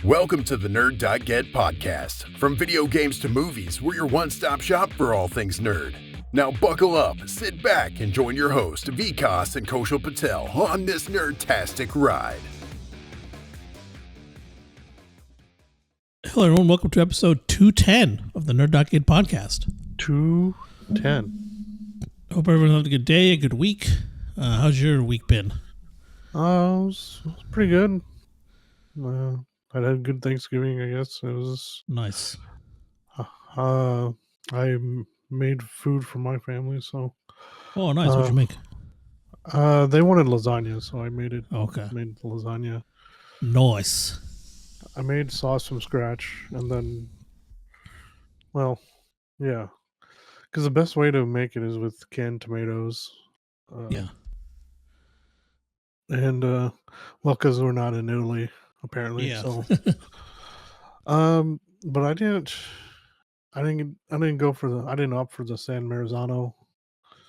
Welcome to the Nerd.get podcast. From video games to movies, we're your one-stop shop for all things nerd. Now buckle up, sit back, and join your host, Vikas and Kaushal Patel, on this nerd-tastic ride. Hello everyone, welcome to episode 210 of the Nerd.get podcast. 210. Hope everyone had a good day, a good week. How's your week been? It was pretty good. I had a good Thanksgiving, I guess. It was Nice. I made food for my family, so. Oh, nice. What'd you make? They wanted lasagna, so I made it. Okay. Made lasagna. Nice. I made sauce from scratch, and then, well, yeah, because the best way to make it is with canned tomatoes. Yeah. And well, because we're not in Italy, apparently. Yeah. So, but I didn't opt for the San Marzano.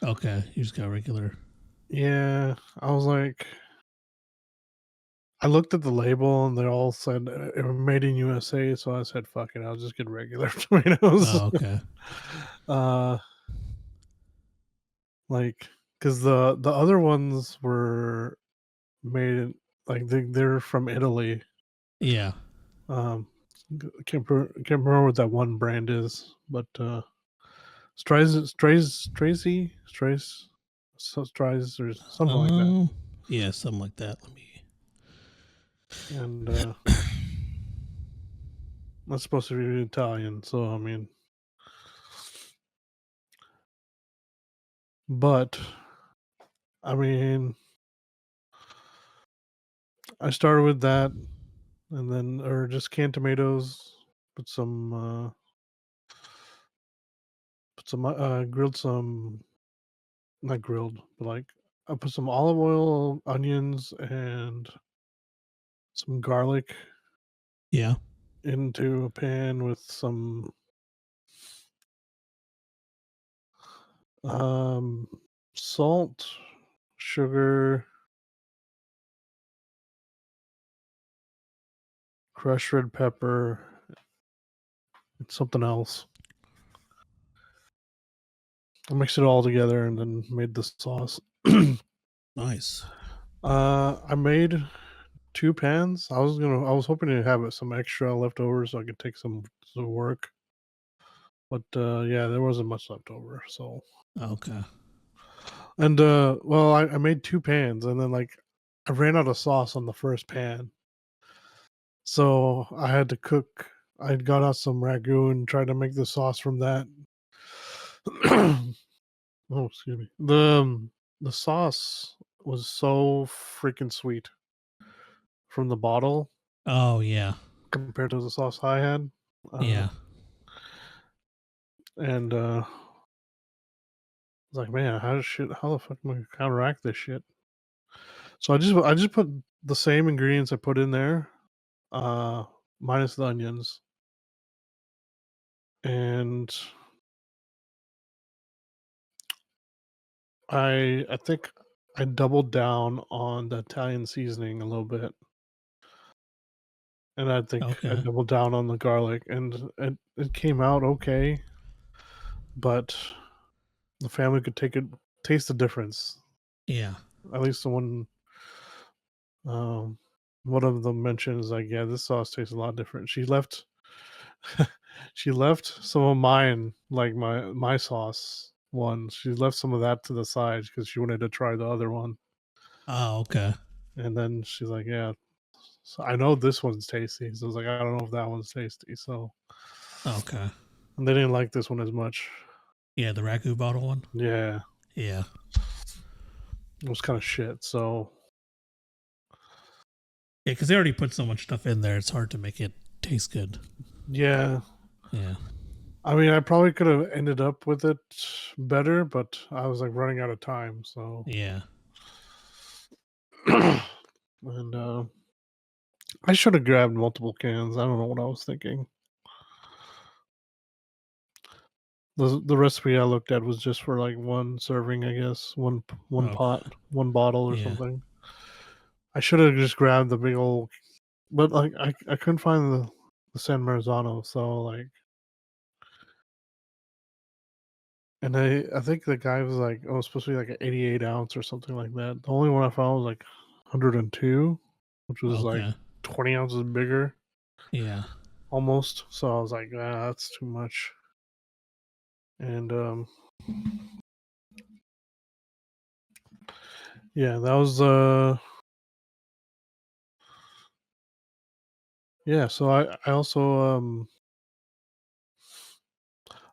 Okay, you just got regular. Yeah, I was like, I looked at the label and they all said it was made in USA, so I said, "Fuck it, I'll just get regular tomatoes." Oh, okay. Like, because the other ones were made like they're from Italy. Yeah. Can't remember what that one brand is, but Strize or something like that. Yeah, something like that. Let me. And that's supposed to be Italian, so I mean, but I mean, I started with that, and then just canned tomatoes, put some grilled some, not grilled, but like I put some olive oil, onions, and some garlic Yeah. into a pan with some salt, sugar, crushed red pepper, and something else. I mixed it all together and then made the sauce. Nice. I made 2 pans. I was hoping to have some extra left over so I could take some to work. But yeah, there wasn't much left over, so. Okay. And well, I made 2 pans, and then like I ran out of sauce on the first pan. So I had to cook. I got out some ragu and tried to make the sauce from that. Oh, excuse me. The sauce was so freaking sweet from the bottle Oh, yeah. compared to the sauce I had. Yeah. And I was like, man, how the fuck am I gonna counteract this shit? So I just put the same ingredients I put in there, minus the onions. And I think I doubled down on the Italian seasoning a little bit. And I think I Okay. doubled down on the garlic, and it came out okay, but the family could taste the difference. Yeah. At least the one of them mentions like, yeah, this sauce tastes a lot different. She left she left some of mine, like my sauce one. She left some of that to the side because she wanted to try the other one. Oh, okay. And then she's like, yeah, so I know this one's tasty. So I was like, I don't know if that one's tasty. So Okay. and they didn't like this one as much. Yeah, the ragu bottle one. Yeah. Yeah. It was kind of shit. So Yeah, because they already put so much stuff in there, it's hard to make it taste good. yeah. Yeah. I mean, I probably could have ended up with it better, but I was like running out of time. So Yeah. and I should have grabbed multiple cans. I don't know what I was thinking. The recipe I looked at was just for like one serving, I guess. One Okay. pot, one bottle or Yeah. something. I should have just grabbed the big old but like I couldn't find the San Marzano, so like, and I think the guy was like, oh, it's supposed to be like an 88 ounce or something like that. The only one I found was like 102, which was like Okay. 20 ounces bigger Yeah. almost. So I was like, ah, that's too much. And yeah, that was yeah. So I also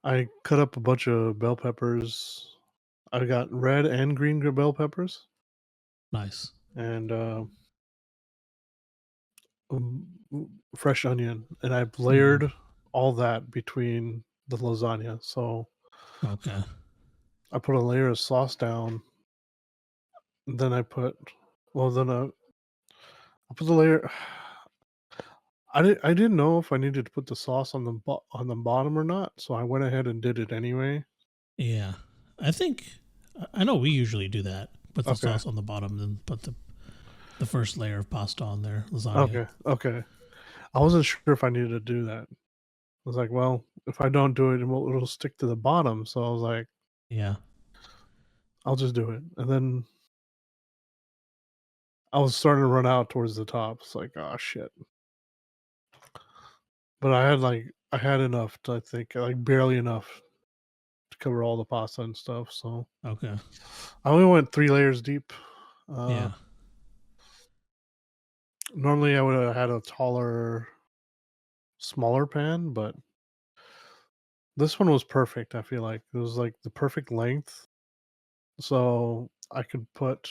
I cut up a bunch of bell peppers. I got red and green bell peppers, Nice. and fresh onion, and I've Mm. layered all that between the lasagna. So Okay. I put a layer of sauce down, then I put the layer. I didn't know if I needed to put the sauce on on the bottom or not, so I went ahead and did it anyway. Yeah. I think I know we usually do that. Put the Okay, sauce on the bottom, then put the first layer of pasta on there, lasagna. okay. I wasn't sure if I needed to do that. I was like, well, if I don't do it, it'll stick to the bottom. So I was like, Yeah. I'll just do it. And then I was starting to run out towards the top. It's like, oh shit. But I had enough to, I think, like barely enough to cover all the pasta and stuff. So Okay. I only went 3 layers deep. Yeah. Normally I would have had a taller, smaller pan, but this one was perfect. I feel like it was like the perfect length, so I could put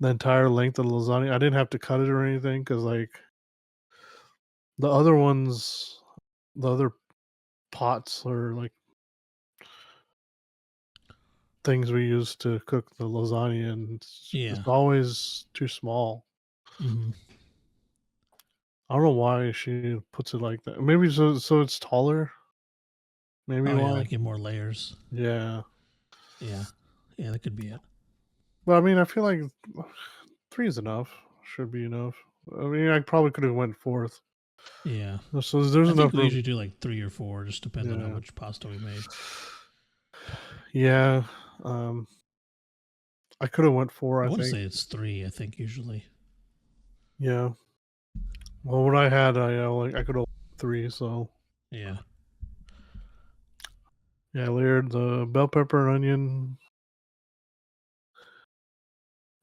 the entire length of the lasagna. I didn't have to cut it or anything because like the other ones, the other pots or like things we use to cook the lasagna, and it's Yeah. always too small. Mm-hmm. I don't know why she puts it like that. Maybe so it's taller. Maybe Oh yeah, why. like in more layers. Yeah. Yeah. Yeah, that could be it. But I mean, I feel like 3 is enough. Should be enough. I mean, I probably could have went fourth. Yeah. So there's I think enough we room. usually do like 3 or 4, just depends on how Yeah. much pasta we made. Yeah. Um, I could have went 4, I I want to think. say it's 3, I think usually. Yeah. Well, what I had, I could have 3. So Yeah. yeah, I layered the bell pepper and onion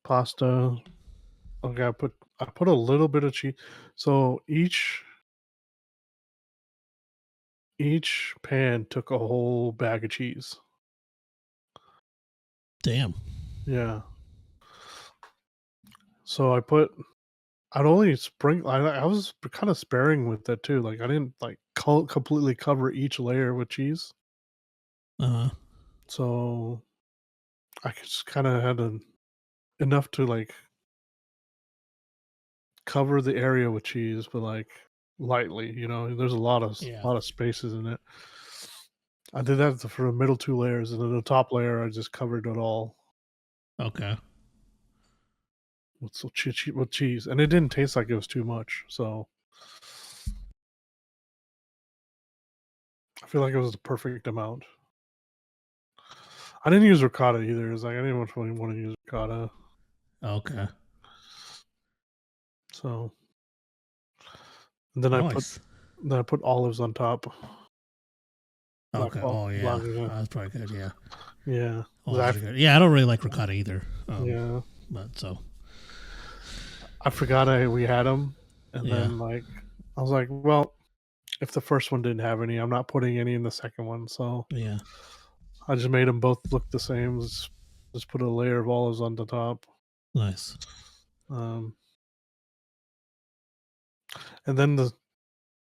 pasta. Okay, I put a little bit of cheese. So each pan took a whole bag of cheese. Damn. Yeah. So I'd only sprinkle. I was kind of sparing with that too. Like I didn't like completely cover each layer with cheese. Uh-huh. So I just kind of had enough to like cover the area with cheese, but like lightly. You know, there's a Yeah. lot of spaces in it. I did that for the middle 2 layers, and then the top layer I just covered it all Okay. with cheese, and it didn't taste like it was too much. So I feel like it was the perfect amount. I didn't use ricotta either. It's like I didn't really want to use ricotta. Okay. So and then Nice. I put olives on top. Okay. Oh Black, yeah. yeah. That's probably good. Yeah. Yeah. Oh, those are good. Yeah, I don't really like ricotta either. Yeah. But so I forgot we had them, and yeah. then like I was like, well, if the first one didn't have any, I'm not putting any in the second one. So Yeah. I just made them both look the same. Just put a layer of olives on the top. Nice. Um, and then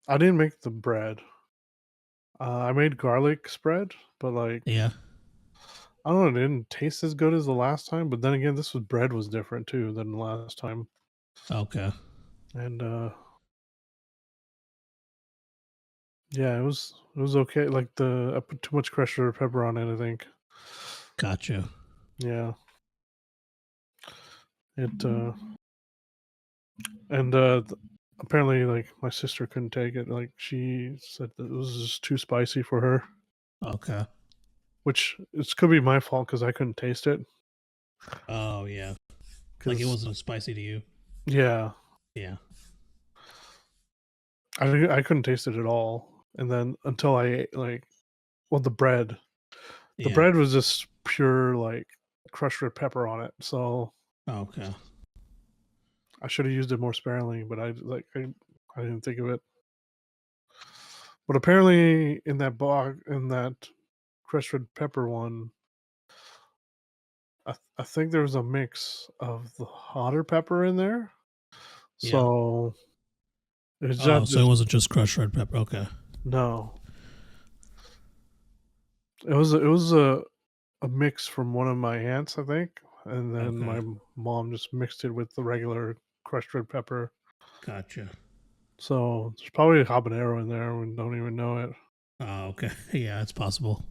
I didn't make the bread. I made garlic spread, but like Yeah. I don't know, it didn't taste as good as the last time. But then again, bread was different too than the last time, Okay. and yeah, it was okay. Like I put too much crushed red pepper on it, I think. Gotcha. Yeah, it and apparently, like, my sister couldn't take it. Like, she said that it was just too spicy for her, Okay. which it could be my fault because I couldn't taste it. Oh yeah. Like it Because wasn't spicy to you. yeah, Yeah. I couldn't taste it at all. And then until I ate, like, well, the bread. The Yeah. bread was just pure, like, crushed red pepper on it. So Okay. I should have used it more sparingly, but I didn't think of it. But apparently, in that crushed red pepper one, I think there was a mix of the hotter pepper in there. Yeah. So it's Oh, not so it just wasn't just crushed red pepper. Okay. no. It was a mix from one of my aunts, I think, and then Okay. my mom just mixed it with the regular crushed red pepper. Gotcha. So there's probably a habanero in there. We don't even know it. Oh, okay. Yeah, it's possible.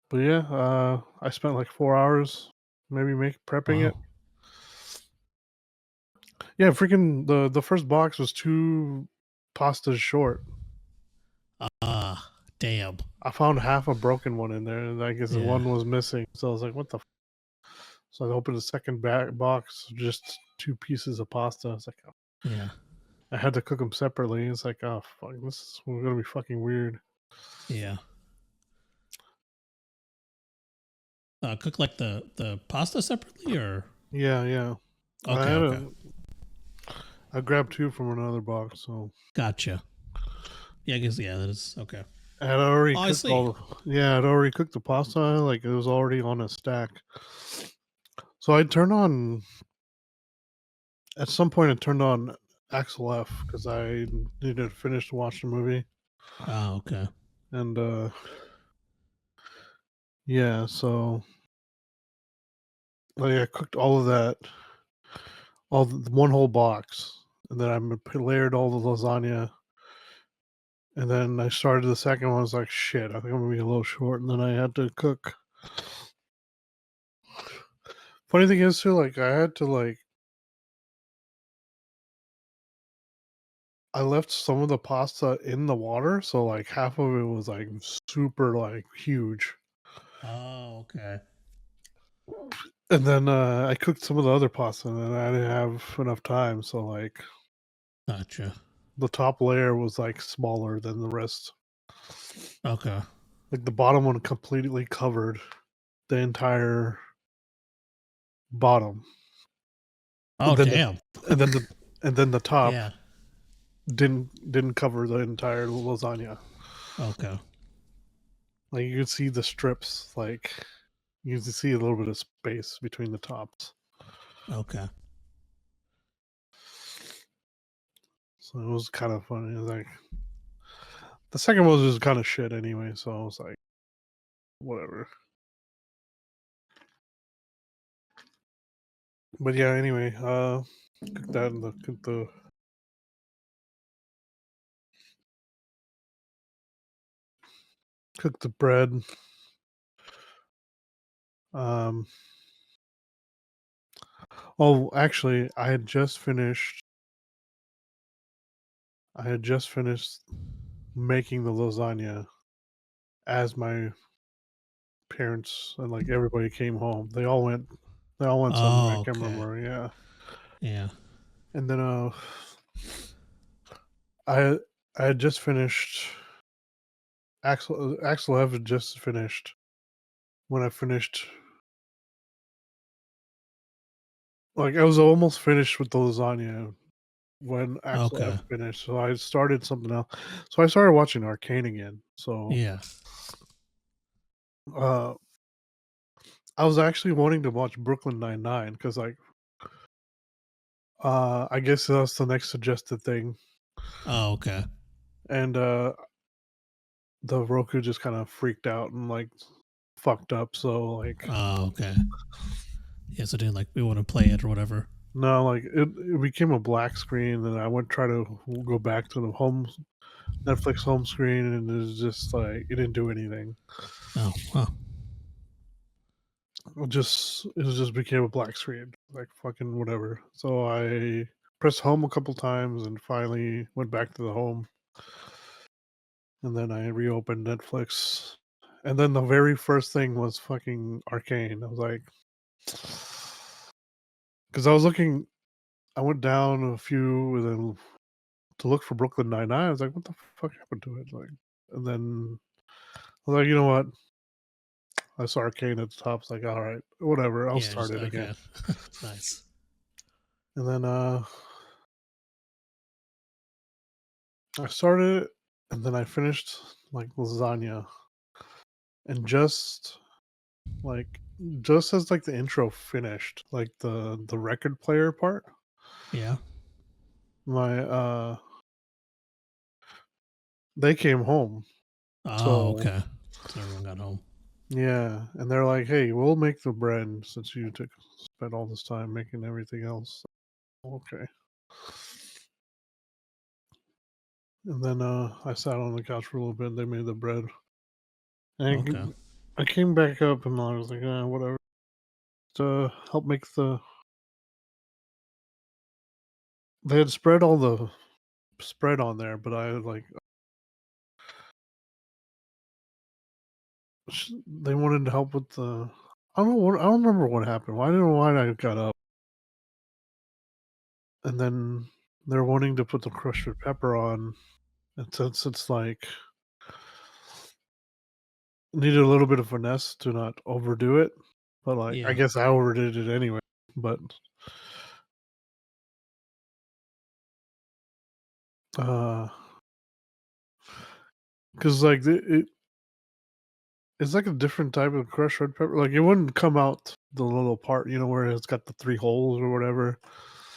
But yeah, I spent like 4 hours maybe prepping it. Wow. Yeah, freaking the first box was 2 pastas short. Ah, damn. I found half a broken one in there, and I guess the Yeah. one was missing. So I was like, "What the?" So I opened the second box, just 2 pieces of pasta. I was like, oh. Yeah. I had to cook them separately. It's like, oh fuck, this is gonna be fucking weird. Yeah. Cook like the pasta separately or Yeah, yeah. I okay, had okay. I grabbed 2 from another box, so Gotcha. Yeah, I guess yeah, that is okay. I had already Oh, I cooked see. all. Yeah, I'd already cooked the pasta. Like it was already on a stack. So I turned on at some point. I turned on Axel F because I needed to finish to watch the movie, Oh, okay. and yeah, so like I cooked all of that, one whole box, and then I layered all the lasagna, and then I started the second one. I was like, shit, I think I'm gonna be a little short, and then I had to cook. Funny thing is too, like I had to like I left some of the pasta in the water, so like half of it was like super like huge. Oh, okay. And then I cooked some of the other pasta and then I didn't have enough time, so like Gotcha. the top layer was like smaller than the rest. Okay. Like the bottom one completely covered the entire bottom. Oh, And then damn. and then the and then the top Yeah. didn't cover the entire lasagna. Okay. Like you could see the strips, like you could see a little bit of space between the tops. Okay. So it was kind of funny. It was like the second one was kind of shit anyway, so I was like, whatever. But yeah, anyway, cook that and cook the bread. Um, oh, actually, I had just finished making the lasagna as my parents and like everybody came home. They all went somewhere. I Oh, can't okay. remember. Yeah, Yeah. and then I I had just finished. Axel had just finished when I finished. Like I was almost finished with the lasagna when Axel F Okay. finished, so I started something else. So I started watching Arcane again. So Yeah. uh, I was actually wanting to watch Brooklyn 99 because, like, I guess that's the next suggested thing, Oh, okay. and the Roku just kind of freaked out and like fucked up. So like, Oh, okay. Yeah, so didn't like we want to play it or whatever. no, like it became a black screen, and I went try to go back to the home Netflix home screen, and it was just like it didn't do anything. Oh, wow. it just became a black screen, like fucking whatever. So I pressed home a couple times and finally went back to the home, and then I reopened Netflix, and then the very first thing was fucking Arcane. I was like, because I was looking, I went down a few and then to look for Brooklyn Nine-Nine. I was like, what the fuck happened to it? Like, and then I was like, you know what? I saw Arcane at the top. It's like, all right, whatever. I'll Yeah, start just it again. okay. Nice. And then I started it, and then I finished like lasagna, and like just as like the intro finished, like the record player part, Yeah. my they came home. Oh, So okay. So everyone got home. yeah, and they're like, "Hey, we'll make the bread since you took spent all this time making everything else." Okay. And then I sat on the couch for a little bit. They made the bread, Okay. and I came back up, and I was like, whatever, to help make the. They had spread all the spread on there, but I like they wanted to help with the. I don't know what I don't remember what happened. I don't know why I got up, and then they're wanting to put the crushed pepper on, and since it's like needed a little bit of finesse to not overdo it, but like I Yeah. guess I overdid it anyway. But uh, because like it's like a different type of crushed red pepper. Like it wouldn't come out the little part, where it's got the three holes or whatever.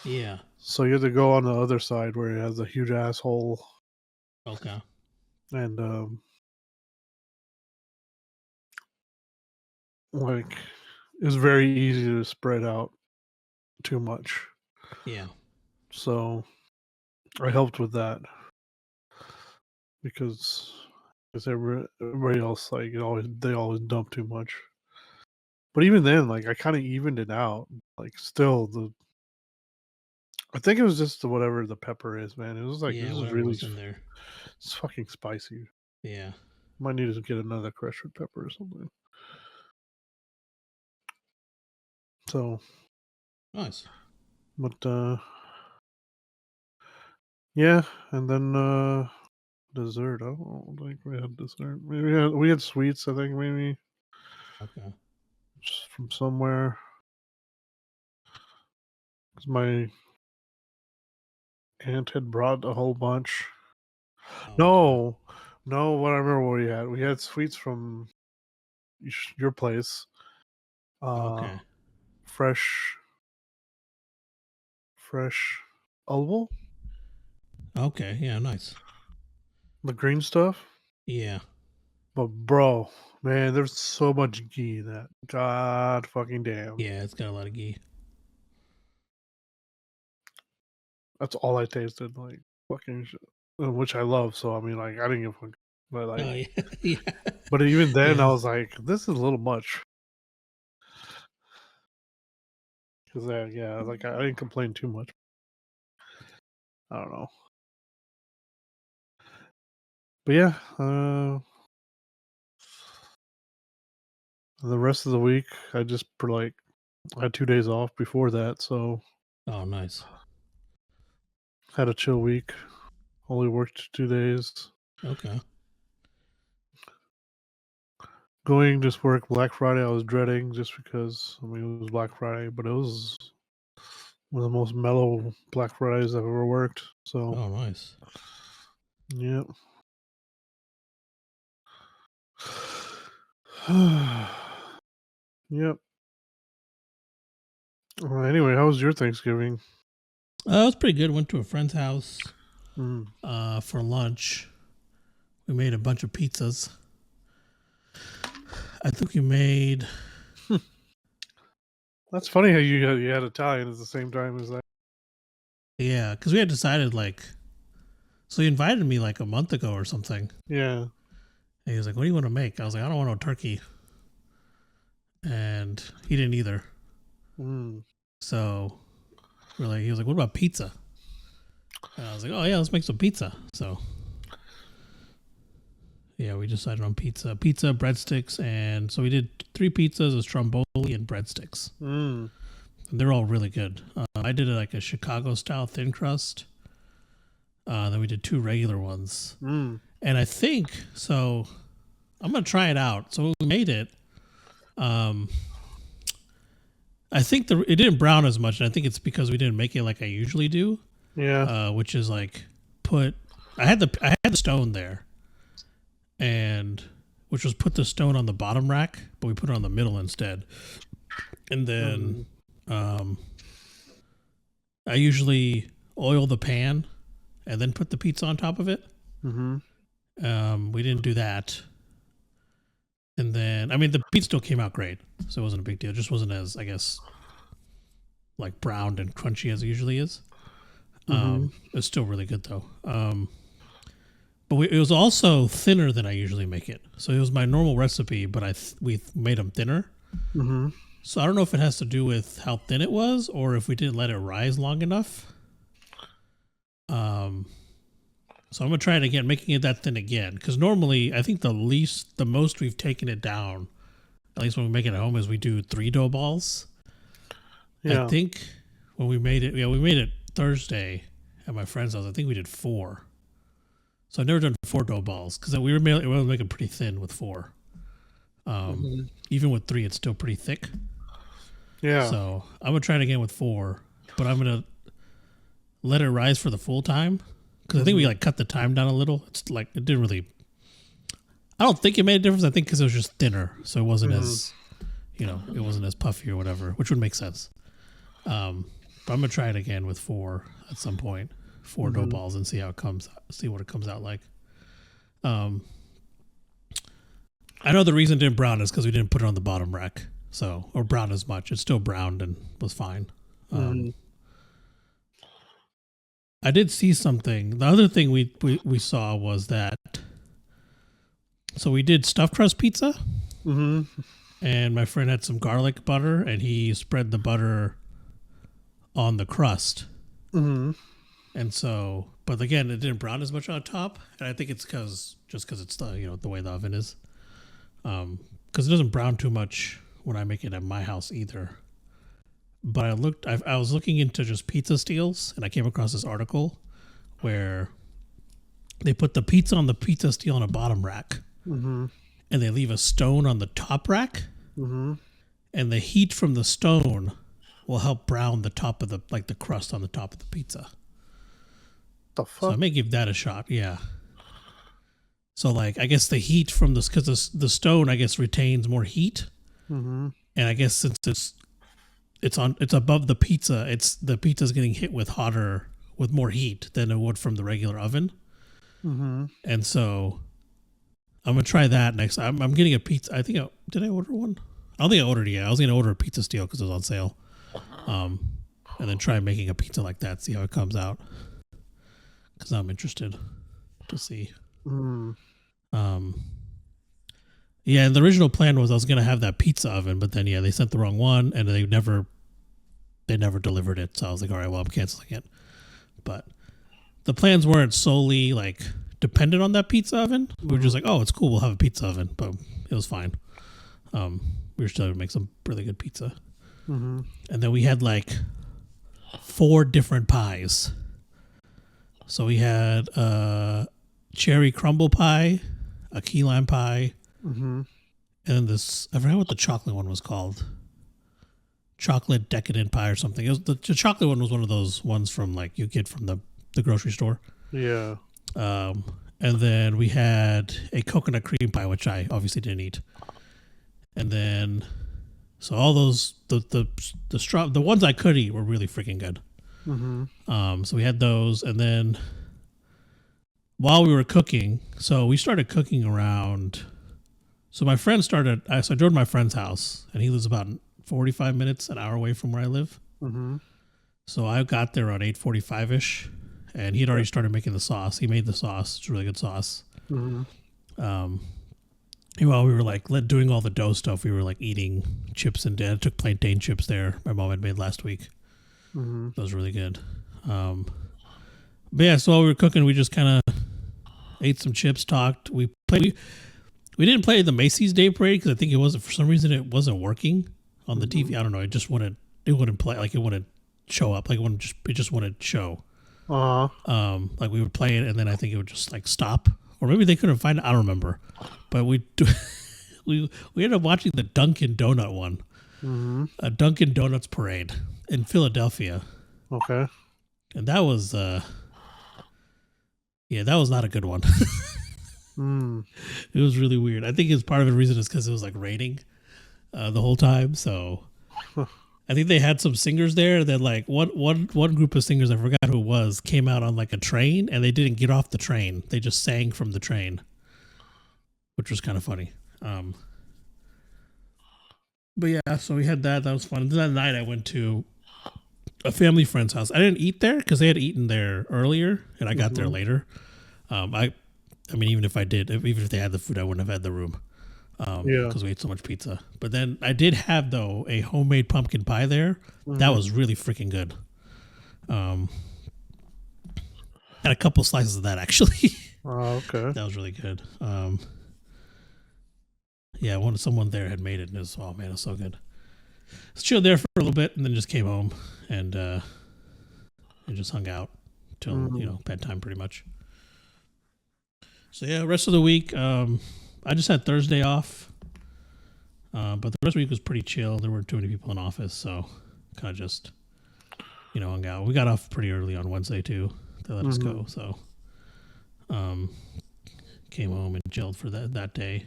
Yeah. So you have to go on the other side where it has a huge asshole, Okay. and like it's very easy to spread out too much. Yeah. So I helped with that because everybody else like they always dump too much. But even then, like I kind of evened it out. Like still I think it was just whatever the pepper is, man. It was like Yeah. this is Whatever really was in there. it's fucking spicy. Yeah. Might need to get another crushed red pepper or something. So, Nice. but yeah, and then dessert. I don't think we had dessert. Maybe we had sweets. I think maybe Okay. just from somewhere. 'Cause my aunt had brought a whole bunch. Okay. No, no. What I remember what we had. We had sweets from your place. Uh, Okay. fresh, fresh, olive, Okay. Yeah. Nice. the green stuff. Yeah. But bro, man, there's so much ghee in that. God fucking damn. Yeah. It's got a lot of ghee. That's all I tasted. Like fucking shit. Which I love. So I mean, like I didn't give a fuck. But Oh like, yeah. Yeah. but even then, I Yeah. was like, this is a little much. Because yeah, like I didn't complain too much. I don't know. But yeah, the rest of the week, I just like I had 2 days off before that, so Oh, nice. had a chill week. Only worked 2 days. Okay. Going just work Black Friday, I was dreading just because I mean it was Black Friday, but it was one of the most mellow Black Fridays I've ever worked. So Oh, nice. yeah. Yep. Anyway, how was your Thanksgiving? It was pretty good. Went to a friend's house Mm. for lunch. We made a bunch of pizzas. I think we made. That's funny how you had Italian at the same time as that. Yeah, because we had decided like. So he invited me like a month ago or something. Yeah. And he was like, "What do you want to make?" I was like, "I don't want no turkey." and he didn't either. So he was like, "What about pizza?" And I was like, "Oh yeah, let's make some pizza." So yeah, we decided on pizza, breadsticks, and so we did 3 pizzas, a stromboli, and breadsticks. And they're all really good. I did like a Chicago style thin crust. Then we did 2 regular ones. And I think so. I'm gonna try it out. So when we made it, I think it didn't brown as much, and I think it's because we didn't make it like I usually do. Yeah. Which is like I had the stone there, and which was put the stone on the bottom rack, but we put it on the middle instead. And then I usually oil the pan and then put the pizza on top of it. We didn't do that. And then, I mean, the pizza still came out great, so it wasn't a big deal. It just wasn't as, I guess, like browned and crunchy as it usually is. It's still really good though. But it was also thinner than I usually make it. So it was my normal recipe, but we made them thinner. So I don't know if it has to do with how thin it was or if we didn't let it rise long enough. So I'm going to try it again, making it that thin again. Because normally, I think the most we've taken it down, at least when we make it at home, is we do 3 dough balls. Yeah. I think when we made it Thursday at my friend's house. I think we did 4. So I've never done 4 dough balls because we were making pretty thin with 4. Even with 3, it's still pretty thick. Yeah. So I'm going to try it again with 4, but I'm going to let it rise for the full time. Because I think we cut the time down a little. It's like it didn't really. I don't think it made a difference. I think because it was just thinner, so it wasn't as, it wasn't as puffy or whatever, which would make sense. But I'm gonna try it again with 4 at some point, 4 dough balls, and see what it comes out like. I know the reason it didn't brown is because we didn't put it on the bottom rack, or brown as much. It's still browned and was fine. I did see something. The other thing we saw was that. So we did stuffed crust pizza, and my friend had some garlic butter, and he spread the butter on the crust. And so, but again, it didn't brown as much on top, and I think it's because it's the way the oven is, because it doesn't brown too much when I make it at my house either. But I was looking into just pizza steels, and I came across this article where they put the pizza on the pizza steel on a bottom rack, and they leave a stone on the top rack, and the heat from the stone will help brown the top of the crust on the top of the pizza. The fuck? So I may give that a shot. Yeah. So I guess the heat from this, because the stone I guess retains more heat, and I guess since it's above the pizza, the pizza's getting hit with more heat than it would from the regular oven. And so I'm gonna try that next. I'm getting a pizza. I think did I order one? I don't think I ordered it yet. I was gonna order a pizza steel because it was on sale, and then try making a pizza like that, see how it comes out. Because I'm interested to see. Yeah, and the original plan was I was gonna have that pizza oven, but then they sent the wrong one, and they never delivered it. So I was like, all right, well, I'm canceling it. But the plans weren't solely dependent on that pizza oven. We were just like, oh, it's cool, we'll have a pizza oven, but it was fine. We were still gonna make some really good pizza. And then we had 4 different pies. So we had cherry crumble pie, a key lime pie, and then I forgot what the chocolate one was called. Chocolate decadent pie or something. The chocolate one was one of those ones from you get from the grocery store. Yeah. And then we had a coconut cream pie, which I obviously didn't eat. And then, so all those the ones I could eat were really freaking good. So we had those, and then while we were cooking, so we started cooking around. So my friend so I drove to my friend's house, and he lives about 45 minutes, an hour away from where I live. So I got there around 8:45ish, and he had already started making the sauce. He made the sauce. It's a really good sauce. While we were like doing all the dough stuff, we were like eating chips and I took plantain chips there. My mom had made last week. Mm-hmm. That was really good. But yeah, so while we were cooking, we just kind of ate some chips, talked. We played. We didn't play the Macy's Day Parade because I think it wasn't, for some reason it wasn't working on the TV. I don't know. It just wouldn't. It wouldn't play. Like it wouldn't show up. Like it just wouldn't show. Like we would play it and then I think it would just like stop, or maybe they couldn't find it. I don't remember. But we ended up watching the Dunkin' Donut one, a Dunkin' Donuts parade in Philadelphia. Okay. And that was that was not a good one. It was really weird. I think it's part of the reason is because it was like raining the whole time. So I think they had some singers there that like one group of singers, I forgot who it was, came out on like a train and they didn't get off the train. They just sang from the train, which was kind of funny. But yeah, so we had that. That was fun. And then that night I went to a family friend's house. I didn't eat there because they had eaten there earlier and I got there later. I mean, even if they had the food, I wouldn't have had the room because we ate so much pizza. But then I did have, though, a homemade pumpkin pie there. That was really freaking good. Had a couple slices of that, actually. Oh, okay. That was really good. Yeah, someone there had made it, and it was, oh man, it was so good. Just chilled there for a little bit, and then just came home and just hung out till bedtime, pretty much. So yeah, rest of the week, I just had Thursday off, but the rest of the week was pretty chill. There weren't too many people in office, so kind of just hung out. We got off pretty early on Wednesday too. They let us go, so came home and chilled for that day.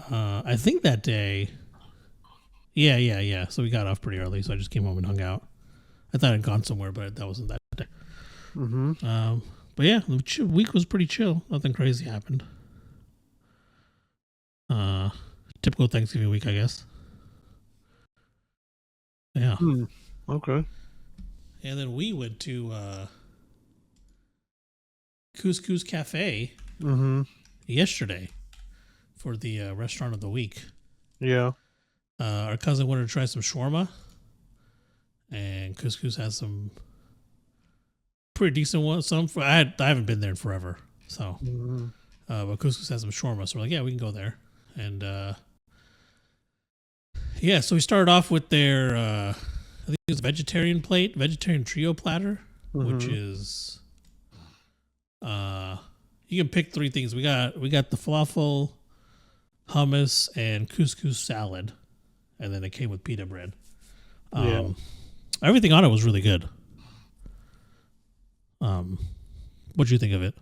I think that day, yeah. So we got off pretty early, so I just came home and hung out. I thought I'd gone somewhere, but that wasn't that day. But yeah, the week was pretty chill. Nothing crazy happened. Typical Thanksgiving week, I guess. Yeah. Okay. And then we went to Cous Cous Cafe yesterday for the restaurant of the week. Yeah. Our cousin wanted to try some shawarma, and Cous Cous has some pretty decent ones. I haven't been there in forever, so but Cous Cous has some shawarma, so we're like, yeah, we can go there. And yeah, so we started off with their I think it was vegetarian trio platter, which is you can pick three things. We got the falafel, hummus, and couscous salad, and then it came with pita bread. Everything on it was really good. What'd you think of it?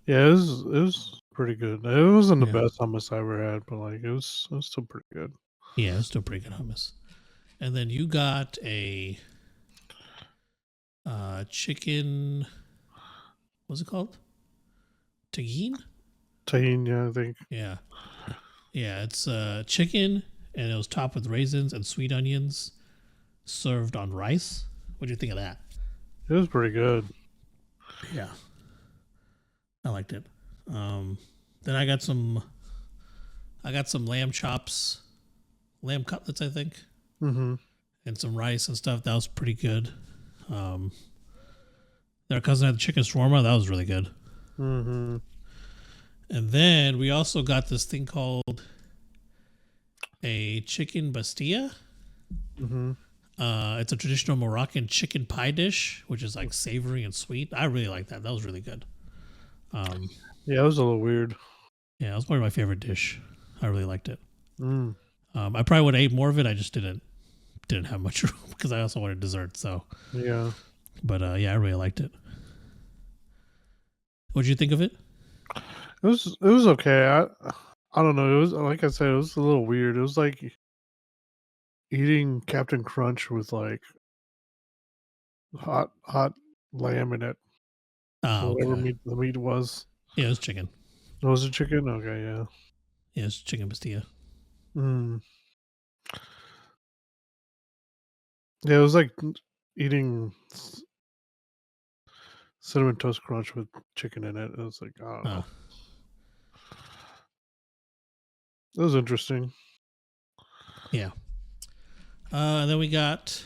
Yeah, it was pretty good. It wasn't the best hummus I ever had, but like it was still pretty good. Yeah, it's still pretty good hummus. And then you got a chicken. What's it called? Tagine? Tahini, yeah, I think. Yeah. Yeah, it's chicken, and it was topped with raisins and sweet onions, served on rice. What do you think of that? It was pretty good. Yeah, I liked it. Then I got some lamb chops, lamb cutlets, I think, and some rice and stuff. That was pretty good. Their cousin had the chicken shawarma. That was really good. And then we also got this thing called a chicken bastilla. It's a traditional Moroccan chicken pie dish, which is like savory and sweet. I really like that. That was really good. Yeah, it was a little weird. Yeah, it was probably my favorite dish. I really liked it. I probably would have ate more of it. I just didn't have much room because I also wanted dessert. So yeah, but yeah, I really liked it. What did you think of it? It was okay. I don't know. It was, like I said, it was a little weird. It was like eating Captain Crunch with like hot lamb in it. Oh, Whatever okay. the meat was. Yeah, it was chicken. Oh, was it chicken? Okay, yeah. Yeah, it's chicken bastilla. Yeah, it was like eating Cinnamon Toast Crunch with chicken in it. It was like, I don't know. That was interesting. Yeah. And then we got.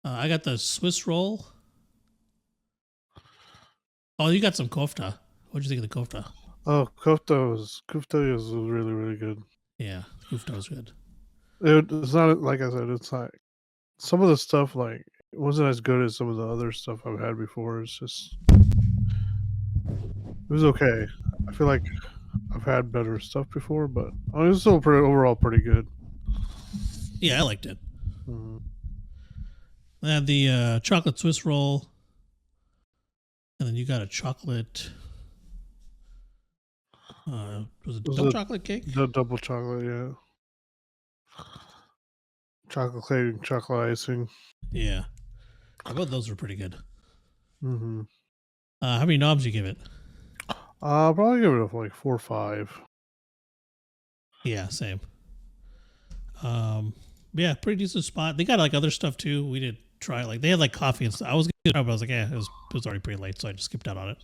I got the Swiss roll. Oh, you got some kofta. What'd you think of the kofta? Oh, kofta is really, really good. Yeah, kofta was good. It's not like I said. It's like some of the stuff like it wasn't as good as some of the other stuff I've had before. It's just it was okay. I feel like I've had better stuff before, but it was still overall pretty good. Yeah, I liked it. Mm-hmm. I had the chocolate Swiss roll, and then you got a chocolate. Was it double chocolate cake? The double chocolate, yeah. Chocolate cake, chocolate icing. Yeah, both those were pretty good. Mm-hmm. How many knobs you give it? I'll probably give it like 4 or 5. Yeah, same. Yeah, pretty decent spot. They got like other stuff too. We did try like they had like coffee and stuff. I was gonna try, but I was like, yeah, it was already pretty late, so I just skipped out on it.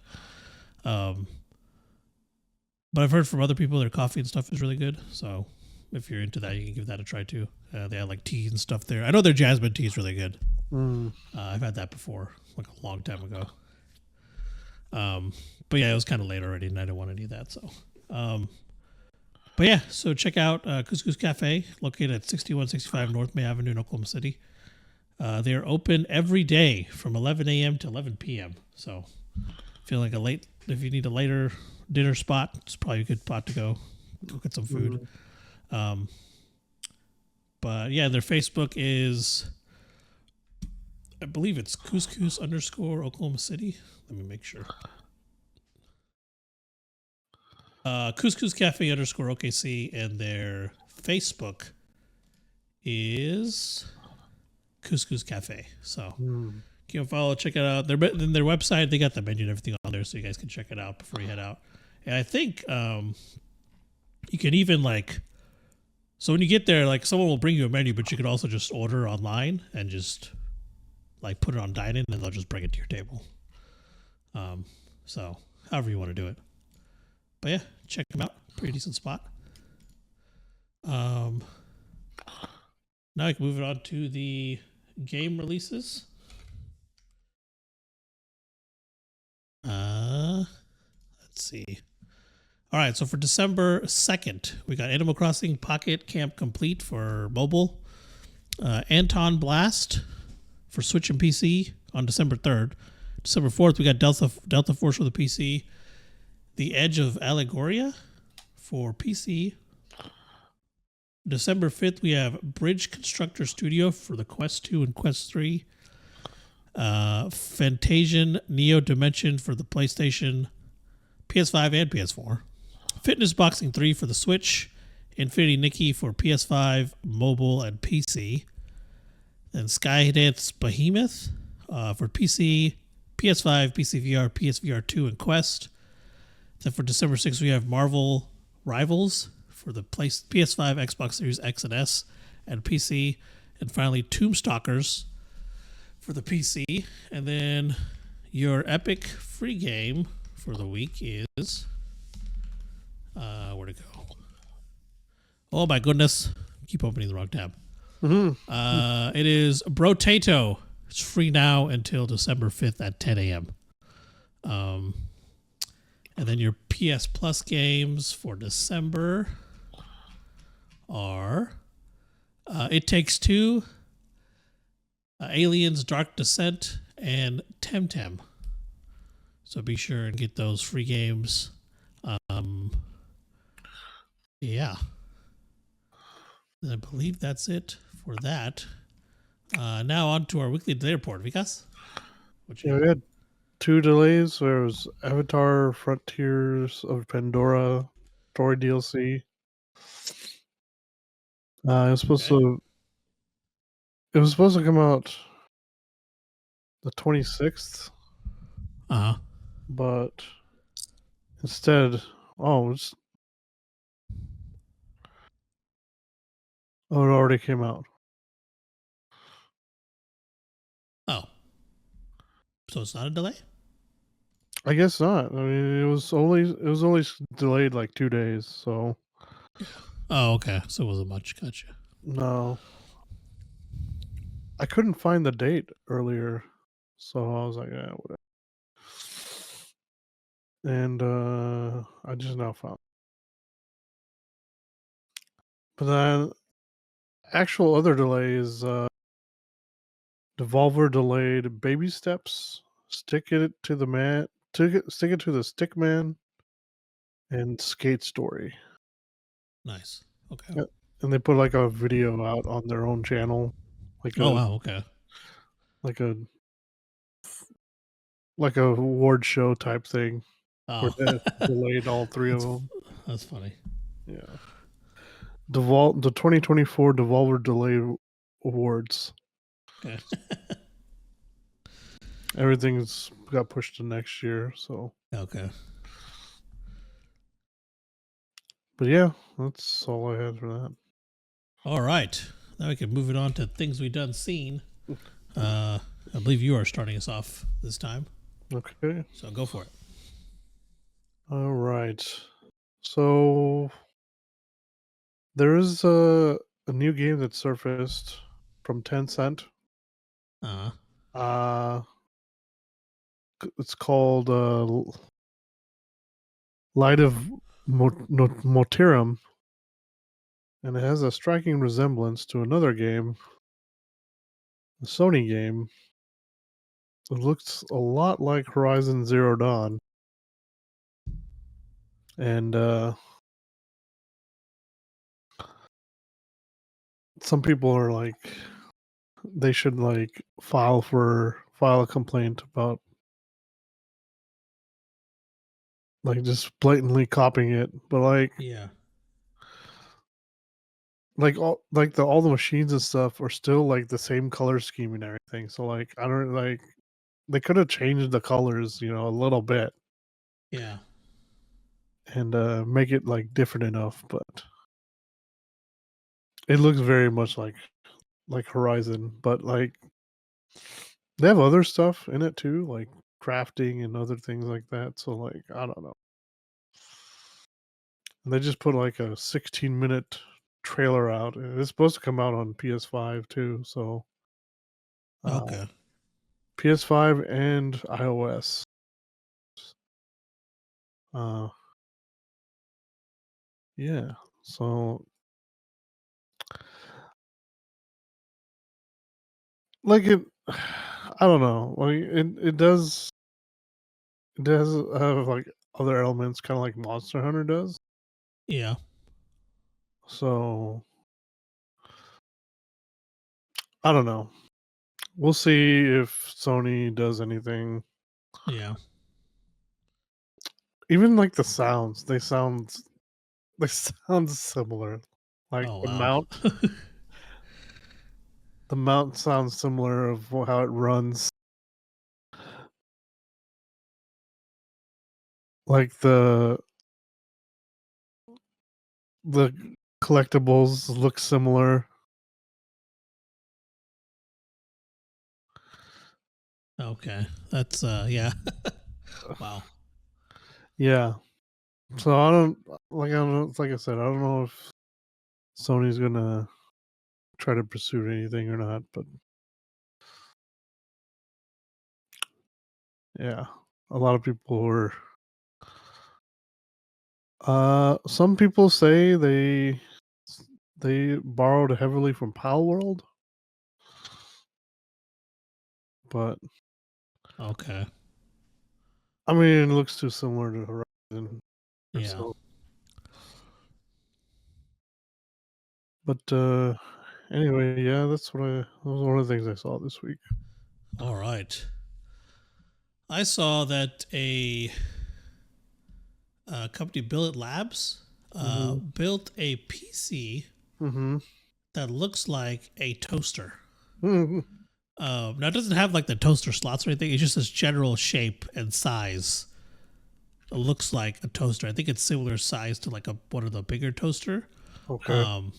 But I've heard from other people their coffee and stuff is really good. So if you're into that, you can give that a try too. They have like tea and stuff there. I know their jasmine tea is really good. I've had that before, like a long time ago. But yeah, it was kind of late already, and I didn't want to do that. So, but yeah, so check out Cous Cous Cafe, located at 6165 North May Avenue in Oklahoma City. They are open every day from 11 a.m. to 11 p.m. So, if you need a later dinner spot, it's probably a good spot to go get some food. But yeah, their Facebook is, I believe it's Cous Cous _ Oklahoma City. Let me make sure. Cous Cous Cafe _ OKC, and their Facebook is Cous Cous Cafe. So give them a follow, check it out. Their website, they got the menu and everything on there, so you guys can check it out before you head out. And I think you can even so when you get there, like someone will bring you a menu, but you could also just order online and just like put it on dine-in, and they'll just bring it to your table. So however you want to do it. But yeah, check them out. Pretty decent spot. Now I can move it on to the game releases. Let's see. All right, so for December 2nd, we got Animal Crossing Pocket Camp Complete for mobile. Anton Blast for Switch and PC on December 3rd. December 4th, we got Delta Force for the PC. The Edge of Allegoria for PC. December 5th, we have Bridge Constructor Studio for the Quest 2 and Quest 3. Fantasian Neo Dimension for the PlayStation, PS5, and PS4. Fitness Boxing 3 for the Switch. Infinity Nikki for PS5, mobile, and PC. Then Skydance Behemoth for PC, PS5, PC VR, PSVR 2, and Quest. Then for December 6th, we have Marvel Rivals for the PS5, Xbox Series X and S, and PC. And finally, Tombstalkers for the PC. And then your Epic free game for the week is... where'd it go? Oh my goodness. Keep opening the wrong tab. It is Brotato. It's free now until December 5th at 10 a.m. And then your PS Plus games for December are It Takes Two, Aliens Dark Descent, and Temtem. So be sure and get those free games. Yeah. And I believe that's it for that. Now on to our weekly delay report. Vikas? Yeah, we had 2 delays. There was Avatar Frontiers of Pandora story DLC. It was supposed to come out the 26th. But instead, it already came out. Oh. So it's not a delay? I guess not. I mean, it was only delayed like 2 days, so Oh, okay. So it wasn't much. Gotcha. no. I couldn't find the date earlier, so I was like, yeah, whatever. And I just now found. But then actual other delay is Devolver delayed Baby Steps, Stick It to the Man, Stick It to the Stick Man, and Skate Story. Nice. Okay. Yeah, and they put like a video out on their own channel, like Oh a wow. Okay. like a like a award show type thing where Oh, they delayed all three of that's them. that's funny. Yeah, the 2024 Devolver Delay Awards. Okay. Everything's got pushed to next year. So, Okay. but yeah, that's all I had for that. All right. Now we can move it on to things we done seen. I believe you are starting us off this time, Okay. so go for it. All right. So there is a new game that surfaced from Tencent. Uh. Uh, it's called Light of Motirum, and it has a striking resemblance to another game, a Sony game. It looks a lot like Horizon Zero Dawn, and some people are like, they should like file a complaint about like just blatantly copying it, but Yeah. all the machines and stuff are still like the same color scheme and everything. So like I don't like they could have changed the colors, a little bit Yeah. and make it like different enough, but it looks very much like Horizon, but like they have other stuff in it too, like crafting and other things like that. So like I don't know. And they just put like a 16-minute trailer out, and it's supposed to come out on PS5 too. So uh, Okay. PS5 and iOS. Uh, yeah. So like it, I don't know. Like it does have like other elements, kind of like Monster Hunter does. Yeah. So I don't know. We'll see if Sony does anything. Yeah. Even like the sounds, they sound similar. Like Oh the wow. mount, the mount sounds similar of how it runs. Like the collectibles look similar. Okay. That's yeah. Wow. Yeah. So I don't, like I said, I don't know if Sony's gonna try to pursue anything or not, but yeah, a lot of people were. Some people say they borrowed heavily from Pal World, but Okay. I mean, it looks too similar to Horizon or Yeah. so. But anyway, yeah, that was one of the things I saw this week. All right. I saw that a company, Billet Labs, Mm-hmm. built a PC Mm-hmm. that looks like a toaster. Mm-hmm. Now it doesn't have like the toaster slots or anything. It's just this general shape and size. It looks like a toaster. I think it's similar size to like one of the bigger toaster. Okay. Um,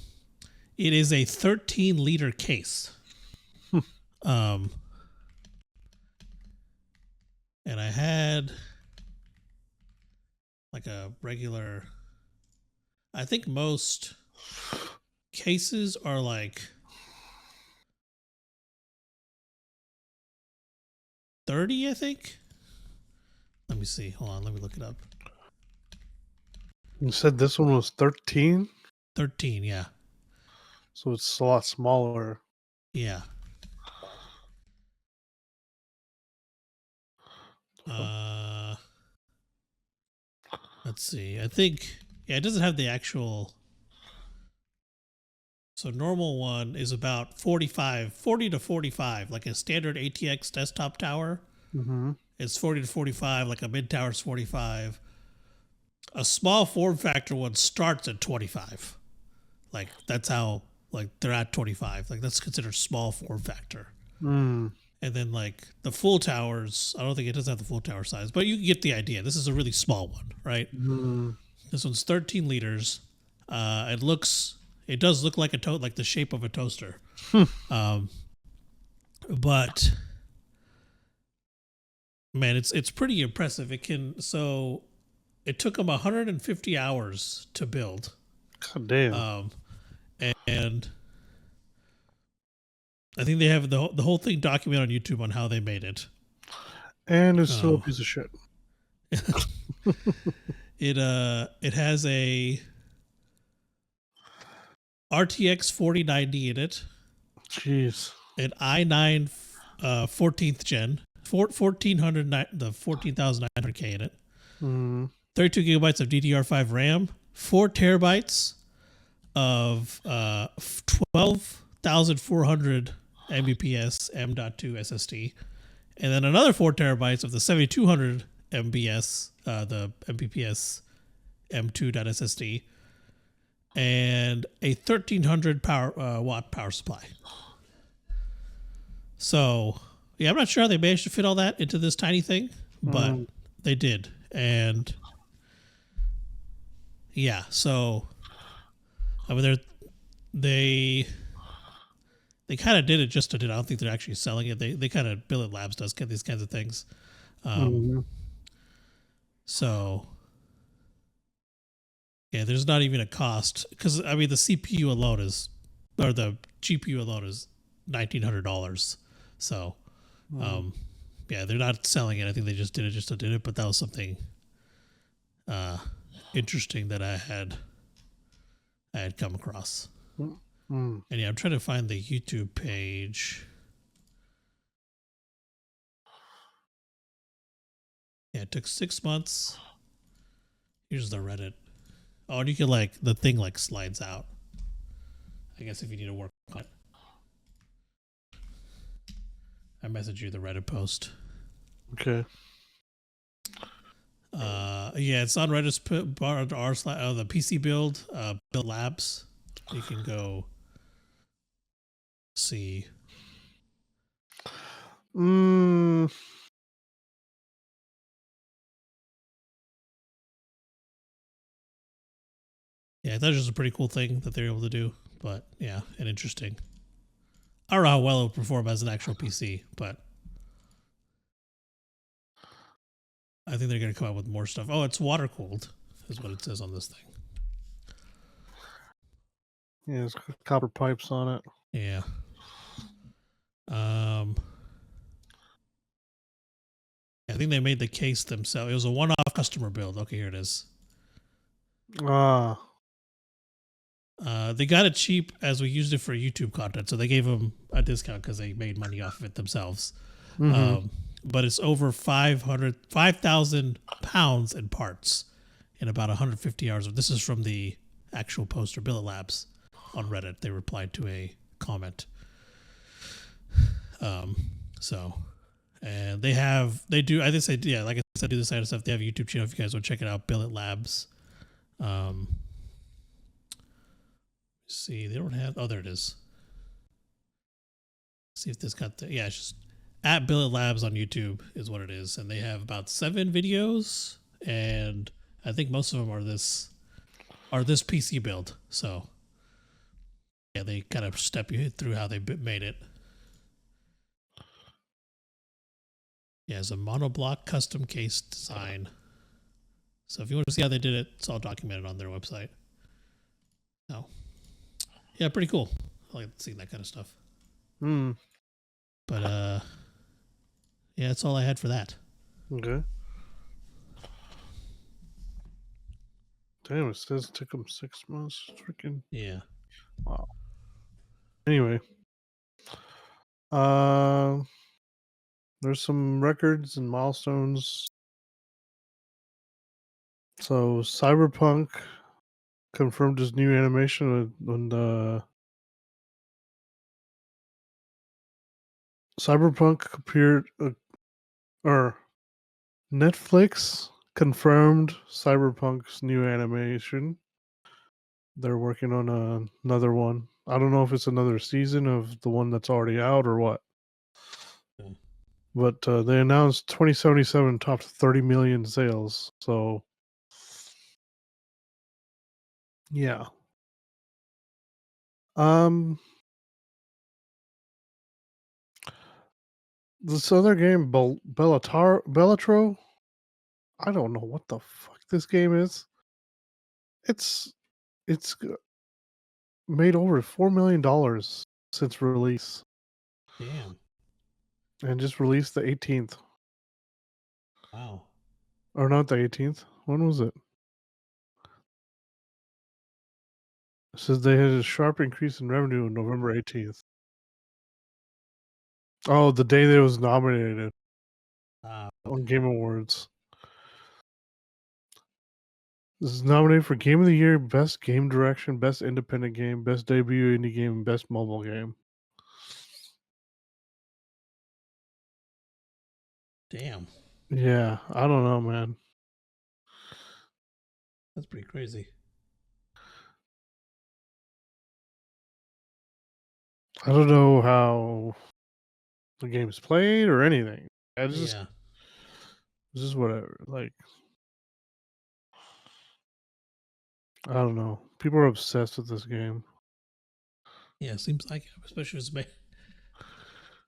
it is a 13-liter case. Um, and I had like a regular. I think most cases are like 30, I think. Let me see. Hold on. Let me look it up. You said this one was 13? 13, yeah. So it's a lot smaller. Yeah. Let's see. I think, yeah, it doesn't have the actual. So normal one is about 40 to 45, like a standard ATX desktop tower. Mm-hmm. It's 40 to 45, like a mid tower is 45. A small form factor one starts at 25. Like that's how, like they're at 25. Like that's considered small form factor. Mm. And then like the full towers, I don't think it does have the full tower size, but you get the idea. This is a really small one, right? Mm. This one's 13 liters. It does look like like the shape of a toaster. But man, it's pretty impressive. It took them 150 hours to build. God damn. And I think they have the whole thing documented on YouTube on how they made it. And it's still a piece of shit. It has a RTX 4090 in it. Jeez. An i9 14th gen, 1400, the 14,900K in it. 32 gigabytes of DDR5 RAM, 4 terabytes of 12,400 Mbps M.2 SSD, and then another 4 terabytes of the 7,200 MBS, the Mbps M2 SSD, and a 1,300 watt power supply. So, yeah, I'm not sure how they managed to fit all that into this tiny thing, but they did. And yeah, so I mean, they kind of did it just to do it. I don't think they're actually selling it. They kind of, Billet Labs does get these kinds of things. So yeah, there's not even a cost because I mean the CPU alone or the GPU alone is $1,900. So yeah, they're not selling it. I think they just did it just to do it. But that was something interesting that I had come across. And yeah, I'm trying to find the YouTube page. Yeah, it took 6 months. Here's the Reddit. Oh, and you can the thing slides out. I guess if you need to work on it. I messaged you the Reddit post. Okay. Yeah, it's on Reddit's the PC build labs. You can go see. Yeah, I thought it was a pretty cool thing that they're able to do, but yeah, and interesting. I don't know how well it would perform as an actual PC, but I think they're going to come out with more stuff. Oh, it's water cooled, is what it says on this thing. Yeah, there's copper pipes on it. Yeah. I think they made the case themselves. It was a one-off customer build. Okay, here it is. They got it cheap as we used it for YouTube content, so they gave them a discount because they made money off of it themselves. But it's over 5,000 pounds in parts in about 150 hours. This is from the actual poster, Billet Labs, on Reddit. They replied to a comment. And they do, I think they, yeah, like I said, do this kind of stuff. They have a YouTube channel if you guys want to check it out, Billet Labs. See, they don't have, oh, there it is. See if this got the, yeah, it's just at Billet Labs on YouTube is what it is. And they have about 7 videos, and I think most of them are this PC build. So yeah, they kind of step you through how they made it. Yeah, it's a monoblock custom case design. So if you want to see how they did it, it's all documented on their website. Oh, yeah, pretty cool. I like seeing that kind of stuff. But yeah, that's all I had for that. Okay. Damn, it says it took them 6 months. Freaking Yeah. wow. Anyway, there's some records and milestones. So Cyberpunk confirmed his new animation when the Cyberpunk appeared, or Netflix confirmed Cyberpunk's new animation. They're working on another one. I don't know if it's another season of the one that's already out or what. But they announced 2077 topped 30 million sales. So, yeah. This other game, Bellatro. I don't know what the fuck this game is. It's made over $4 million since release, Damn. and just released the 18th. Wow. Or not the 18th. When was it? It says they had a sharp increase in revenue on November 18th. Oh, the day they was nominated on Game Awards. This is nominated for Game of the Year, Best Game Direction, Best Independent Game, Best Debut Indie Game, and Best Mobile Game. Damn. Yeah, I don't know, man. That's pretty crazy. I don't know how the game's played or anything. It's just whatever. Like, I don't know. People are obsessed with this game. Yeah, it seems like it, especially as it's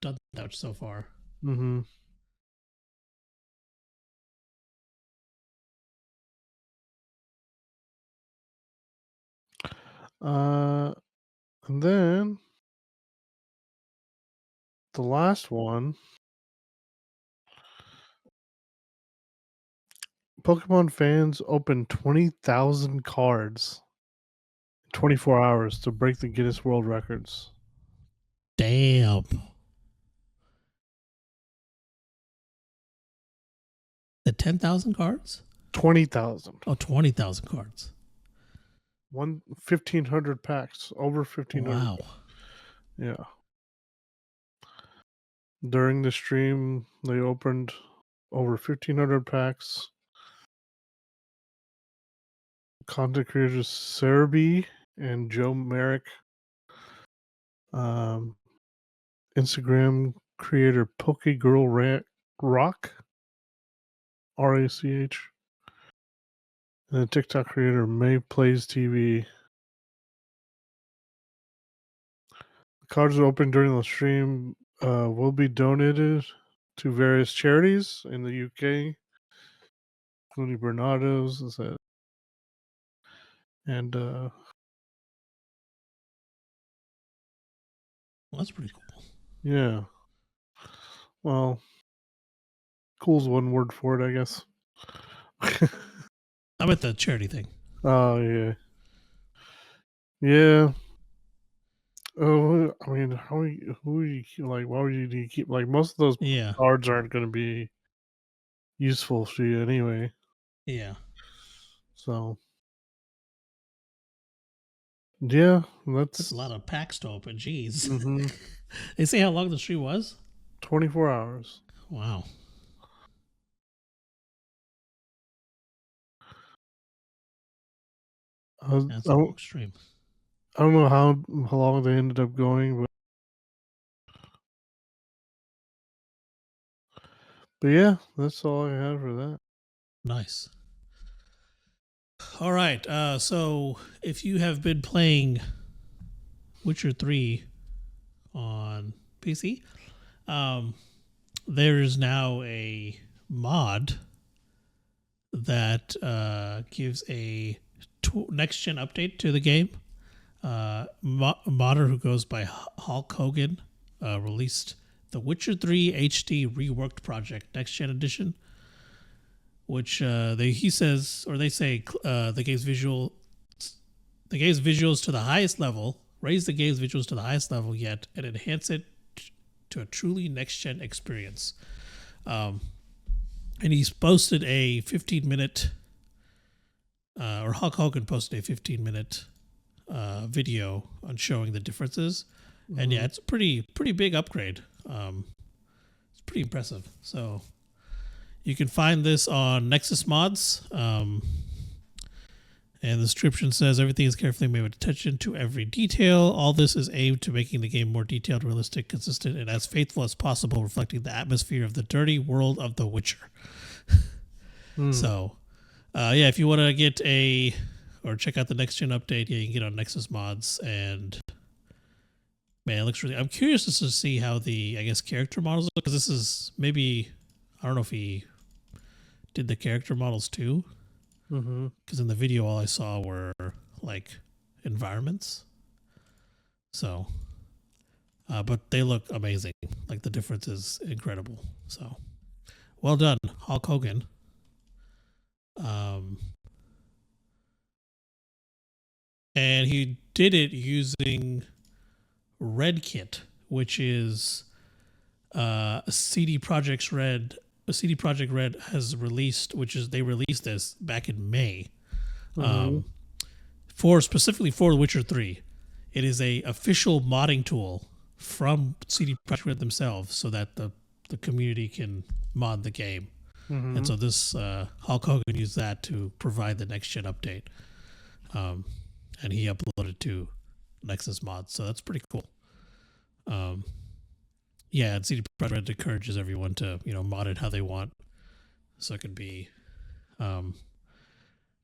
done that much so far. Mm-hmm. And then the last one, Pokemon fans opened 20,000 cards in 24 hours to break the Guinness World Records. Damn. The 10,000 cards? 20,000. Oh, 20,000 cards. 1,500 packs. Over 1,500. Wow. Yeah. During the stream, they opened over 1,500 packs. Content creators Cerebi and Joe Merrick. Instagram creator PokeGirl Rock. RACH. And then TikTok creator May Plays TV. The cards are open during the stream. Will be donated to various charities in the UK, including Bernardo's. And Well, that's pretty cool. yeah. Well, cool's one word for it, I guess. I meant the charity thing. Oh, yeah. Yeah. Oh, I mean, who you keep, like, why would you keep, like, most of those cards aren't going to be useful for you anyway. Yeah. So, yeah, That's a lot of packs to open. Jeez. Mm-hmm. They say how long the stream was? 24 hours. Wow. That's a long stream. I don't know how long they ended up going, but yeah, that's all I had for that. Nice. All right. So if you have been playing Witcher 3 on PC, there's now a mod that gives a next gen update to the game. A modder who goes by Hulk Hogan released the Witcher 3 HD reworked project next gen edition, which they say the game's visuals to the highest level, raise the game's visuals to the highest level yet, and enhance it to a truly next gen experience. And he's posted a 15-minute, or Hulk Hogan posted a 15-minute video on showing the differences, and yeah, it's a pretty big upgrade. It's pretty impressive. So you can find this on Nexus Mods, and the description says everything is carefully made with attention to every detail. All this is aimed to making the game more detailed, realistic, consistent, and as faithful as possible, reflecting the atmosphere of the dirty world of The Witcher. So, yeah, if you want to get or check out the next gen update, yeah, you can get on Nexus Mods, and man, it looks really. I'm curious just to see how the character models look, because this is maybe, I don't know if he did the character models too, because in the video all I saw were like environments. So, but they look amazing. Like the difference is incredible. So, well done, Hulk Hogan. And he did it using RedKit, which is a CD Projekt Red has released, they released this back in May, specifically for The Witcher 3. It is a official modding tool from CD Projekt Red themselves, so that the community can mod the game. And so this Hulk Hogan used that to provide the next gen update, and he uploaded to Nexus Mods. So that's pretty cool. Yeah, and CD Projekt Red encourages everyone to mod it how they want, so it could be. And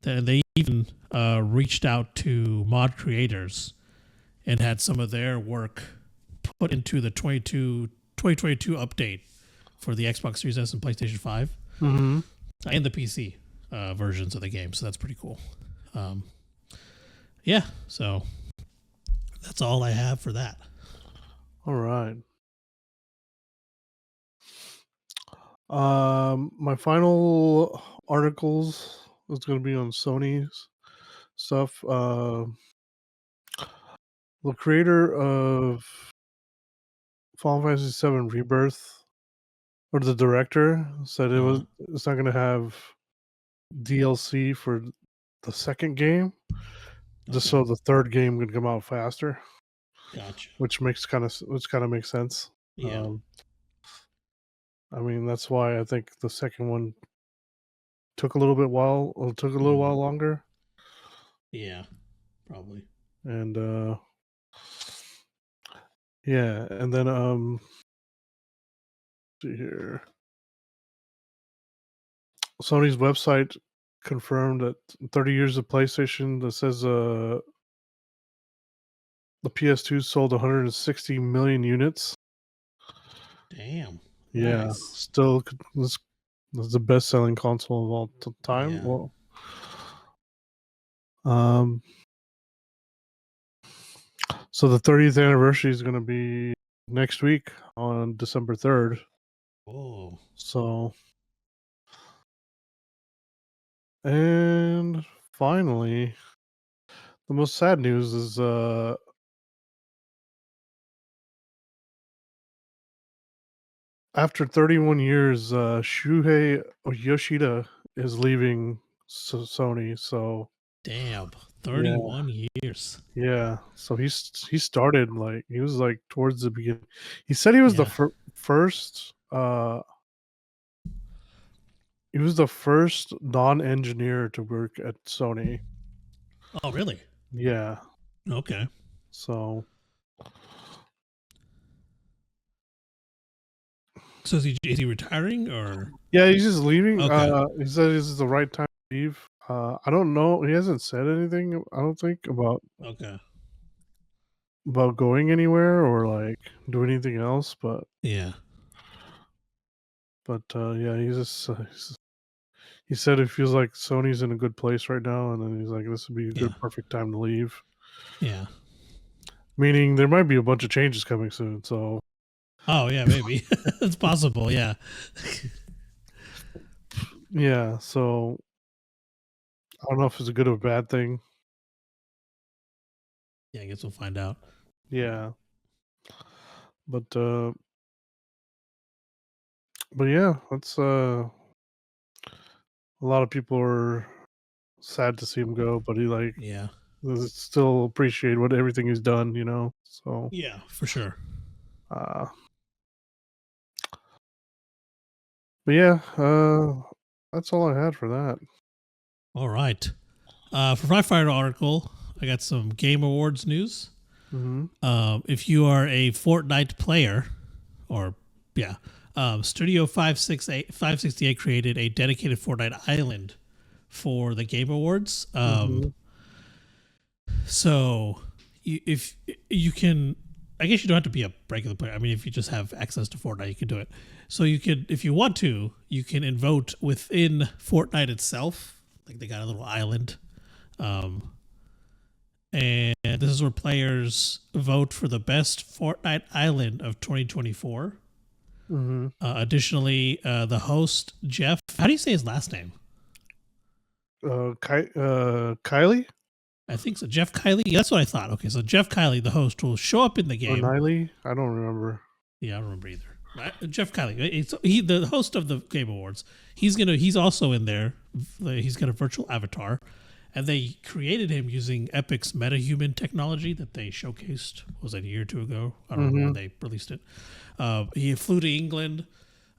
they even reached out to mod creators and had some of their work put into the 2022 update for the Xbox Series S and PlayStation 5, and the PC versions of the game. So that's pretty cool. Yeah, so that's all I have for that. All right. My final articles is going to be on Sony's stuff. The creator of Final Fantasy VII Rebirth, or the director, said it's not going to have DLC for the second game, just so the third game could come out faster. Gotcha. Which kind of makes sense. Yeah. I mean, that's why I think the second one took a little while longer. Yeah, probably. And yeah, and then see here. Sony's website confirmed that 30 years of PlayStation, that says the PS2 sold 160 million units. Damn. Yeah, Nice. still this is the best-selling console of all time. Yeah. Well, so the 30th anniversary is going to be next week on December 3rd. Oh. So, and finally, the most sad news is after 31 years, Shuhei Yoshida is leaving Sony. So, damn, 31 years. Yeah, so he started he was towards the beginning. He said he was the first. He was the first non-engineer to work at Sony. Oh, really? Yeah. Okay. So is he retiring, or? Yeah, he's just leaving. Okay. He said this is the right time to leave. I don't know. He hasn't said anything, I don't think, about going anywhere or do anything else. But yeah. But yeah, he said it feels like Sony's in a good place right now, and then he's like, this would be a good, perfect time to leave. Yeah. Meaning there might be a bunch of changes coming soon. So. Oh yeah, maybe it's possible. Yeah. Yeah. So I don't know if it's a good or bad thing. Yeah, I guess we'll find out. Yeah. But yeah, that's a lot of people are sad to see him go, but he still appreciate what everything he's done, So yeah, for sure. But yeah, that's all I had for that. All right. For my final article, I got some Game Awards news. Mm-hmm. If you are a Fortnite player, Studio 568 created a dedicated Fortnite island for the Game Awards. So if you can, I guess you don't have to be a regular player. I mean, if you just have access to Fortnite, you can do it. So you could, if you want to, you can vote within Fortnite itself. Like they got a little island. And this is where players vote for the best Fortnite island of 2024. Mm-hmm. Additionally, the host, Jeff, how do you say his last name? Kylie? I think so. Jeff Kiley? Yeah, that's what I thought. Okay, so Jeff Kiley, the host, will show up in the game. Or Niley? I don't remember. Yeah, I don't remember either. Jeff Kiley, he the host of the Game Awards. He's also in there. He's got a virtual avatar, and they created him using Epic's MetaHuman technology that they showcased. Was it a year or two ago? I don't know when they released it. He flew to England.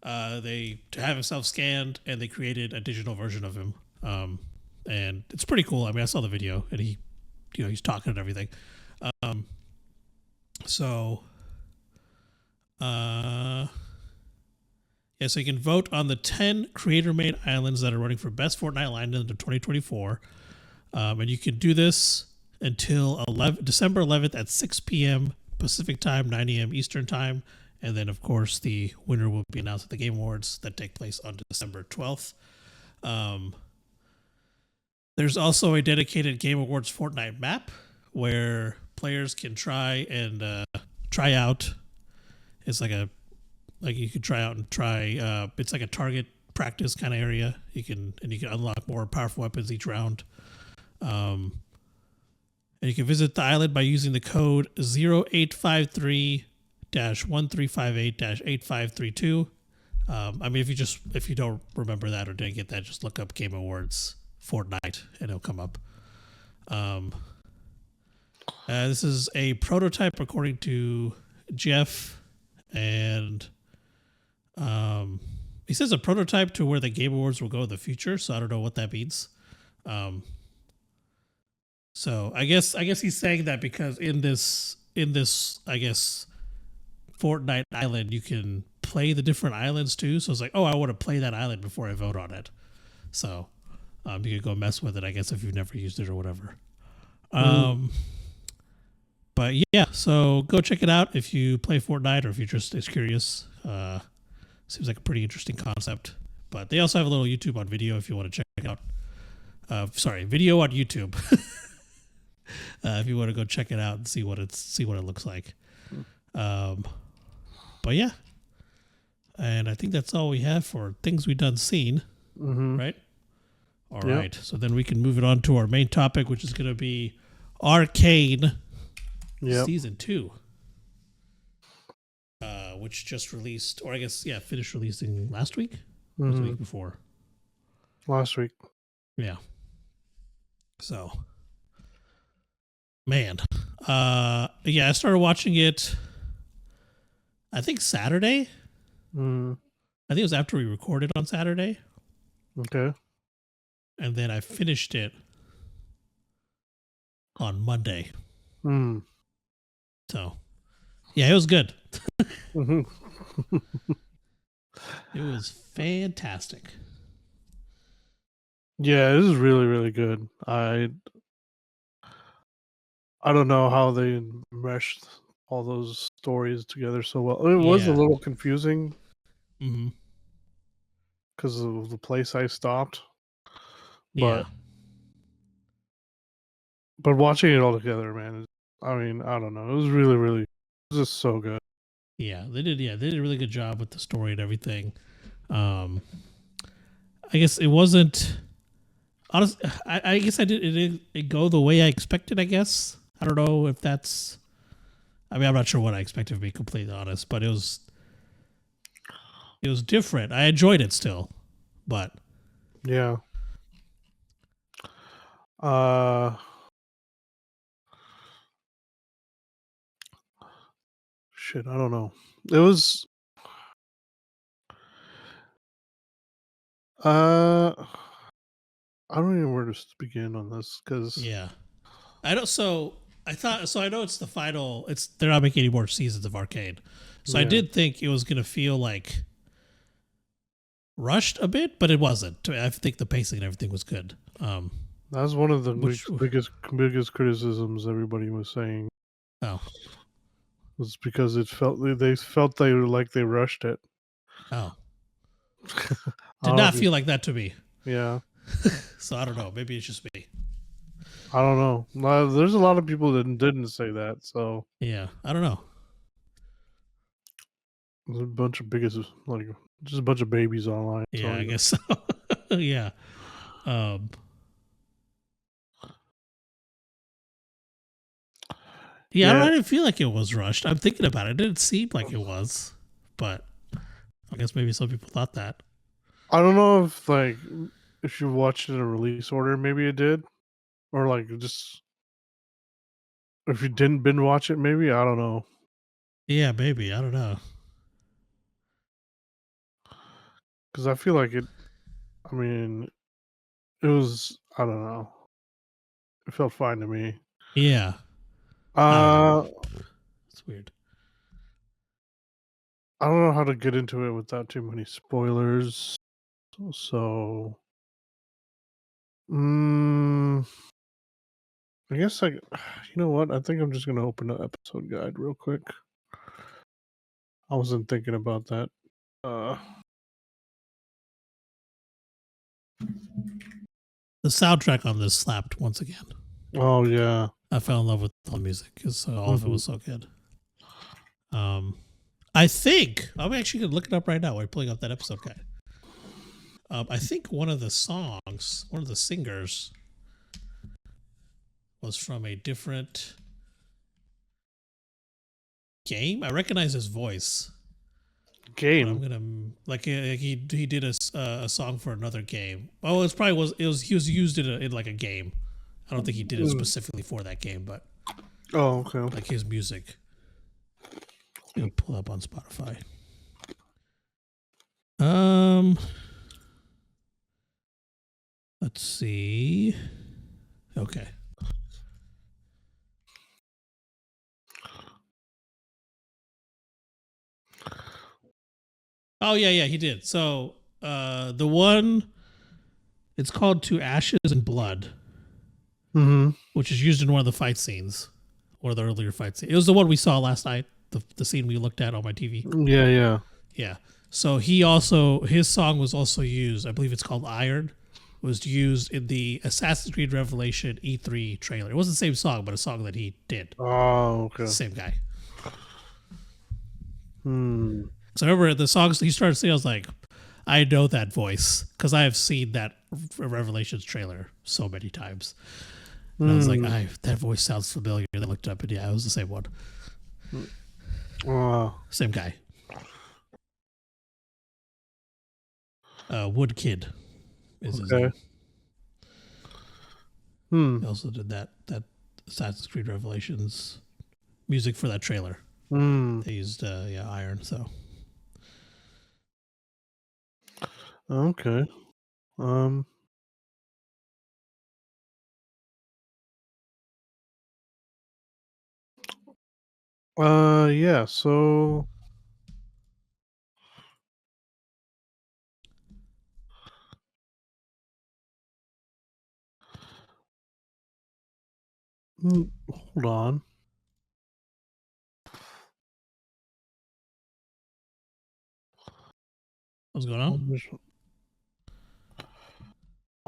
To have himself scanned, and they created a digital version of him. And it's pretty cool. I mean, I saw the video, and he's talking and everything. So you can vote on the 10 creator-made islands that are running for best Fortnite island of 2024, and you can do this until December 11th at 6 p.m. Pacific time, 9 a.m. Eastern time, and then of course the winner will be announced at the Game Awards that take place on December 12th. There's also a dedicated Game Awards Fortnite map where players can try out. It's like you can try out and try. It's like a target practice kind of area. You can unlock more powerful weapons each round. And you can visit the island by using the code 0853-1358-8532. I mean, if you don't remember that or didn't get that, just look up Game Awards Fortnite and it'll come up. This is a prototype according to Jeff, and he says a prototype to where the Game Awards will go in the future. So I don't know what that means. So I guess he's saying that because in this I guess Fortnite island you can play the different islands too. So it's like, oh, I want to play that island before I vote on it. So you could go mess with it, I guess, if you've never used it or whatever. But yeah, so go check it out if you play Fortnite or if you're just curious. Seems like a pretty interesting concept. But they also have a little YouTube on video if you want to check it out. Video on YouTube. If you want to go check it out and see what it looks like. But yeah, and I think that's all we have for things we've done seen, right? All right. So then we can move it on to our main topic, which is going to be Arcane Season 2, which just released, or I guess finished releasing last week. Or the week before. Last week. Yeah. So. Man, I started watching it, I think Saturday. I think it was after we recorded on Saturday. Okay. And then I finished it on Monday. So, yeah, it was good. It was fantastic. Yeah, it was really, really good. I don't know how they meshed all those stories together so well. It was a little confusing because of the place I stopped. Yeah. But watching it all together, man, I mean, I don't know. It was really, really, it was just so good. Yeah, they did. Yeah, they did a really good job with the story and everything. I guess it wasn't. Honest, I guess it didn't go the way I expected. I guess I don't know if that's. I mean, I'm not sure what I expected, to be completely honest, but it was different. I enjoyed it still, but Yeah. Uh, shit, I don't know. It was. Uh, I don't even know where to begin on this because. yeah, I don't. So I thought. So I know it's the final. They're not making any more seasons of Arcane. So I Yeah, did think it was gonna feel like rushed a bit, but it wasn't. I think the pacing and everything was good. that was one of the Which biggest criticisms everybody was saying oh was because they felt they rushed it. oh I did don't know not if you, feel like that to me. yeah, So I don't know. Maybe it's just me. I don't know. There's a lot of people that didn't say that, so Yeah, I don't know. there's a bunch of biggest like just a bunch of babies online. Yeah, So I guess so. Yeah. Um, yeah, I don't. yeah, I didn't feel like it was rushed. I'm thinking about it. It didn't seem like it was, but I guess maybe some people thought that. I don't know if you watched it in a release order, maybe it did, or like just if you didn't binge watch it, maybe I don't know Yeah, maybe. I don't know. because I feel like it. I mean, it was I don't know. It felt fine to me. Yeah, I don't know. Uh, It's weird. I don't know how to get into it without too many spoilers. So, mm, I guess you know what? I think I'm just gonna open the episode guide real quick. I wasn't thinking about that. Uh, The soundtrack on this slapped once again. oh yeah. I fell in love with all the music because all of it Mhm. was so good. I think I'm actually gonna look it up right now. We're pulling up that episode guide. I think one of the songs, one of the singers, was from a different game. I recognize his voice, but I'm Game. gonna he did a song for another game. Oh, it's probably he was used in like a game. I don't think he did it Mm. specifically for that game, but Oh okay. like his music. Gonna pull up on Spotify. Um, let's see. Okay. Oh yeah, he did. So the one it's called To Ashes and Blood, Mm-hmm. which is used in one of the fight scenes, one of the earlier fight scenes. It was the one we saw last night, the scene we looked at on my TV. Yeah, yeah. Yeah. So his song was also used. I believe it's called Iron. Was used in the Assassin's Creed Revelation E3 trailer. It wasn't the same song, but a song that he did. Oh okay. Same guy. Hmm. So I remember the songs he started singing. I was like, I know that voice because I have seen that Revelations trailer so many times. And I was like, that voice sounds familiar. And I looked up and yeah, it was the same one. Same guy. Wood Kid is his okay. name. Hmm. He also did that Assassin's Creed Revelations music for that trailer. Hmm. They used Iron. So Okay. Um. Yeah. So. Hold on. what's going on?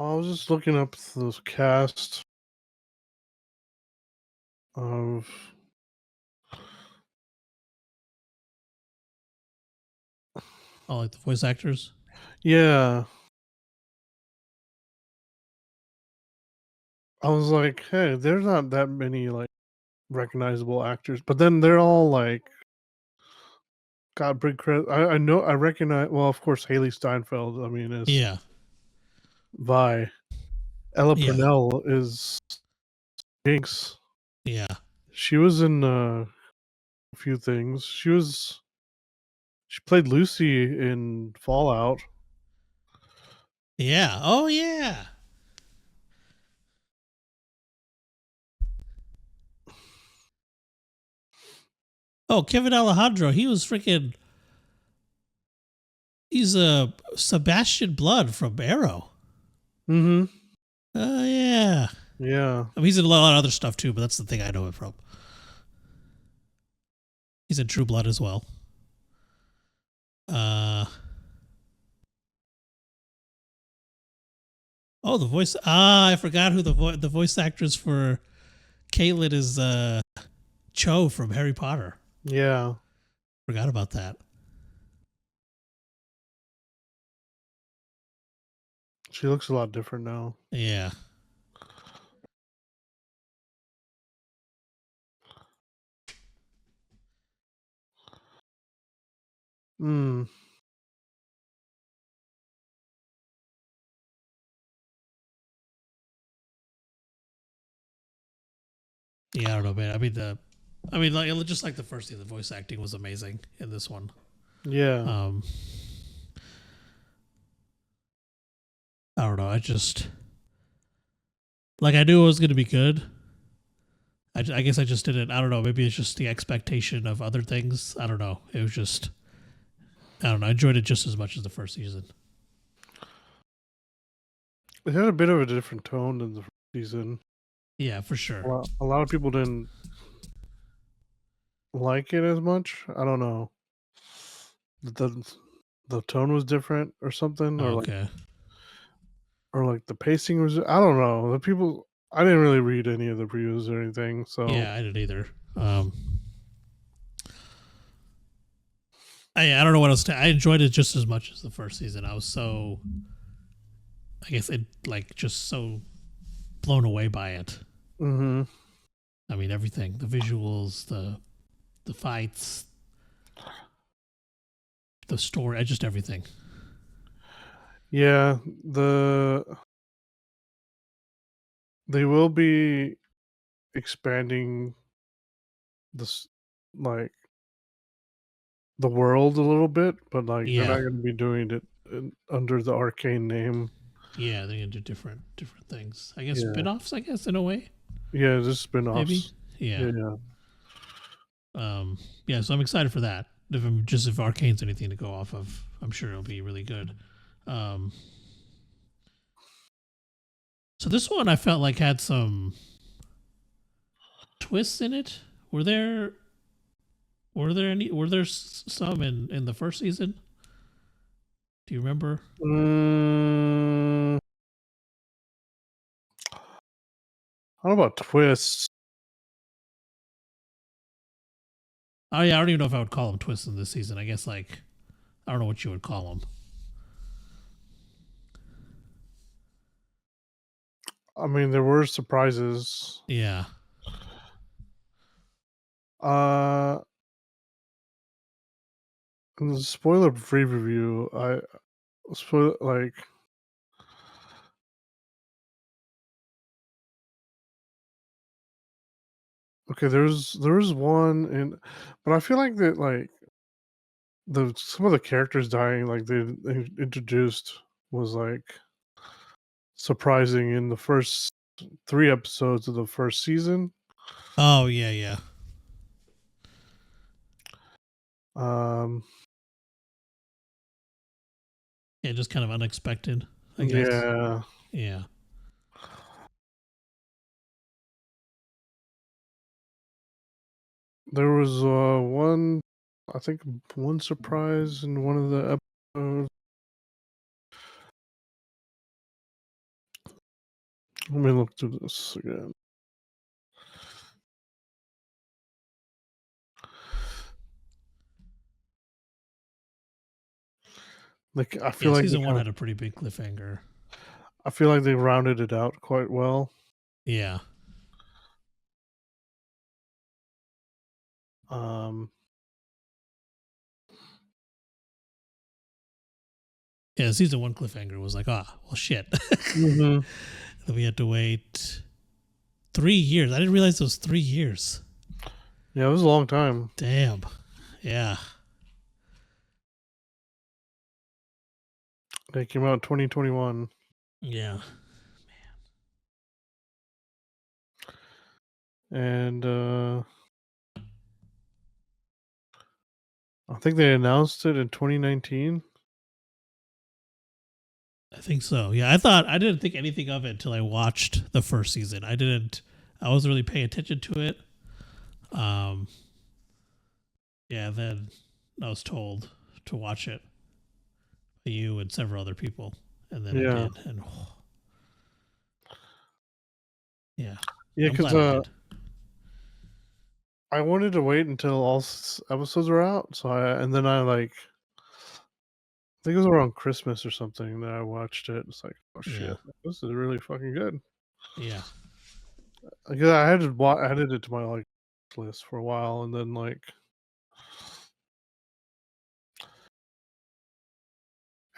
I was just looking up this cast of. Oh, like the voice actors. Yeah. I was like, hey, there's not that many like recognizable actors, but then they're all like got big credit. I know I recognize. Well, of course, Haley Steinfeld. I mean, is Yeah, Vi. Ella yeah, Purnell is Jinx. yeah, She was in a few things. She played Lucy in Fallout. yeah. Oh yeah. Oh, Kevin Alejandro. He was freaking. He's a Sebastian Blood from Arrow. Mm-hmm. Oh yeah. Yeah. I mean, he's in a lot of other stuff too, but that's the thing I know him from. He's in True Blood as well. Uh oh, the voice. I forgot who the voice actress for Caitlin is. Cho from Harry Potter. Yeah. Forgot about that. She looks a lot different now. Yeah. Hmm. Yeah, I don't know, man. Like just like the first thing, the voice acting was amazing in this one. Yeah. Um, I don't know. I just like I knew it was going to be good. I guess I just didn't. I don't know. Maybe it's just the expectation of other things. I don't know. It was just I don't know. I enjoyed it just as much as the first season. It had a bit of a different tone than the first season. Yeah, for sure. A lot of people didn't like it as much. I don't know. The the tone was different or something, Okay. or like the pacing was. I don't know. The people. I didn't really read any of the reviews or anything. So Yeah, I didn't either. I don't know what else to. I enjoyed it just as much as the first season. I was so, I guess it like just so blown away by it. hmm I mean, everything, the visuals, the fights, the story, just everything. yeah, they will be expanding this like the world a little bit, but like they're Yeah, not going to be doing it under the Arcane name. yeah, they're gonna do different things. I guess Yeah, spin-offs. I guess in a way, yeah, just maybe. spin-offs. Yeah. Yeah, yeah. Yeah. So I'm excited for that. If Arcane's anything to go off of, I'm sure it'll be really good. Um, so this one I felt like had some twists in it. Were there some in the first season? Do you remember? Mm, I don't know about twists. Oh yeah, I don't even know if I would call them twists in this season. I guess like I don't know what you would call them. I mean, there were surprises. Yeah. Uh, in the spoiler-free review, I spoil like okay. There was one in, but I feel like that like the some of the characters dying, like they introduced, was like surprising in the first 3 episodes of the first season. Oh yeah, yeah, Um, yeah. Just kind of unexpected, I guess. yeah, Yeah. there was one. I think one surprise in one of the episodes. Let me look through this again. Like I feel like season 1 had a pretty big cliffhanger. I feel like they rounded it out quite well. Yeah. Yeah, season 1 cliffhanger was like, well, shit. Mm-hmm. Then we had to wait 3 years. I didn't realize it was 3 years. Yeah, it was a long time. Damn. Yeah. They came out in 2021. Yeah. And I think they announced it in 2019. I think so. Yeah, I didn't think anything of it until I watched the first season. I wasn't really paying attention to it. Yeah, then I was told to watch it by you and several other people, and then I did, and yeah, I'm because glad I did. I wanted to wait until all episodes were out, and then I think it was around Christmas or something that I watched it. It's like, oh shit, Yeah. this is really fucking good. Yeah. Because I had added it to my list for a while, and then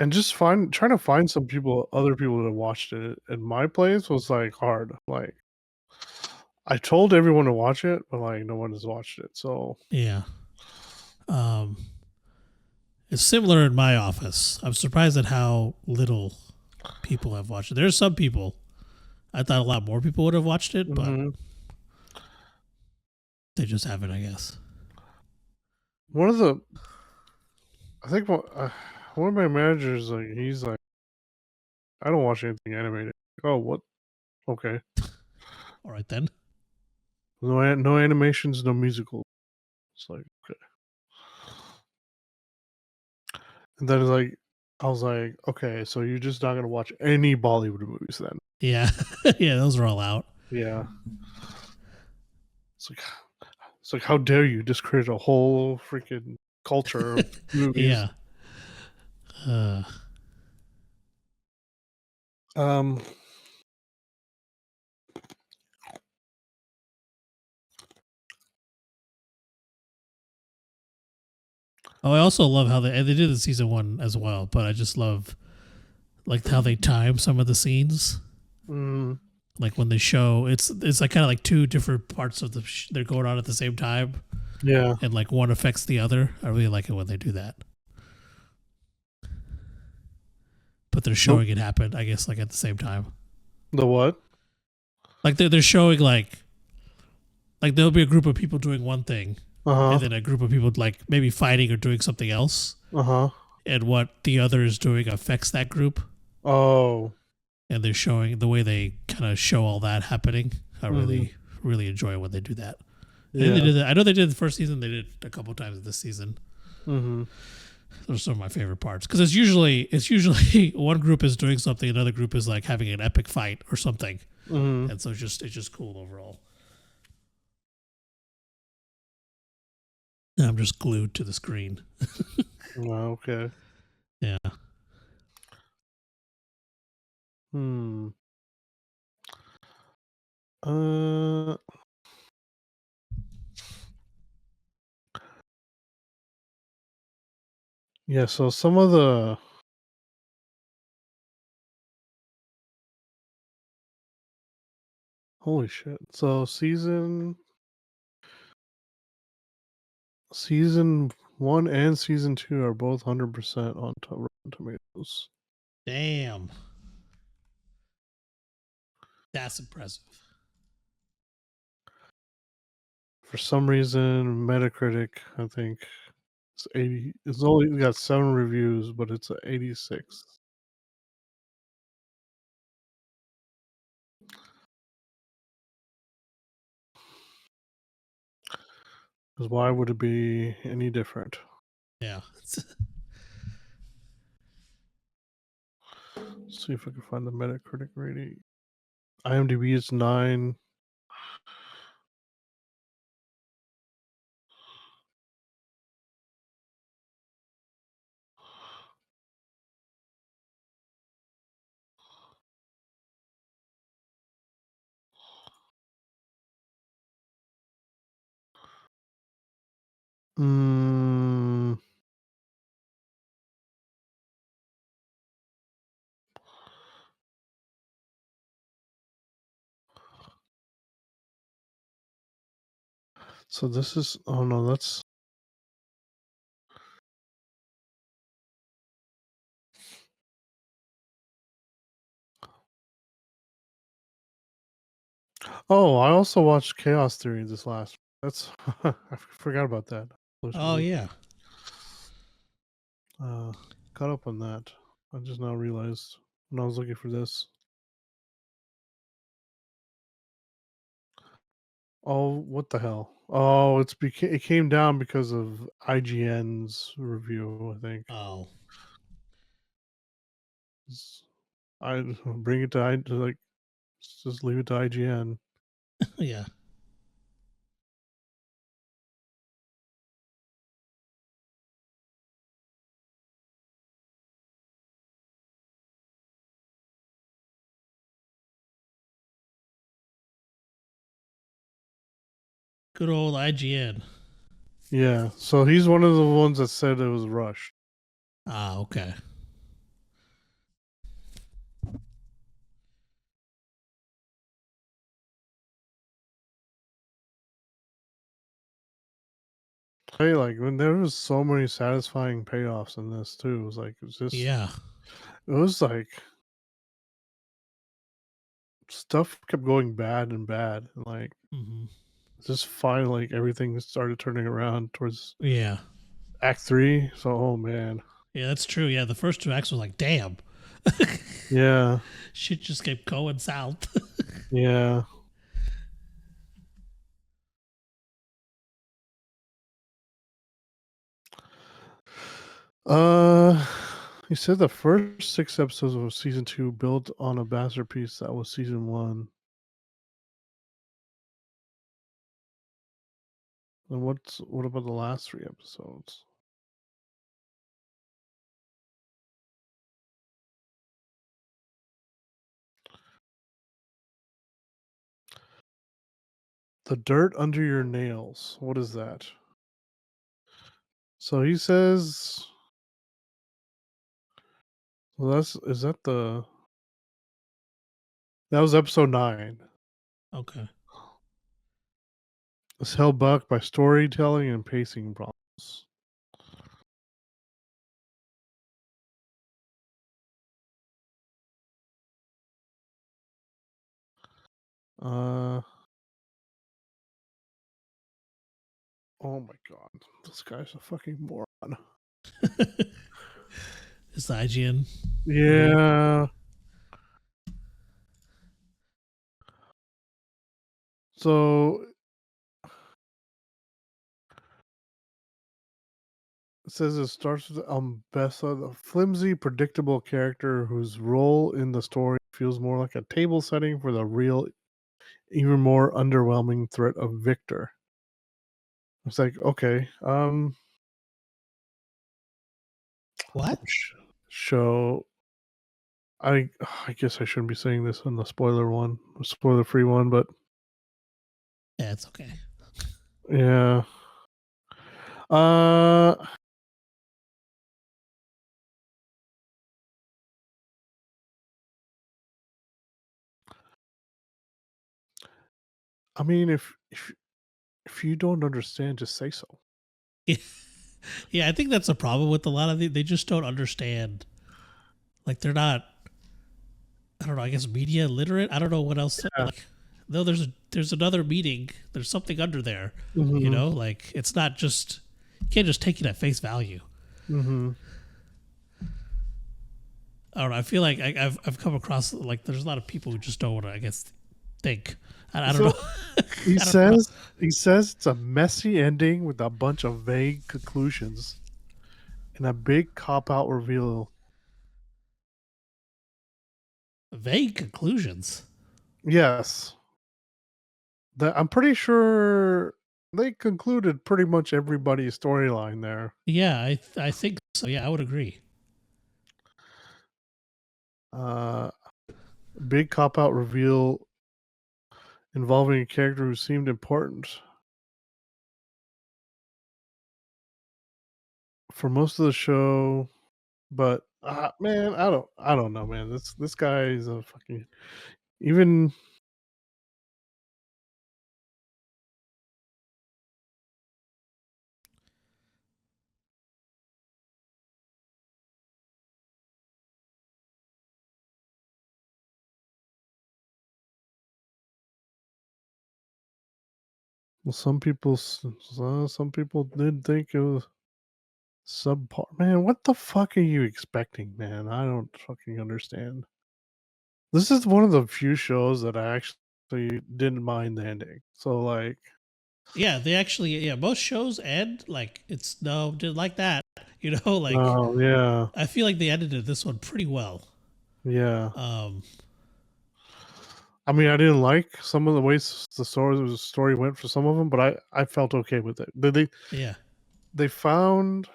and just trying to find other people that watched it in my place was like hard. Like I told everyone to watch it, but like no one has watched it. So Yeah. It's similar in my office. I'm surprised at how little people have watched it. There's some people. I thought a lot more people would have watched it, but they just haven't, I guess. I think one of my managers, he's like, I don't watch anything animated. Oh, what? Okay. All right then. No animations, no musical. It's like, okay. And then I was like, okay, so you're just not gonna watch any Bollywood movies then? Yeah. Yeah, those are all out. Yeah. It's like, how dare you just create a whole freaking culture of movies? Yeah. I also love how they did in season 1 as well, but I just love like how they time some of the scenes. Like when they show it's like kind of like two different parts of they're going on at the same time. Yeah. And like one affects the other. I really like it when they do that. But they're showing it happen, I guess, like at the same time. The what? Like they're showing like there'll be a group of people doing one thing, and then a group of people like maybe fighting or doing something else. And what the other is doing affects that group. Oh. And they're showing the way they kind of show all that happening. I really, really enjoy when they do that. Yeah. They did that. I know they did the first season. They did a couple times this season. Those are some of my favorite parts because it's usually one group is doing something, another group is like having an epic fight or something, and so it's just cool overall. I'm just glued to the screen. Okay. Yeah. Yeah, so some of the holy shit. So season 1 and season 2 are both 100% on Rotten Tomatoes. Damn. That's impressive. For some reason, Metacritic, I think it's 80. It's only got 7 reviews, but it's 86. Because why would it be any different? Yeah. Let's see if I can find the Metacritic rating. IMDb is 9. Mm, so this is. Oh no, that's. Oh, I also watched Chaos Theory this last. That's I forgot about that. Oh yeah. Caught up on that. I just now realized when I was looking for this. Oh, what the hell? Oh, it came down because of IGN's review. I think. Oh I bring it to like just leave it to IGN. yeah. Good old IGN. Yeah, so he's one of the ones that said it was rushed. Ah, okay. Hey, like when there was so many satisfying payoffs in this too. It was like Yeah. it was like stuff kept going bad and bad, and like Hmm. just finally like everything started turning around towards Yeah. Act 3. So, oh man, Yeah, that's true. Yeah, the first two acts was like, damn. yeah, Shit just kept going south. yeah. Uh, he said the first 6 episodes of season 2 built on a masterpiece that was season 1. And what about the last 3 episodes? The dirt under your nails. What is that? So he says, well, that was episode 9. Okay. It's held back by storytelling and pacing problems. Uh, oh my god, this guy's a fucking moron. It's the IGN review. Yeah. So it says it starts with Bessa, the flimsy, predictable character whose role in the story feels more like a table setting for the real, even more underwhelming threat of Victor. It's like, okay, What? show. I guess I shouldn't be saying this on the spoiler free one, but Yeah, it's okay. yeah. Uh, I mean, if you don't understand, just say so. Yeah. Yeah, I think that's a problem with a lot of they just don't understand. Like they're not. I don't know. I guess media literate. I don't know what else. Yeah. Like, no, there's another meaning. There's something under there. You Mm-hmm. know, like it's not just you can't just take it at face value. Mm-hmm. I don't know. I feel like I've come across like there's a lot of people who just don't want to. I guess think. I don't So know. he I don't know. says it's a messy ending with a bunch of vague conclusions and a big cop out reveal. Vague conclusions. Yes. I'm pretty sure they concluded pretty much everybody's storyline there. Yeah, I think so. Yeah, I would agree. Uh, big cop out reveal involving a character who seemed important for most of the show, but man, I don't know, man. This guy is a fucking even. Well, some people did think it was subpar. Man, what the fuck are you expecting, man? I don't fucking understand. This is one of the few shows that I actually didn't mind the ending. So like, Yeah, they actually, yeah, most shows end like it's no, did like that. You know, like oh yeah, I feel like they edited this one pretty well. yeah. Um, I mean, I didn't like some of the ways the story went for some of them, but I felt okay with it. yeah, They found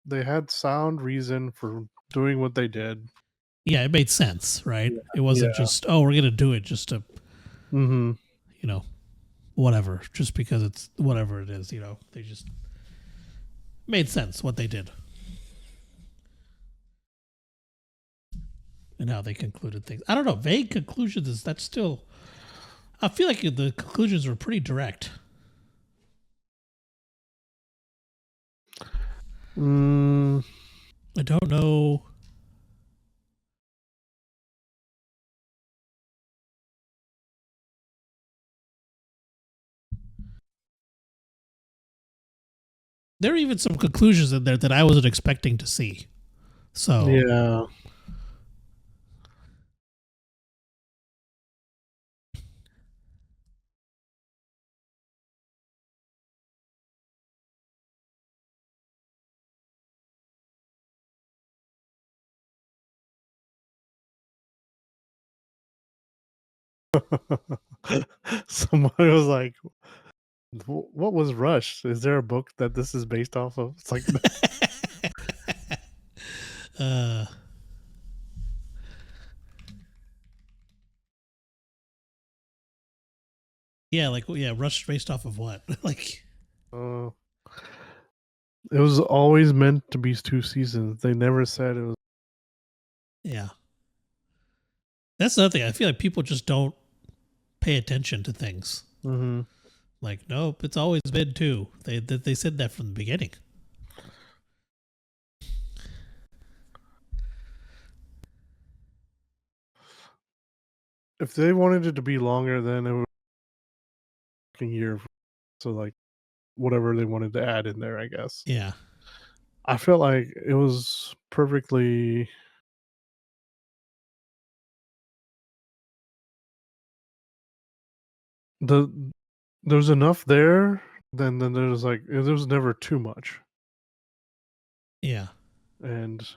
they had sound reason for doing what they did. yeah, it made sense, right? Yeah. It wasn't Yeah. just oh, we're gonna do it just to Mm-hmm. you know whatever, just because it's whatever it is. You know, they just made sense what they did and how they concluded things. I don't know, vague conclusions is that still. I feel like the conclusions were pretty direct. Mm, I don't know. There are even some conclusions in there that I wasn't expecting to see. So yeah. Somebody was like, What was Rush? Is there a book that this is based off of?" It's like, uh, yeah, like yeah, Rush based off of what? Like uh, it was always meant to be 2 seasons. They never said it was. yeah. That's the other thing. I feel like people just don't pay attention to things. Mhm. Like, nope, it's always been two. They said that from the beginning. If they wanted it to be longer, then it would be a year. So, like, whatever they wanted to add in there, I guess. Yeah, I felt like it was perfectly the there's enough there, then there's, like, there was never too much, yeah, and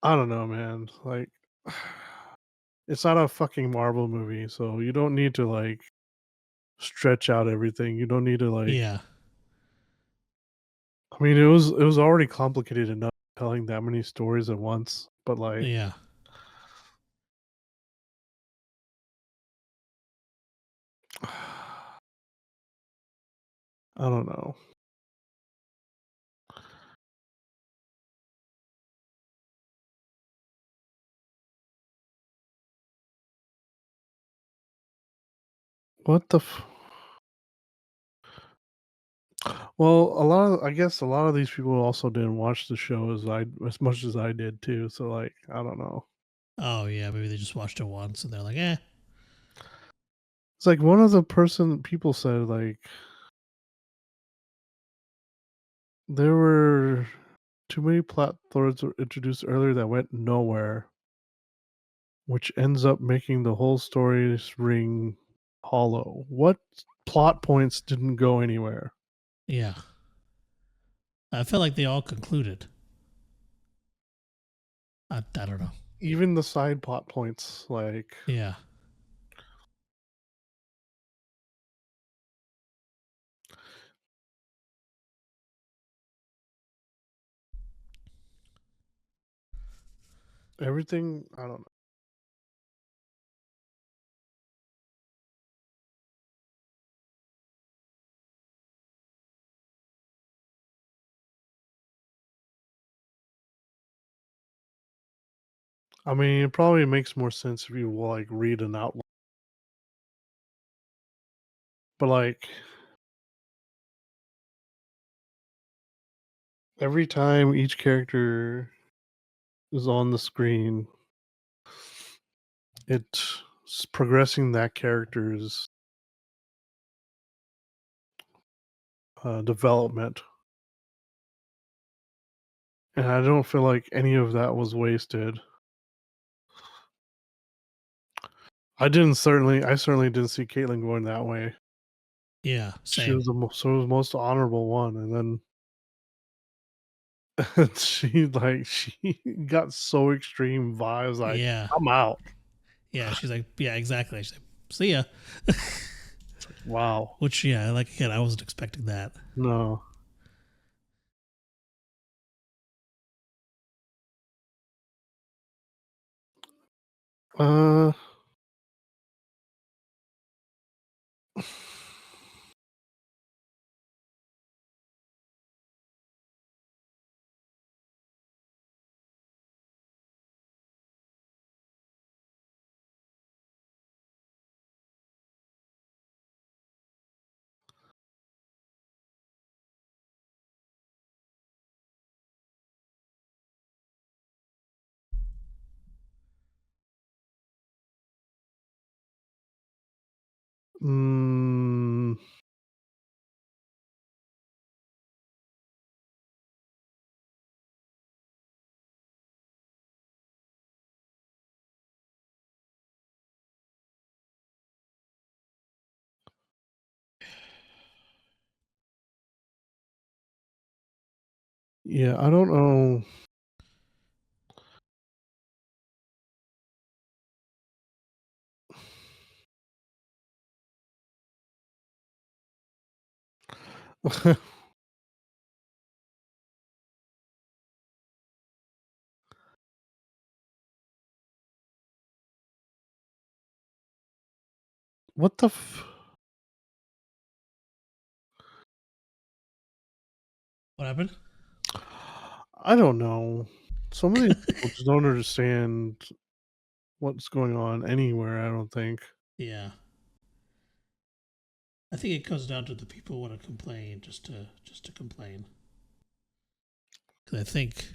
I don't know, man, like, it's not a fucking Marvel movie, so you don't need to, like, stretch out everything. You don't need to, like, yeah, I mean, it was already complicated enough telling that many stories at once, but, like, yeah. I don't know. What the f Well, I guess a lot of these people also didn't watch the show as much as I did too, so, like, I don't know. Oh yeah, maybe they just watched it once and they're like, eh. It's like one of the people said, like, there were too many plot threads were introduced earlier that went nowhere, which ends up making the whole story's ring hollow. What plot points didn't go anywhere? Yeah. I felt like they all concluded. I don't know. Even the side plot points, like Yeah. everything. I don't know. I mean, it probably makes more sense if you like read an outline. But like every time each character is on the screen, it's progressing that character's development, and I don't feel like any of that was wasted. I certainly didn't see Caitlyn going that way. Yeah. She Same. was the most honorable one, and then she got so extreme vibes. Like, Yeah. I'm out. Yeah. She's like, yeah, exactly. She's like, see ya. Wow. Which, yeah, like again, I wasn't expecting that. No. Uh. Mm, yeah, I don't know. What the? What happened? I don't know. Some of these people just don't understand what's going on anywhere. I don't think. Yeah. I think it comes down to the people want to complain just to complain. Because I think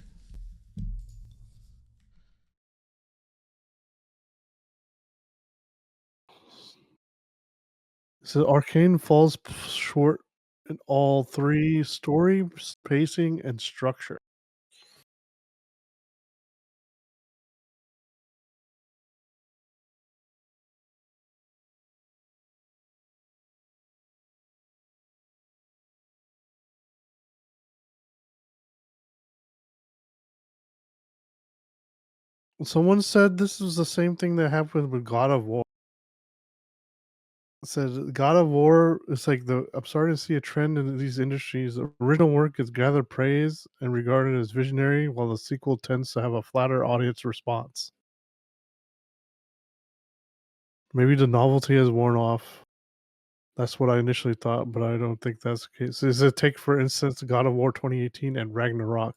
So Arcane falls short in all three: story, pacing, and structure. Someone said this was the same thing that happened with God of War. Said God of War is like the I'm starting to see a trend in these industries. The original work is gathered praise and regarded as visionary, while the sequel tends to have a flatter audience response. Maybe the novelty has worn off. That's what I initially thought, but I don't think that's the case. Is it take, for instance, God of War 2018 and Ragnarok?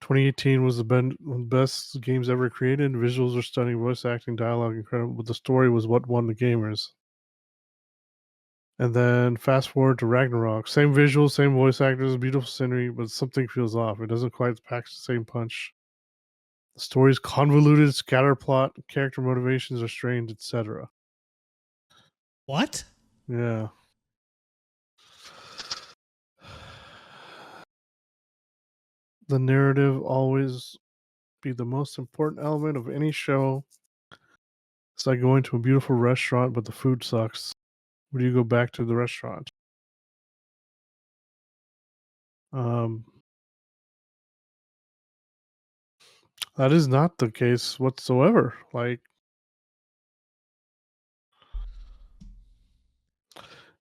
2018 was the best games ever created. Visuals are stunning, voice acting, dialogue incredible, but the story was what won the gamers. And then fast forward to Ragnarok. Same visuals, same voice actors, beautiful scenery, but something feels off. It doesn't quite pack the same punch. The story's convoluted, scatterplot, character motivations are strained, etc. what? Yeah. The narrative always be the most important element of any show. It's like going to a beautiful restaurant, but the food sucks. Would you go back to the restaurant? Um, That is not the case whatsoever. Like,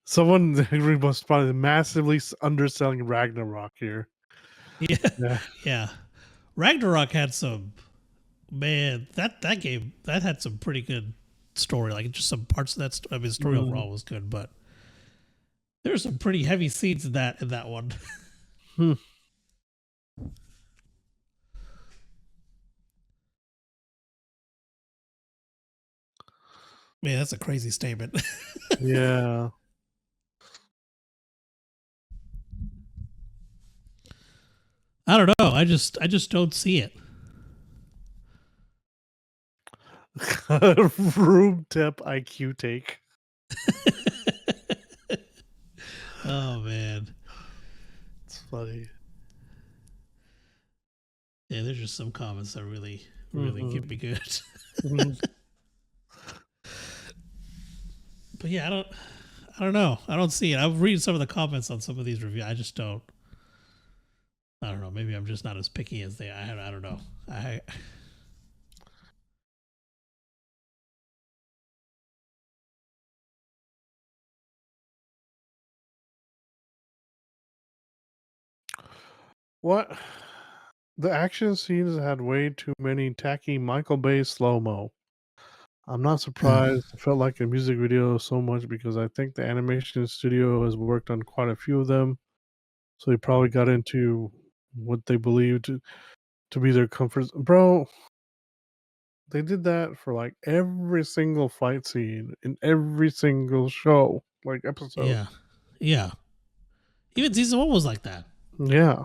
someone must probably massively underselling Ragnarok here. Yeah, Yeah. yeah. Ragnarok had some man that game that had some pretty good story. Like just some parts of that. I mean, the story overall was good, but there's some pretty heavy scenes in that one. Hmm. Man, that's a crazy statement. Yeah. I don't know. I just don't see it. Room temp IQ take. Oh man. It's funny. Yeah, there's just some comments that really get me good. Mhm. But yeah, I don't know. I don't see it. I'm reading some of the comments on some of these reviews. I just don't. I don't know. Maybe I'm just not as picky as they. I don't know. I What? The action scenes had way too many tacky Michael Bay slow mo. I'm not surprised. It felt like a music video so much because I think the animation studio has worked on quite a few of them. So they probably got into what they believed to be their comfort. Bro, they did that for like every single fight scene in every single show, like episode. yeah yeah. Even season one was like that. Yeah.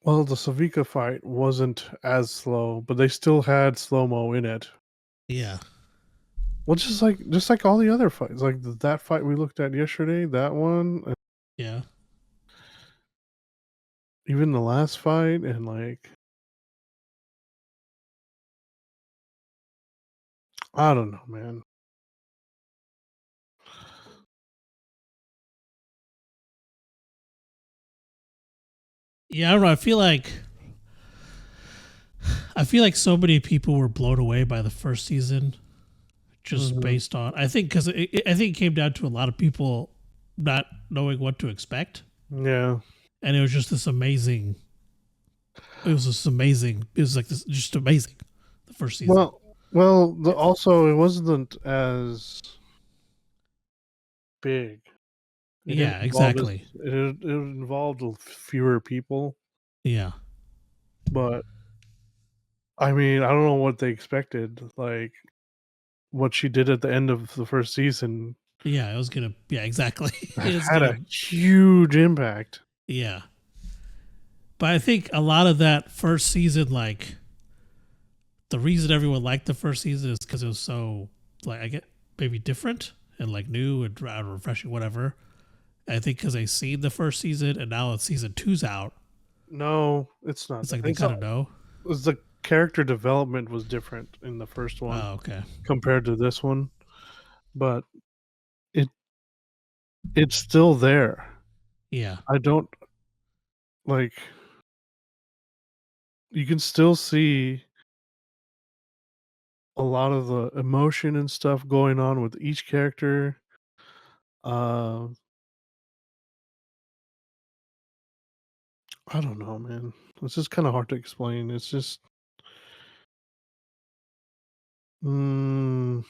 Well, the Savika fight wasn't as slow, but they still had slow mo in it. Yeah Well, just like all the other fights, like that fight we looked at yesterday, that one, yeah. even the last fight, and like I don't know, man. Yeah, I don't know. I feel like so many people were blown away by the first season, just Mhm. based on I think because I think it came down to a lot of people not knowing what to expect, Yeah. and it was just this amazing. It was just amazing. It was like this, just amazing. The first season. Also it wasn't as big. It didn't Yeah, involve as exactly. it involved fewer people, Yeah, but I mean, I don't know what they expected. Like what she did at the end of the first season yeah. It was gonna. Yeah, exactly. It was had gonna. a huge impact. Yeah, but I think a lot of that first season, like the reason everyone liked the first season is because it was so like I get maybe different and like new and refreshing, whatever. I think because they seen the first season and now season two's out, No, it's not it's that. like they kind of know. The character development was different in the first one Oh, okay. compared to this one, but it it's still there. Yeah. I don't like you can still see a lot of the emotion and stuff going on with each character. Uh, I don't know, man. It's just kind of hard to explain. It's just, mm,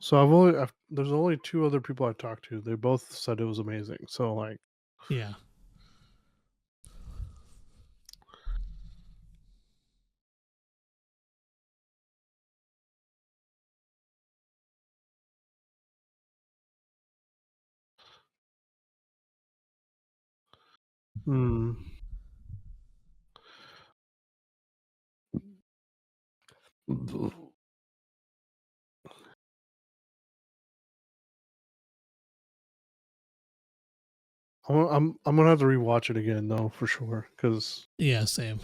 so there's only two other people I talked to. They both said it was amazing. So like, Yeah. hmm. I'm gonna have to rewatch it again though for sure because Yeah. Same.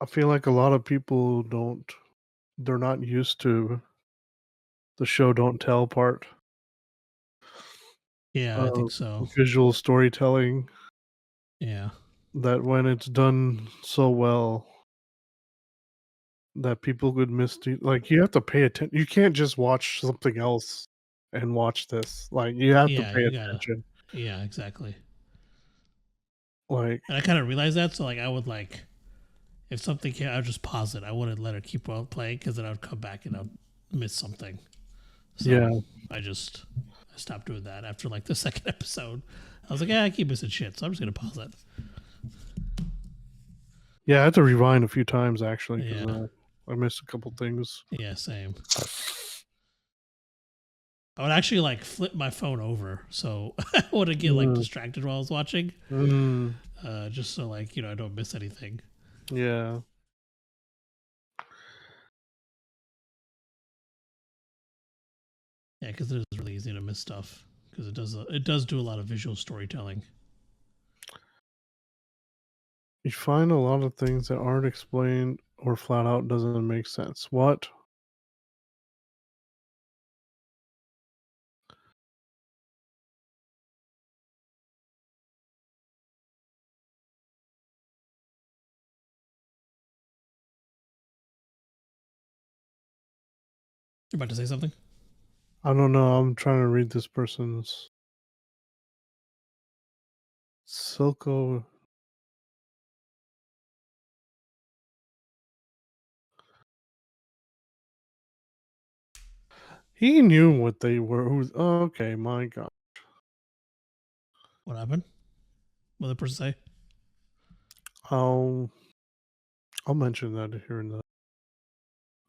I feel like a lot of people they're not used to the show don't tell part Yeah, I think of so. visual storytelling, Yeah. that when it's done so well that people could miss like, you have to pay attention. You can't just watch something else and watch this. Like, you have to Yeah, pay you gotta. attention. Yeah, exactly. Like, And I kind of realized that, so like I would like if something came, I would just pause it. I wouldn't let her keep on playing because then I would come back and I'd miss something. So yeah. I stopped doing that after like the second episode. I was like, yeah, I keep missing shit, so I'm just gonna pause it. Yeah, I had to rewind a few times actually because Yeah. I missed a couple things. Yeah, same. I would actually like flip my phone over so I wouldn't get like Mm, distracted while I was watching, mm, just so like I don't miss anything. yeah. Yeah, because it is really easy to miss stuff because it does do a lot of visual storytelling. You find a lot of things that aren't explained or flat out doesn't make sense. What? You're about to say something? I don't know. I'm trying to read this person's Silco. He knew what they were. Oh, okay, my God. What happened? What did the person say? I'll I'll mention that here in the,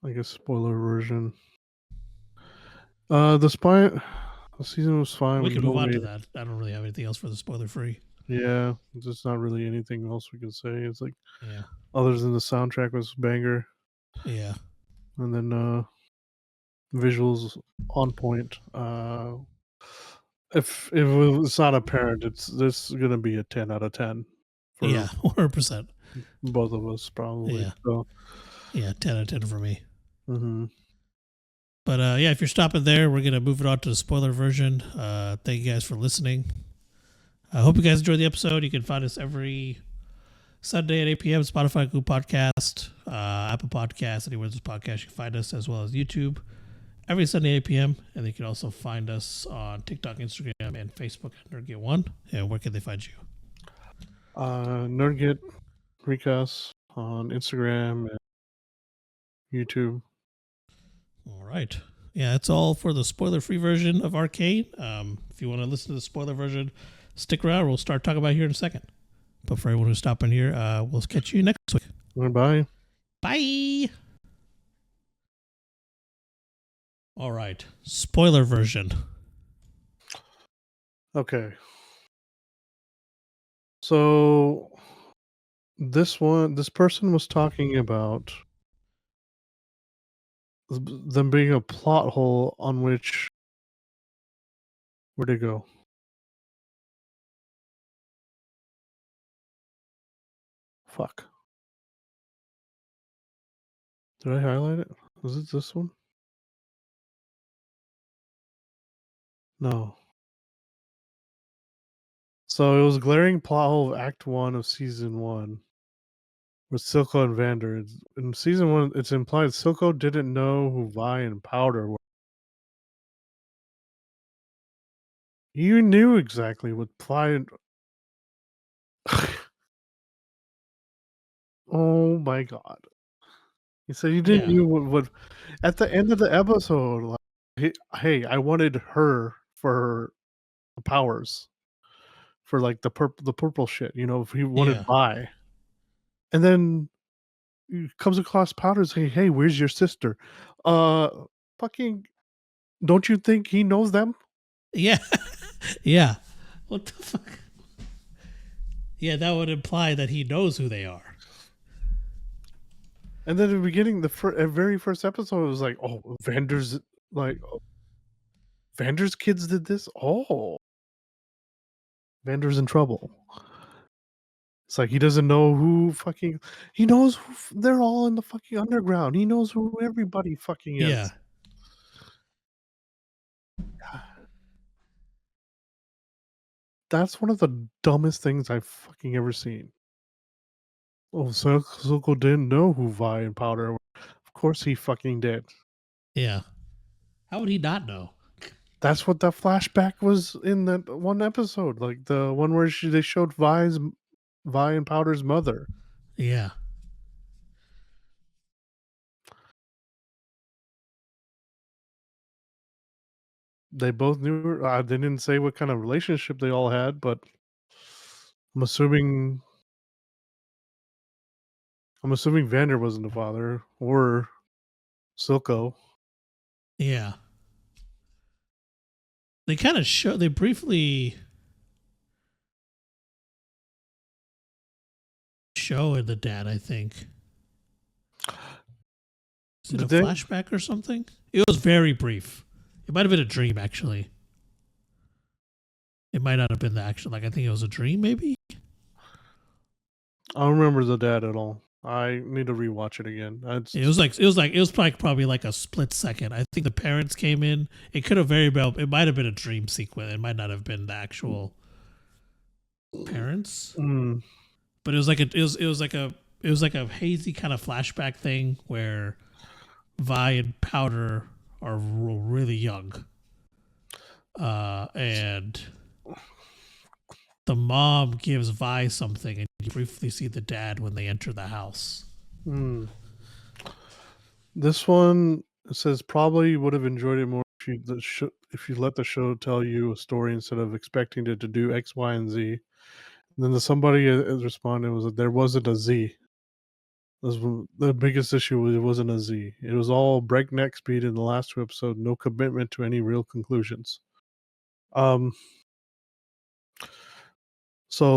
I guess, spoiler version. The season was fine. We We can move know on we to that. I don't really have anything else for the spoiler free. yeah. There's not really anything else we can say. It's like Yeah. other than the soundtrack was banger, Yeah. and then visuals on point. If it's not apparent, it's this is gonna be a 10 out of 10 for Yeah. 100%. both of us probably. Yeah. So, Yeah. 10 out of 10 for me. mhm. But yeah, if you're stopping there, we're gonna move it on to the spoiler version. Thank you guys for listening. I hope you guys enjoyed the episode. You can find us every Sunday at 8 p.m. Spotify, Google Podcast, Apple Podcasts, anywhere there's a podcast you can find us, as well as YouTube every Sunday 8 p.m. And you can also find us on TikTok, Instagram, and Facebook at NerdGet1. And where can they find you? NerdGet Recast on Instagram and YouTube. All right. Yeah, that's all for the spoiler-free version of Arcane. If you want to listen to the spoiler version, stick around. We'll start talking about it here in a second. But for everyone who's stopping here, we'll catch you next week. Bye. Bye. All right. Spoiler version. Okay. So this person was talking about them being a plot hole on which, where'd it go? Fuck. Did I highlight it? Was it this one? No. So it was glaring plot hole of Act 1 of Season 1 with Silco and Vander. In Season 1, it's implied Silco didn't know who Vi and Powder were. You knew exactly what Vi and... Oh my God. You said you didn't Yeah. know what... At the end of the episode, like, hey, I wanted her for her powers. For like the purple shit, if he wanted Yeah. Vi. And then he comes across Powder saying, "Hey, where's your sister?" Uh, fucking, don't you think he knows them? Yeah. Yeah. What the fuck? Yeah, that would imply that he knows who they are. And then in the beginning, the very first episode was like, "Oh, Vander's like, Vander's kids did this. Oh, Vander's in trouble." It's like he doesn't know who fucking. He knows they're all in the fucking underground. He knows who everybody fucking Yeah. is. That's one of the dumbest things I've fucking ever seen. Oh, so Zuko didn't know who Vi and Powder were. Of course he fucking did. Yeah. How would he not know? That's what that flashback was in that one episode, like the one where they showed Vi and Powder's mother. Yeah. They both knew her. They didn't say what kind of relationship they all had, but I'm assuming Vander wasn't the father or Silco. Yeah. They kind of show. They briefly show the dad. I think. Is it a flashback or something? It was very brief. It might have been a dream, actually. It might not have been the actual. Like I think it was a dream, maybe. I don't remember the dad at all. I need to rewatch it again. It was probably like a split second. I think the parents came in. It could have very well. It might have been a dream sequence. It might not have been the actual parents. Mm. But it was like a hazy kind of flashback thing where Vi and Powder are really young, and the mom gives Vi something, and you briefly see the dad when they enter the house. Mm. This one says probably would have enjoyed it more if you let the show tell you a story instead of expecting it to do X, Y, and Z. And then somebody responded was that there wasn't a Z. The biggest issue was it wasn't a Z. It was all breakneck speed in the last two episodes, no commitment to any real conclusions. So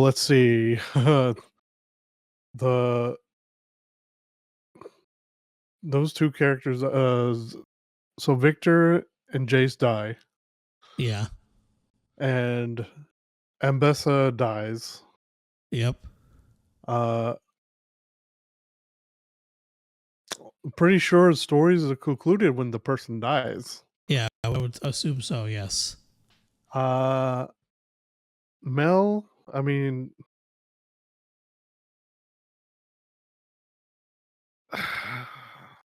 let's see. Those two characters. So Victor and Jace die. Yeah. And Ambessa dies. Yep. I'm pretty sure the stories are concluded when the person dies. Yeah, I would assume so. Yes. Mel. I mean,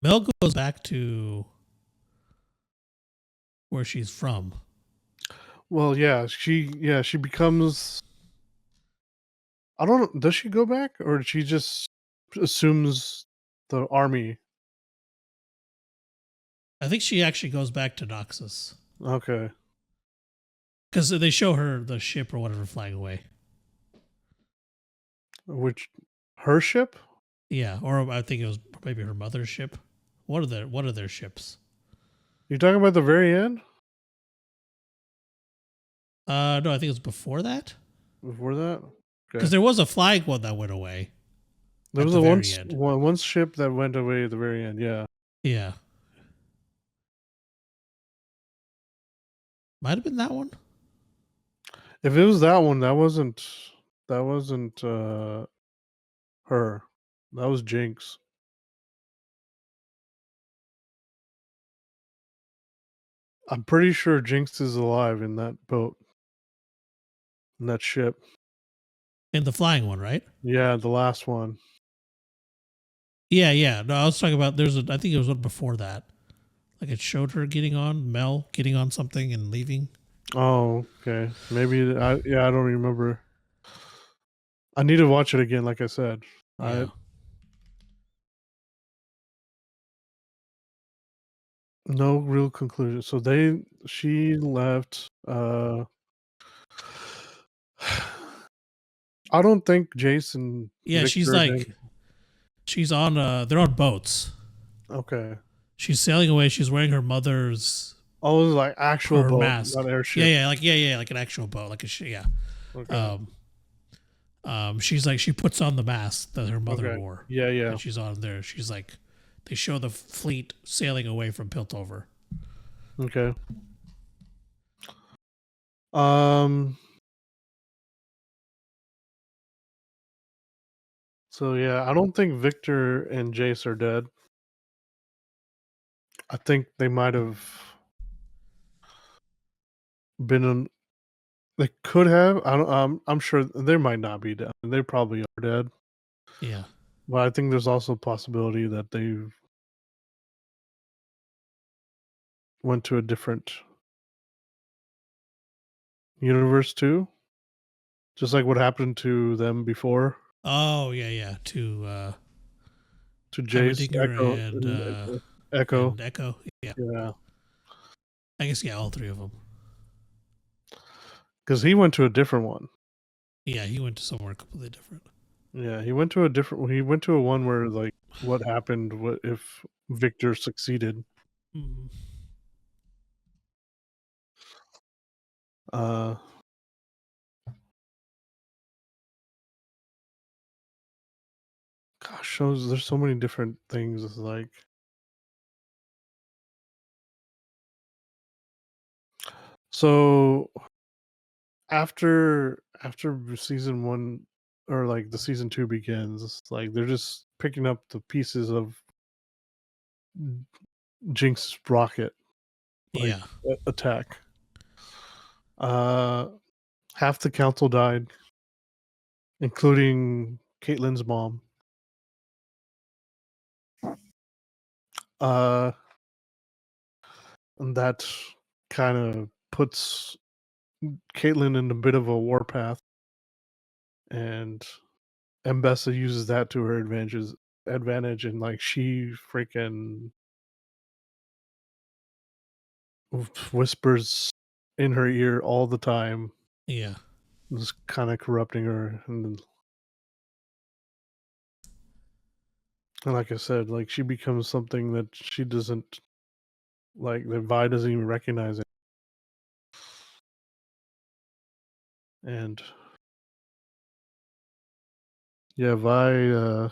Mel goes back to where she's from. well, yeah, she becomes. I don't know. Does she go back, or she just assumes the army? I think she actually goes back to Noxus. Okay. Because they show her the ship or whatever flying away. Which her ship? Yeah, or I think it was maybe her mother's ship. What are their ships? You're talking about the very end? No, I think it was before that. Before that? Because there was a flying one that went away. There was one ship that went away at the very end, yeah. Yeah. Might have been that one. If it was that one, that wasn't her. That was Jinx. I'm pretty sure Jinx is alive in that boat. In that ship. In the flying one, right? Yeah, the last one. Yeah. No, I was talking about I think there was one before that. Like it showed her Mel getting on something and leaving. Oh, okay. Maybe I don't remember. I need to watch it again, like I said. Yeah. No real conclusion. So she left. I don't think Jason. Yeah, she's on. They're on boats. Okay. She's sailing away. She's wearing her mother's. Oh, it was like actual boat, mask. not airship. Yeah, like an actual boat, like yeah. Okay. She's like she puts on the mask that her mother wore. Yeah. And she's on there. She's like, they show the fleet sailing away from Piltover. Okay. So yeah, I don't think Victor and Jace are dead. I think they might have been in. They could have. I don't. I'm sure they might not be dead. They probably are dead. Yeah. But I think there's also a possibility that they went to a different universe too, just like what happened to them before. Oh yeah. To Jace, Heimerdinger Echo, Echo. and Echo. Yeah. Yeah, I guess all three of them. because he went to a different one. Yeah, he went to somewhere completely different. Yeah, he went to a different. He went to a one where like what happened. What if Victor succeeded? Mm-hmm. Uh, gosh, there's so many different things. It's like so after season one or like the season two begins, it's like they're just picking up the pieces of Jinx's rocket like Yeah. attack. Uh, half the council died, including Caitlyn's mom. Uh, and that kind of puts Caitlyn in a bit of a warpath, and Mbessa uses that to her advantage, and like she freaking whispers in her ear all the time, Yeah. just kind of corrupting her. And like I said, like she becomes something that she doesn't like. That Vi doesn't even recognize it, and yeah, Vi.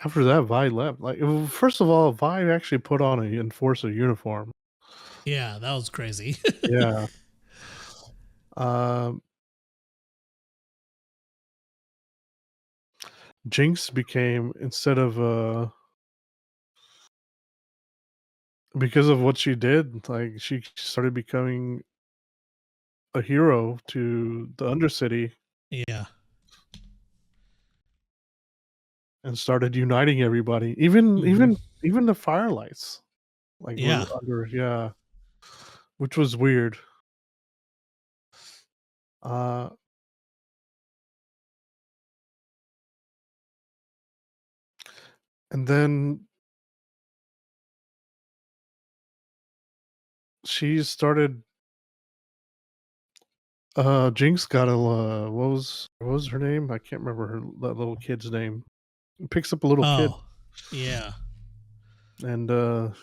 After that, Vi left. Like, first of all, Vi actually put on a enforcer uniform. Yeah, that was crazy. Yeah. Um, Jinx became instead of because of what she did, like she started becoming a hero to the Undercity Yeah. and started uniting everybody. Even Mm-hmm. even the Firelights, like were Yeah. under which was weird. Uh, and then she started. Jinx got a what was her name? I can't remember that little kid's name. Picks up a little kid, Oh. Yeah. and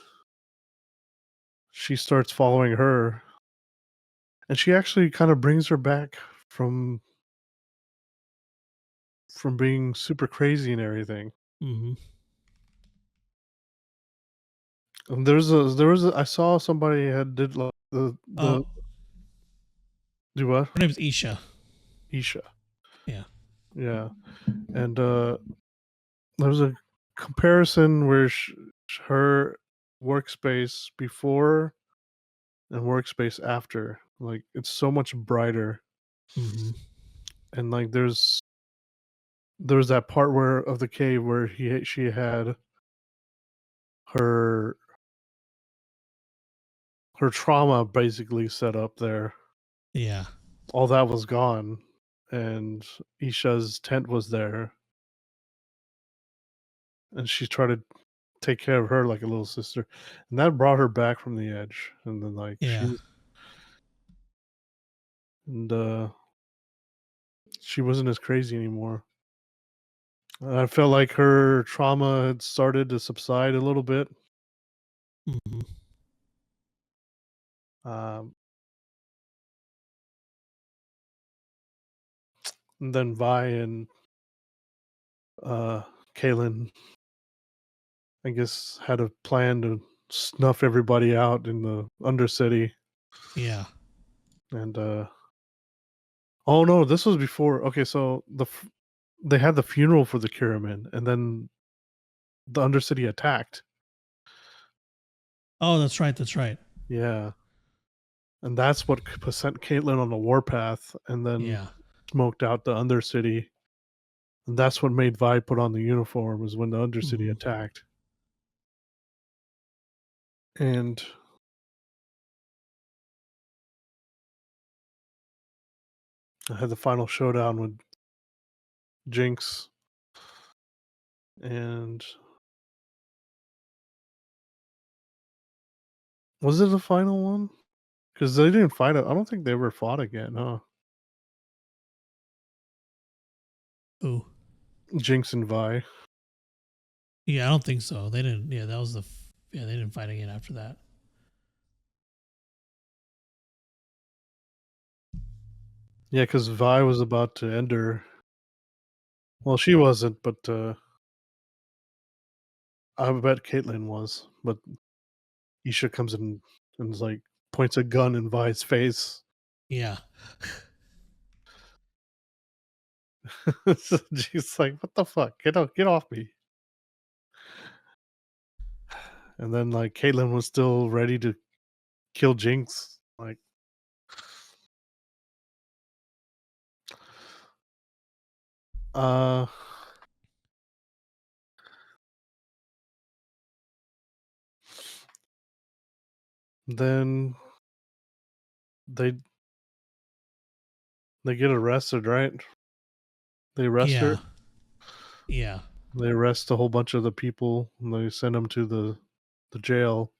she starts following her, and she actually kind of brings her back from being super crazy and everything. Mm-hmm. And I saw somebody had did like the Oh, do what? her name's Isha. Isha. Yeah. Yeah. And there was a comparison where her workspace before and workspace after, like it's so much brighter. Mm-hmm. And like there was that part where of the cave where she had her trauma basically set up there. Yeah. All that was gone, and Isha's tent was there, and she tried to take care of her like a little sister, and that brought her back from the edge. And then like Yeah. and she wasn't as crazy anymore. I felt like her trauma had started to subside a little bit. Mm-hmm. Um, and then Vi and uh, Kaylin, I guess, had a plan to snuff everybody out in the Undercity, Yeah. and Oh no, this was before. Okay, so they had the funeral for the Kiraman, and then the Undercity attacked. Oh, that's right. That's right. Yeah, and that's what sent Caitlyn on the warpath, and then Yeah. smoked out the Undercity. And that's what made Vi put on the uniform, was when the Undercity Mhm. attacked. And I had the final showdown with Jinx, and was it the final one? Because they didn't fight it. I don't think they ever fought again, huh? Ooh. Jinx and Vi. Yeah, I don't think so. They didn't. Yeah, that was the. Yeah, they didn't fight again after that. Yeah, because Vi was about to end her. Well, she wasn't, but I bet Caitlyn was. But Isha comes in and is like points a gun in Vi's face. Yeah. So she's like, "What the fuck? Get off me!" And then like Caitlyn was still ready to kill Jinx. Like, uh, then they they get arrested, right? They arrest her. Yeah. Yeah. They arrest a whole bunch of the people, and they send them to the jail.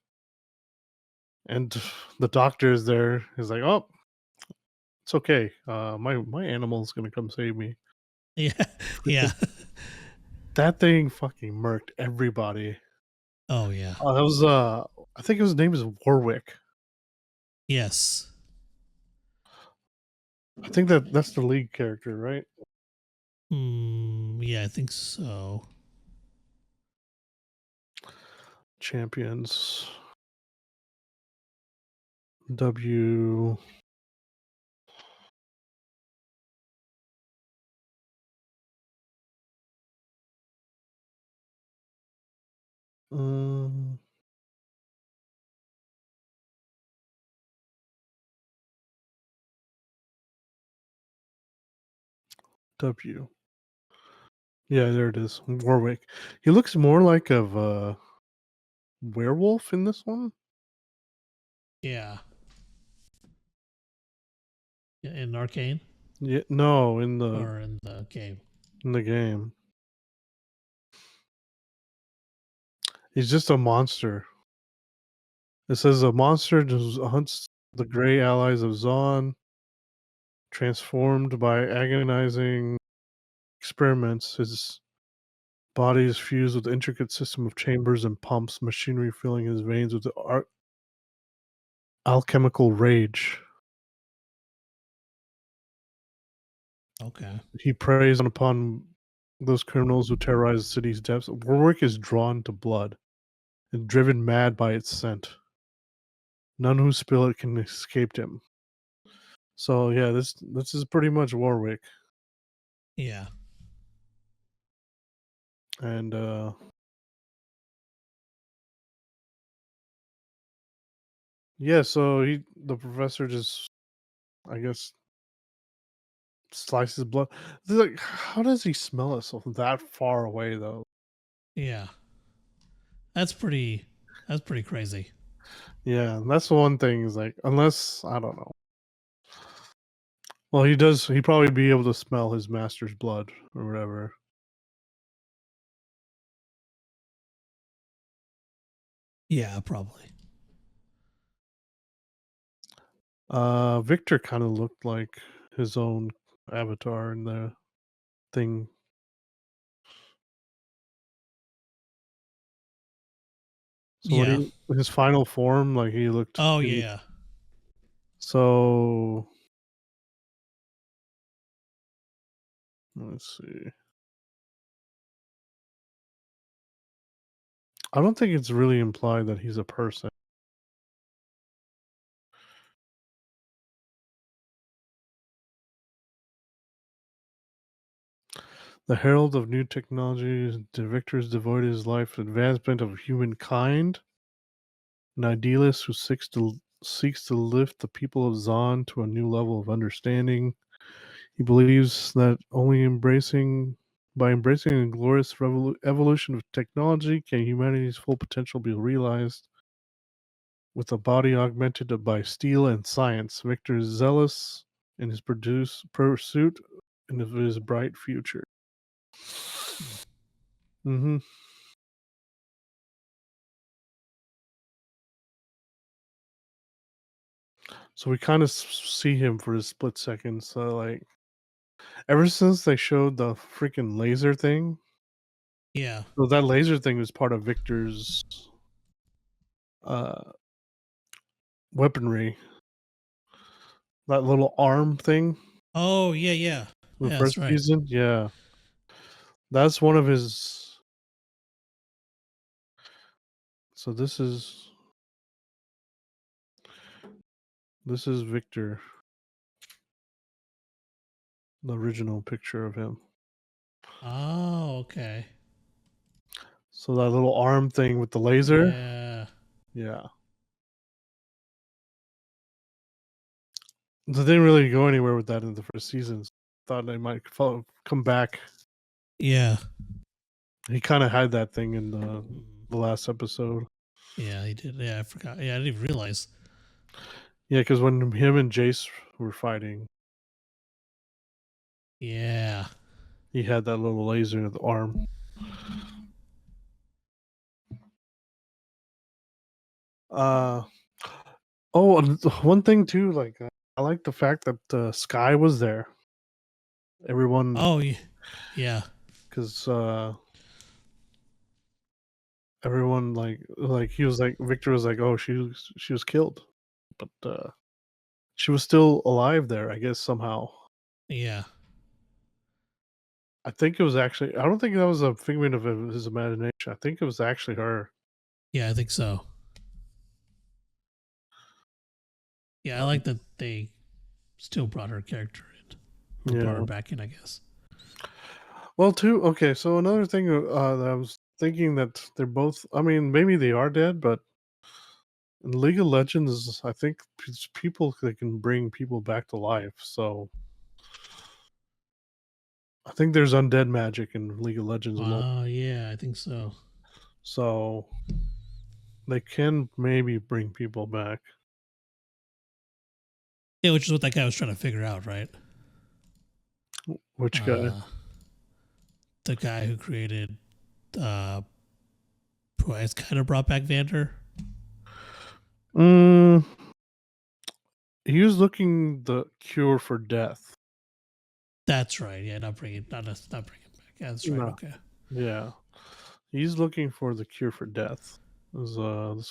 And the doctor is there. He's like, "Oh, it's okay. My animal's gonna come save me." Yeah. Yeah. That thing fucking murked everybody. Oh yeah. That was I think his name is Warwick. Yes. I think that's the lead character, right? Yeah, I think so. Champions. W. Um, W. Yeah, there it is. Warwick. He looks more like a werewolf in this one. Yeah. In Arcane Yeah, no, or in the game. in the game. He's just a monster. It says a monster just hunts the gray allies of Zon, transformed by agonizing experiments. His body is fused with an intricate system of chambers and pumps, machinery filling his veins with alchemical rage. Okay. He preys upon those criminals who terrorize the city's depths. Warwick is drawn to blood and driven mad by its scent. None who spill it can escape him. So yeah, this is pretty much Warwick. Yeah. And yeah, so the professor just, I guess, slices blood. Like, how does he smell it so that far away though? Yeah. That's pretty. That's pretty crazy. Yeah, that's the one thing is like, unless I don't know. Well, he does. He probably be able to smell his master's blood or whatever. Yeah, probably. Victor kind of looked like his own avatar in the thing. So when Yeah. his final form, like Oh he looked. yeah. So let's see. I don't think it's really implied that he's a person. The herald of new technology, the victor's devoted his life to advancement of humankind. An idealist who seeks to lift the people of Zon to a new level of understanding. He believes that only by embracing a glorious evolution of technology can humanity's full potential be realized. With a body augmented by steel and science, Victor is zealous in his pursuit of his bright future. Mm-hmm. So we kind of see him for a split second. So like, ever since they showed the freaking laser thing, Yeah. so that laser thing was part of Victor's uh, weaponry. That little arm thing, Oh, yeah, yeah. the Yeah, first that's right. season, yeah, that's one of his. So this is Victor, the original picture of him. Oh, okay. So that little arm thing with the laser, Yeah. yeah. They didn't really go anywhere with that in the first seasons. Thought they might come back. Yeah. He kind of had that thing in the Mhm. last episode. Yeah, he did. Yeah, I forgot. Yeah, I didn't even realize. Yeah, because when him and Jace were fighting, Yeah. he had that little laser in the arm. Uh oh, and one thing too, like I like the fact that Sky was there. Everyone, Oh, yeah. because everyone like he was like Victor was like, oh, she was killed, but she was still alive there, I guess somehow. Yeah. I think it was actually. I don't think that was a figment of his imagination. I think it was actually her. Yeah, I think so. Yeah, I like that they still brought her character in. Or brought her Yeah. back in, I guess. Well, too. Okay, so another thing that I was thinking that they're both. I mean, maybe they are dead, but in League of Legends, I think it's people that can bring people back to life. So I think there's undead magic in League of Legends alone. Yeah, I think so. So they can maybe bring people back. Yeah, which is what that guy was trying to figure out, right? Which guy? The guy who created, who has kind of brought back Vander. Mm, he was looking the cure for death. That's right. Yeah, not bring it back. Yeah, that's right. No. Okay. Yeah. He's looking for the cure for death. That's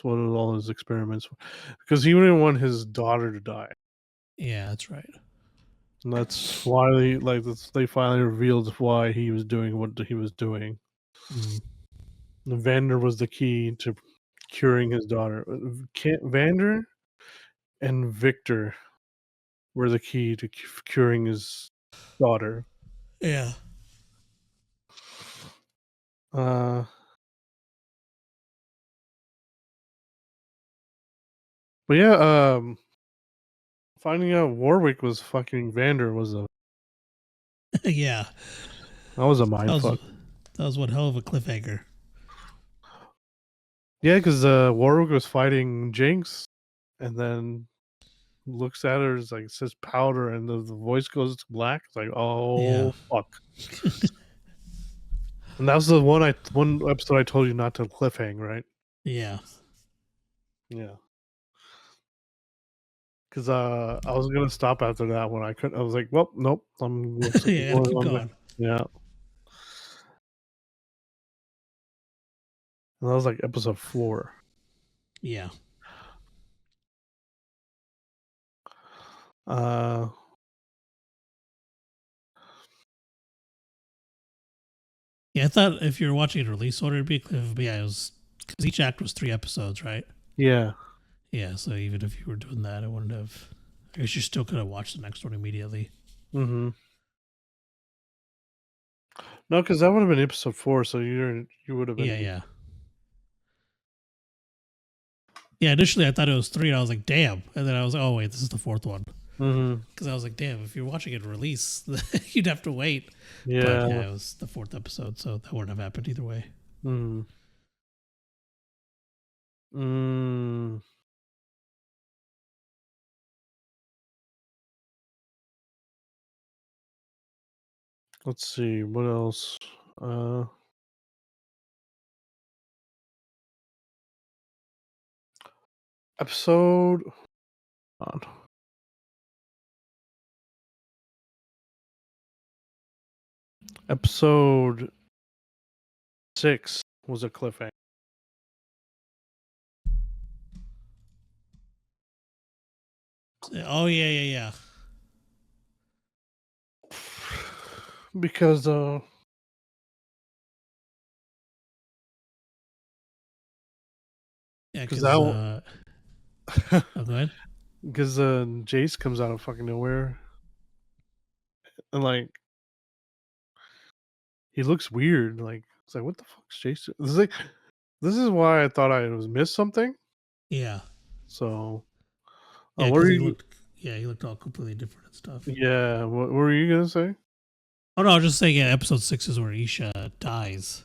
what all his experiments were. Because he didn't want his daughter to die. Yeah, that's right. And that's why they finally revealed why he was doing what he was doing. Mm. And Vander was the key to curing his daughter. Vander and Victor were the key to curing his daughter. Yeah. Uh, but yeah, finding out Warwick was fucking Vander was Yeah. that was a That mind was fuck. that was one hell of a cliffhanger. Yeah, because Warwick was fighting Jinx, and then looks at her, it's like it says powder, and the voice goes black. It's like, Yeah. oh fuck. And that was the one episode I told you not to cliffhang, right? Yeah. Yeah. Because I was gonna stop after that one. I couldn't. I was like, well, nope. I'm Yeah, gotta keep going. Yeah. And that was like episode 4. Yeah. Uh, Yeah, I thought if you were watching in release order, it'd be a cliff. But yeah, it was because each act was 3 episodes, right? yeah. Yeah, so even if you were doing that, it wouldn't have. I guess you still could have watched the next one immediately. Mm-hmm. No, because that would have been episode 4, so you would have been. Yeah. Yeah, initially I thought it was 3, and I was like, damn. And then I was like, oh, wait, this is the 4th one. Mm-hmm. Because I was like, damn, if you're watching it release, you'd have to wait. Yeah. But yeah, it was the 4th episode, so that wouldn't have happened either way. Mm. Mm. Let's see, what else? Episode on. Episode 6 was a cliffhanger. Oh, yeah. Because Yeah, because because oh, go ahead. because Jace comes out of fucking nowhere, and like he looks weird. Like it's like, what the fuck's Jace? This is why I thought I was missed something. Yeah. So, Yeah, what because are he you? looked all completely different and stuff. Yeah, what were you gonna say? Oh no, I was just saying. Yeah, episode 6 is where Isha dies.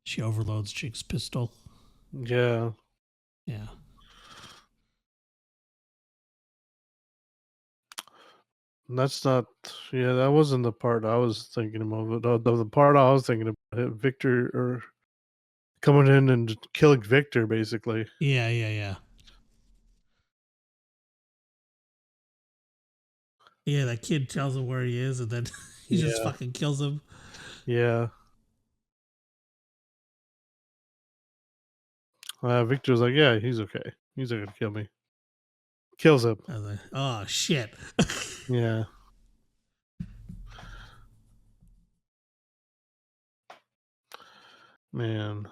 She overloads Chick's pistol. Yeah, Yeah. that's not. Yeah, that wasn't the part I was thinking of. The part I was thinking about, Victor or coming in and killing Victor, basically. Yeah. Yeah, that kid tells him where he is, and then he just Yeah, fucking kills him. yeah. Victor's like, yeah, he's okay. He's not gonna kill me. Kills him. I was like, oh shit. Yeah. Man.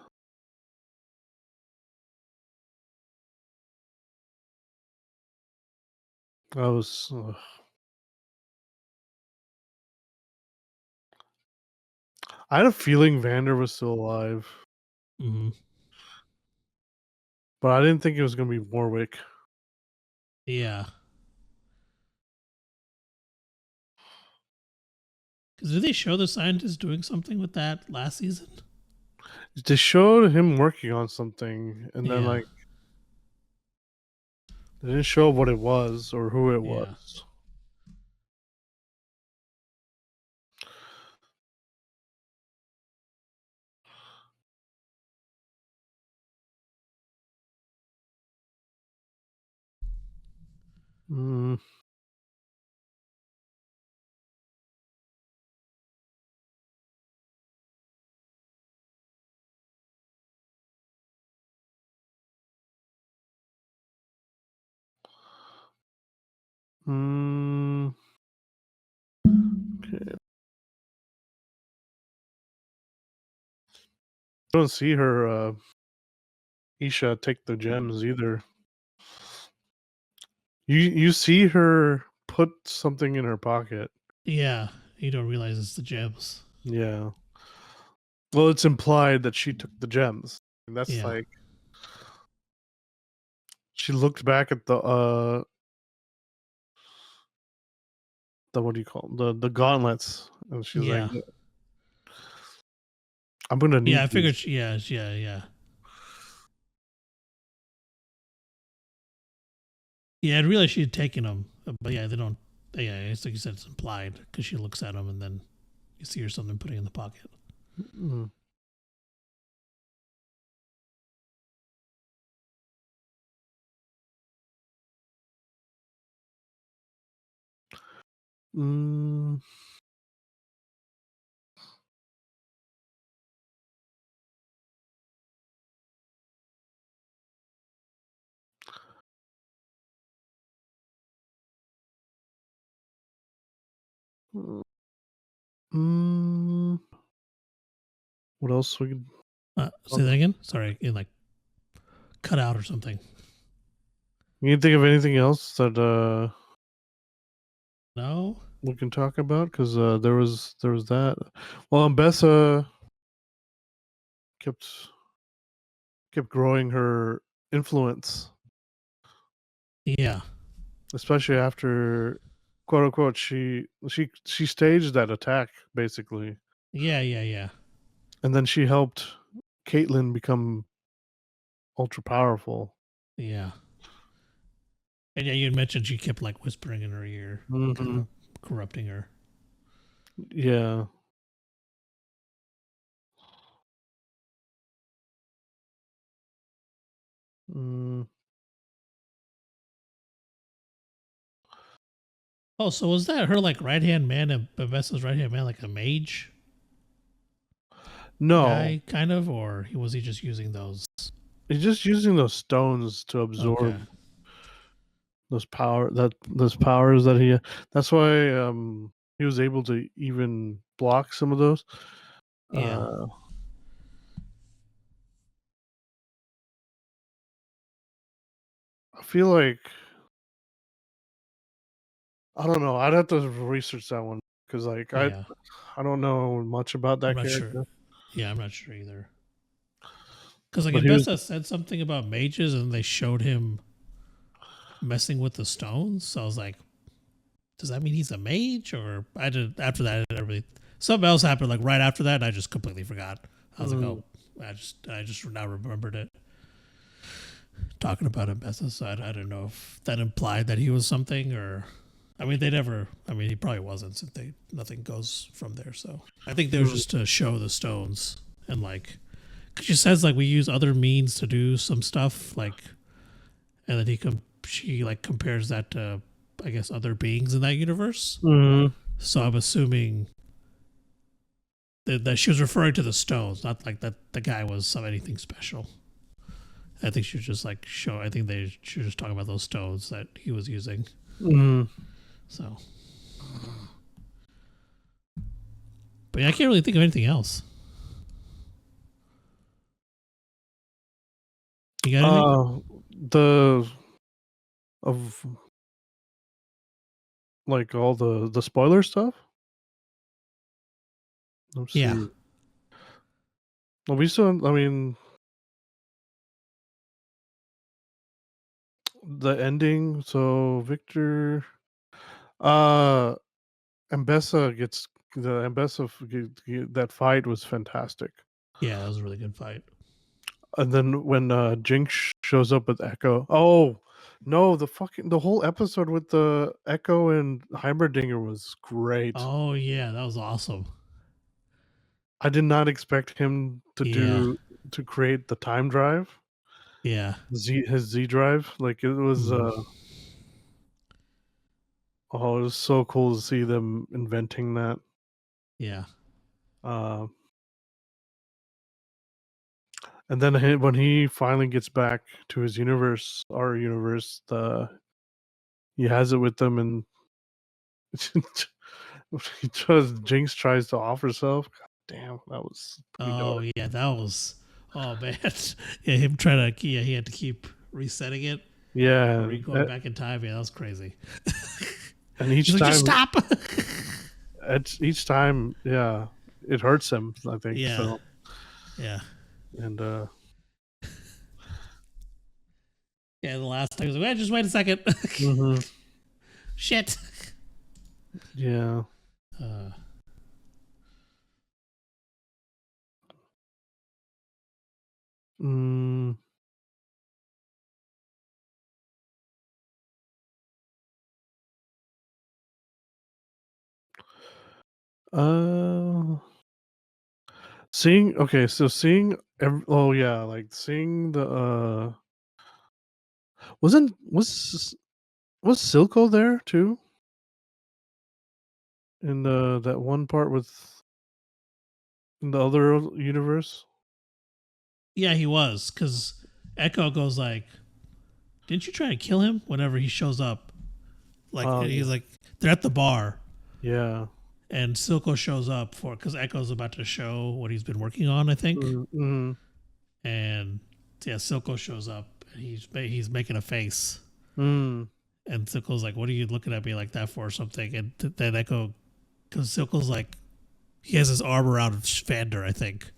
I was. I had a feeling Vander was still alive, Mm-hmm. but I didn't think it was gonna be Warwick. Yeah. Because did they show the scientist doing something with that last season? They showed him working on something, and then Yeah. like they didn't show what it was or who it Yeah. was. Mm. Mm. Okay. I don't see her, Isha, take the gems either. You see her put something in her pocket. Yeah. You don't realize it's the gems. Yeah. Well, it's implied that she took the gems. And that's Yeah. like she looked back at the what do you call them? The gauntlets, and she's like, Yeah. I'm gonna need Yeah, I figured. these. Yeah. Yeah, I realized she had taken them, but yeah, they don't. Yeah, it's like you said, it's implied because she looks at them and then you see her something putting in the pocket. Mm. Mm. Mm. What else we could? Say that again. Sorry, it like cut out or something. You can think of anything else that No. we can talk about? Because there was that. Well, Mbessa kept kept growing her influence, Yeah. especially after quote unquote she staged that attack basically, Yeah, yeah, yeah. and then she helped Caitlyn become ultra powerful. Yeah. And yeah, you had mentioned she kept like whispering in her ear, kind Hmm. of corrupting her. Yeah. Mm, Oh, so was that her like right hand man and Bavessa's right hand man, like a mage no, guy, kind of, or was he just using those? he's just using those stones to Okay. absorb those powers that he. That's why he was able to even block some of those. Yeah. Uh, I feel like I don't know. I'd have to research that one because like Yeah. I don't know much about I'm that not sure. character. Yeah, I'm not sure either. Because like But he was Abessa said something about mages, and they showed him messing with the stones. So I was like, does that mean he's a mage? Or I did after that. I didn't really. Something else happened like right after that, and I just completely forgot. I was like, mm, oh, I just now remembered it. Talking about Abessa, so I don't know if that implied that he was something, or I mean, they never. I mean, he probably wasn't. Since nothing goes from there. So I think they was mm, just to show the stones and like, cause she says like we use other means to do some stuff like, and then she like compares that to I guess other beings in that universe. mm, So I'm assuming that she was referring to the stones, not like that the guy was some anything special. I think she was just like show. I think she was just talking about those stones that he was using. mm. So, but yeah, I can't really think of anything else. You got anything? The of like all the spoiler stuff. Let's Yeah, see. Well, we still. I mean, the ending. So Victor, uh, Mbessa gets the that fight was fantastic. yeah, that was a really good fight. And then when Jinx shows up with Echo, oh no, the whole episode with the Echo and Heimerdinger was great. Oh yeah, that was awesome. I did not expect him Yeah, to create the time drive, yeah, his Z drive. Like it was mm, oh, it was so cool to see them inventing that. yeah, Uh, and then when he finally gets back to his universe, our universe, he has it with them, and Jinx tries to off herself. God damn, that was pretty oh dark. yeah, that was. Oh man, yeah, him trying to. Yeah, he had to keep resetting it or Yeah, going back in time. Yeah, that was crazy. and He's like, just stop. each time, yeah, it hurts him. I think Yeah, so, yeah, and yeah. The last time he was like, just wait a second. mhm, Shit. yeah, Uh, mm, uh, seeing okay, so seeing oh yeah, like seeing the wasn't was Silco there too in the that one part with in the other universe? yeah, he was because Echo goes like, "Didn't you try to kill him?" Whenever he shows up, like he's like, they're at the bar, Yeah. and Silco shows up for because Echo's about to show what he's been working on, I think, Mm-hmm. and yeah, Silco shows up and he's making a face, Mm. And Silco's like, "What are you looking at me like that for?" Or something. And then Echo, because Silco's like, he has his arm around Vander, I think.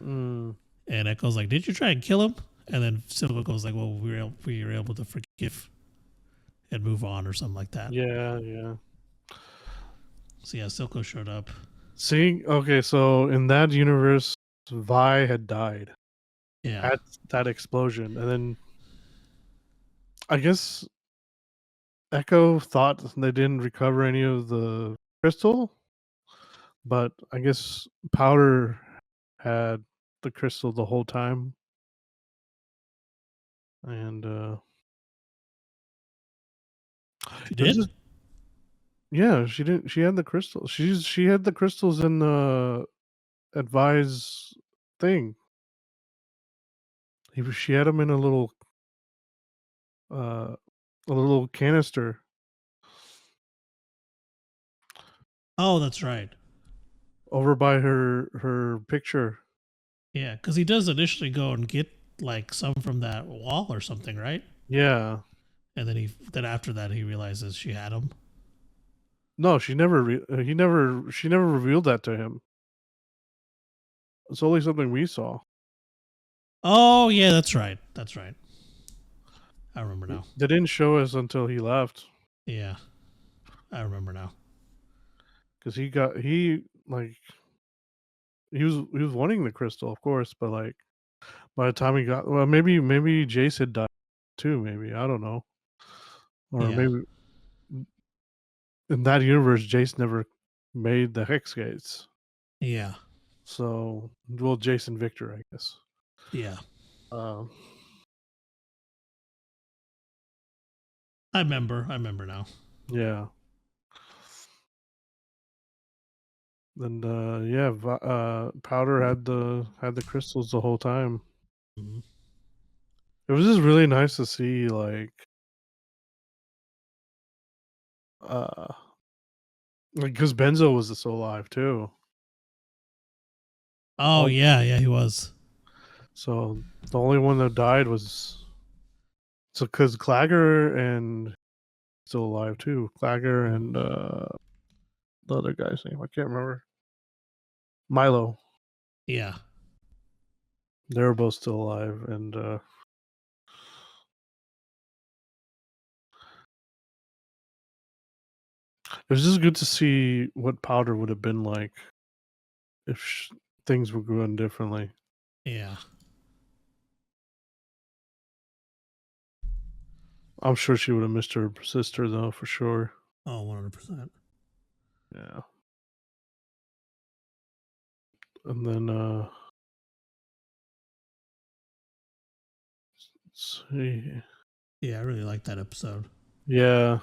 Mm, And Echo's like, "Did you try and kill him?" And then Silco goes like, "Well, we were able to forgive and move on," or something like that. yeah, yeah. So yeah, Silco showed up. See, okay, so in that universe, Vi had died Yeah. at that explosion, and then I guess Echo thought they didn't recover any of the crystal, but I guess Powder had the crystal the whole time, and She it was did? just yeah. She didn't. She had the crystal. She had the crystals in the advise thing. She had them in uh a little canister Oh, that's right. over by her picture. Yeah, because he does initially go and get like some from that wall or something, right? Yeah. And then after that he realizes she had them. No, she never revealed that to him. It's only something we saw. Oh yeah, that's right. That's right. I remember now. They didn't show us until he left Yeah, I remember now. because he like he was wanting the crystal, of course, but like by the time he got well, maybe Jace had died too. Maybe I don't know, or Yeah, maybe in that universe, Jace never made the hex gates. yeah, So well, Jace and Victor, I guess. yeah. Um, I remember. I remember now. yeah. And yeah, Powder had the crystals the whole time. Mm-hmm. It was just really nice to see uh like because Benzo was still alive too. Oh All, yeah, yeah, he was. so the only one that died was so because Clagger and still alive too. Clagger and the other guy's name I can't remember. Milo. Yeah, They were both still alive, and it was just good to see what Powder would have been like if things were going differently. yeah. I'm sure she would have missed her sister though, for sure. Oh, 100%. Yeah. And then let's see. Yeah, I really liked that episode. Yeah.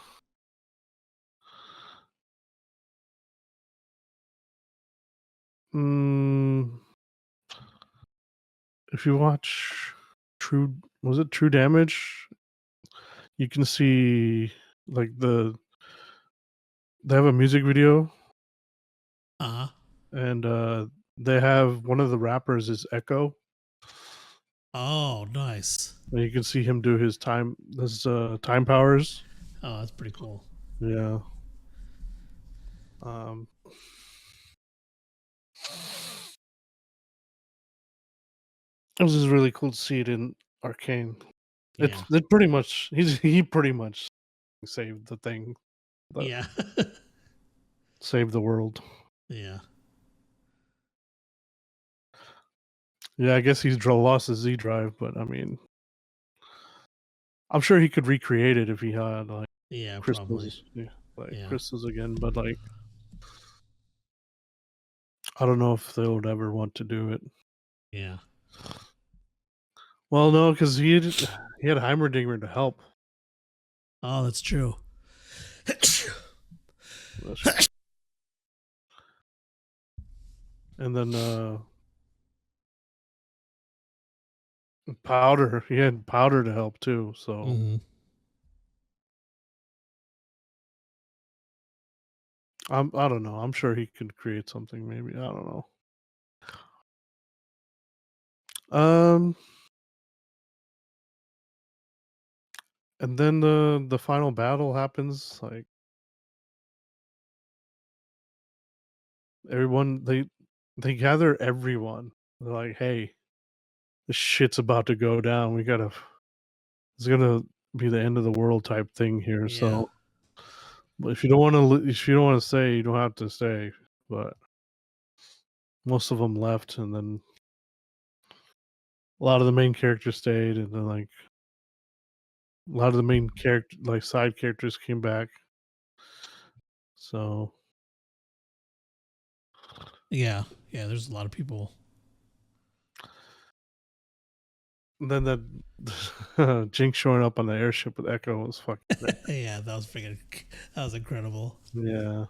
Mm, if you watch True was it True Damage? You can see like they have a music video Uh huh. and they have one of the rappers is Echo. Oh, nice. And you can see him do his time powers. Oh, that's pretty cool. Yeah. Um it was just really cool to see it in Arcane. Yeah, It pretty much he pretty much saved the thing that yeah, saved the world. yeah, Yeah, I guess he's lost his Z drive, but I mean, I'm sure he could recreate it if he had like yeah. Probably. crystals, yeah, like Yeah, crystals again. But like, I don't know if they would ever want to do it. yeah. Well, no, because he had Heimerdinger to help. Oh, that's true. And then Powder, he had Powder to help too. So Hmm. I don't know. I'm sure he could create something. Maybe I don't know. Um, And then the final battle happens. Like everyone, they gather everyone. They're like, "Hey, this shit's about to go down. We gotta. It's gonna be the end of the world type thing here. Yeah. So, but if you don't want to, if you don't want to stay, you don't have to stay." But most of them left, and then a lot of the main characters stayed, and then like a lot of the main character, like side characters, came back. So Yeah. Yeah. There's a lot of people. then that Jinx showing up on the airship with Echo was fucking great. Yeah, that was incredible. Yeah.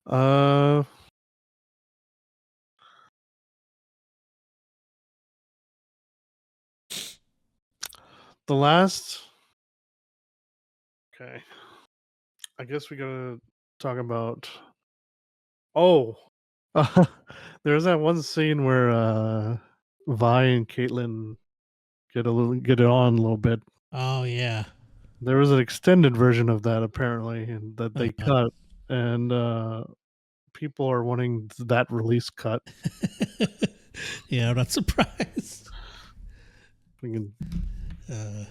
Uh, the last. Okay, I guess we gotta talk about. Oh, there's that one scene where Vi and Caitlyn get it on a little bit. Oh yeah. There was an extended version of that apparently, and that they cut, and people are wanting that release cut. Yeah, I'm not surprised. Freaking Uh,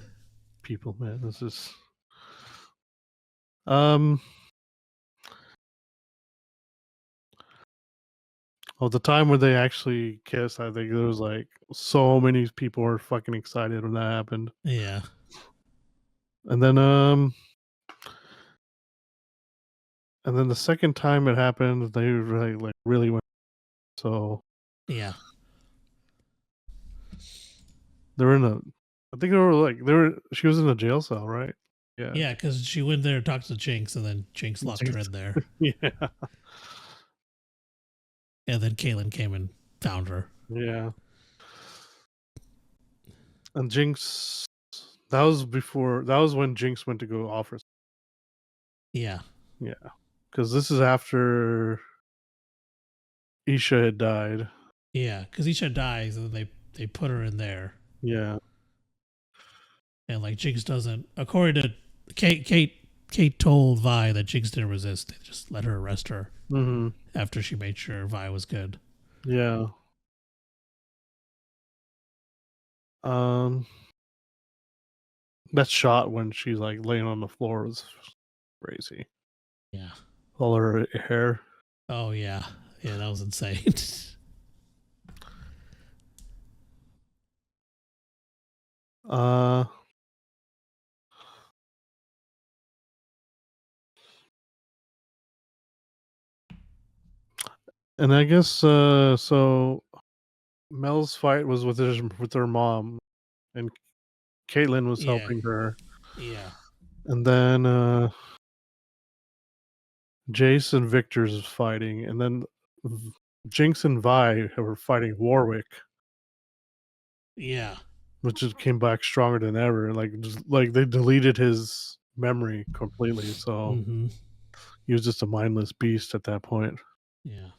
people, man, this is um. Oh, the time where they actually kissed, I think there was like so many people were fucking excited when that happened. yeah. And then the second time it happened, they really went. So Yeah. they were in a. I think they were like they were. She was in a jail cell, right? Yeah. Yeah, because she went there, talked to Jinx, and then Jinx locked her in there. Yeah. And then Caitlyn came and found her. Yeah. And Jinx. That was before. That was when Jinx went to go offer. Yeah. Yeah. Because this is after Isha had died. Yeah, because Isha dies, and then they put her in there. Yeah. And like Jinx doesn't, according to Kate told Vi that Jinx didn't resist. They just let her arrest her after she made sure Vi was good. Yeah. That shot when she's like laying on the floor was crazy. Yeah. All her hair. Oh yeah. Yeah, that was insane. Uh and I guess so Mel's fight was with her mom, and Caitlyn was Yeah. helping her. Yeah. And then Jace and Victor's fighting, and then Jinx and Vi were fighting Warwick, Yeah. which just came back stronger than ever. Like they deleted his memory completely, so he was just a mindless beast at that point. Yeah.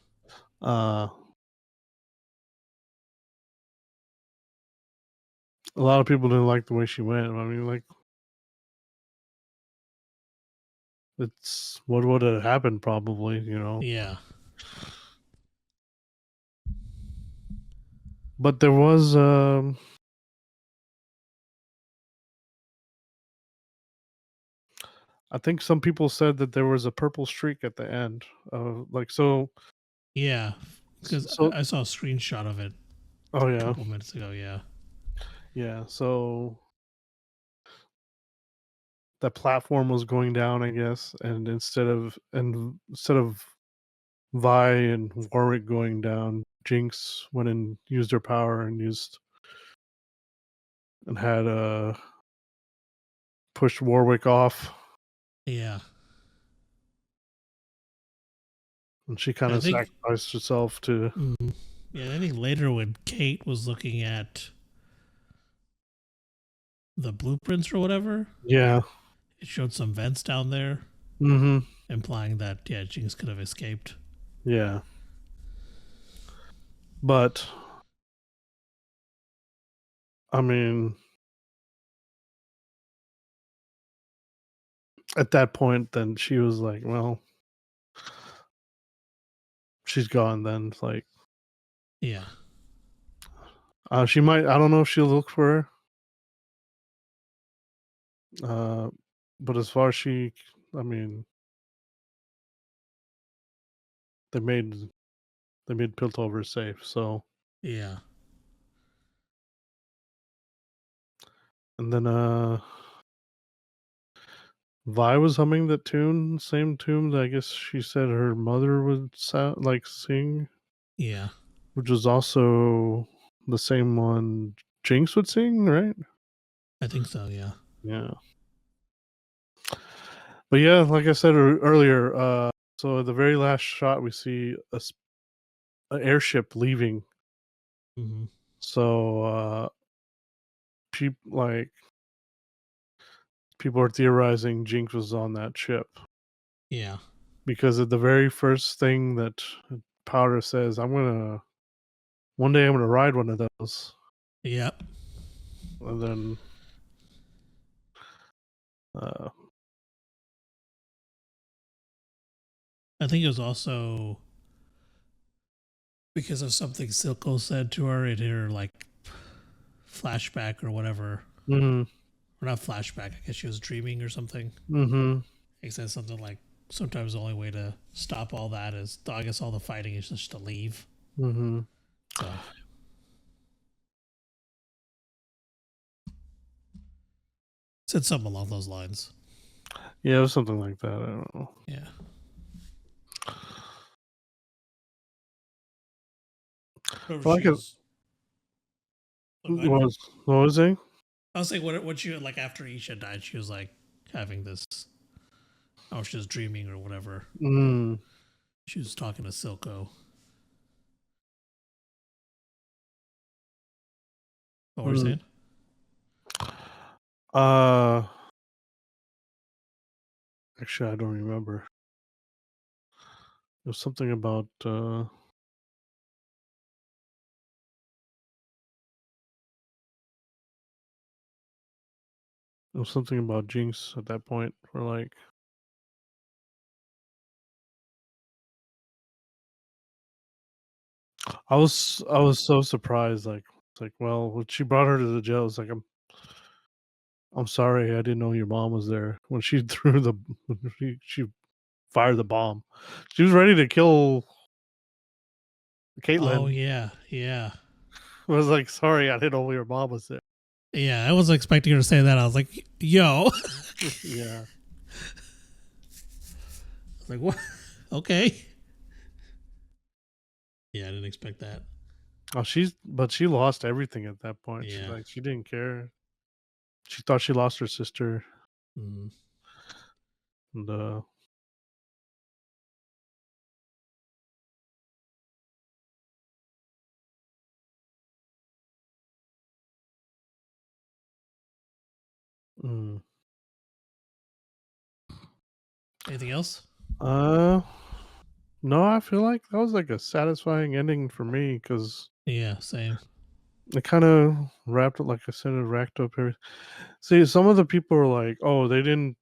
A lot of people didn't like the way she went. I mean, like, it's what would have happened probably, you know. Yeah. But there was I think some people said that there was a purple streak at the end. Like so. Yeah. Because So. I saw a screenshot of it Oh a yeah. couple minutes ago. Yeah. Yeah. So the platform was going down, I guess, and instead of Vi and Warwick going down, Jinx went and used her power and had pushed Warwick off. Yeah. And she kind of sacrificed herself to. Yeah, I think later when Kate was looking at the blueprints or whatever, Yeah. it showed some vents down there, implying that Jinx could have escaped. Yeah. But I mean, at that point, then she was like, well, she's gone then. It's like, Yeah. she might, I don't know if she'll look for her. But as far as I mean, they made Piltover safe. So, Yeah. and then Vi was humming that tune, same tune that I guess she said her mother would sound like sing, Yeah. which was also the same one Jinx would sing, right? I think so. Yeah. Yeah. But yeah, like I said earlier, so the very last shot we see an airship leaving. Mm-hmm. So people are theorizing Jinx was on that ship Yeah. because of the very first thing that Powder says, one day I'm gonna ride one of those, Yep. and then uh, I think it was also because of something Silco said to her in her like flashback or whatever. mm-hmm, Or not flashback. I guess she was dreaming or something. mm-hmm, He said something like, "Sometimes the only way to stop all that is, I guess, all the fighting is just to leave." mm-hmm. So said something along those lines. Yeah, it was something like that. I don't know. Yeah. Whatever Well, I she could. was. Oh, go ahead. What was it? I was saying what she like after Isha died, she was like having this. Oh, she was dreaming or whatever. Mm, She was talking to Silco. What were you mm. saying? Uh, Actually, I don't remember. It was something about. It was something about Jinx at that point. Where like, I was so surprised. Like, it's like, well, when she brought her to the jail, it's like, I'm sorry, I didn't know your mom was there. When she threw when she fired the bomb, she was ready to kill Oh Caitlyn. yeah, yeah, I was like, sorry, I didn't know your mom was there. yeah. I wasn't expecting her to say that. I was like, "Yo," Yeah. like what? Okay. Yeah, I didn't expect that. Oh, but she lost everything at that point. Yeah. She didn't care. She thought she lost her sister, Mm. and mm, Anything else? uh, no, I feel like that was like a satisfying ending for me because Yeah, same. it kind of wrapped, like I said, it wrapped up everything. See, some of the people are like, oh, they didn't.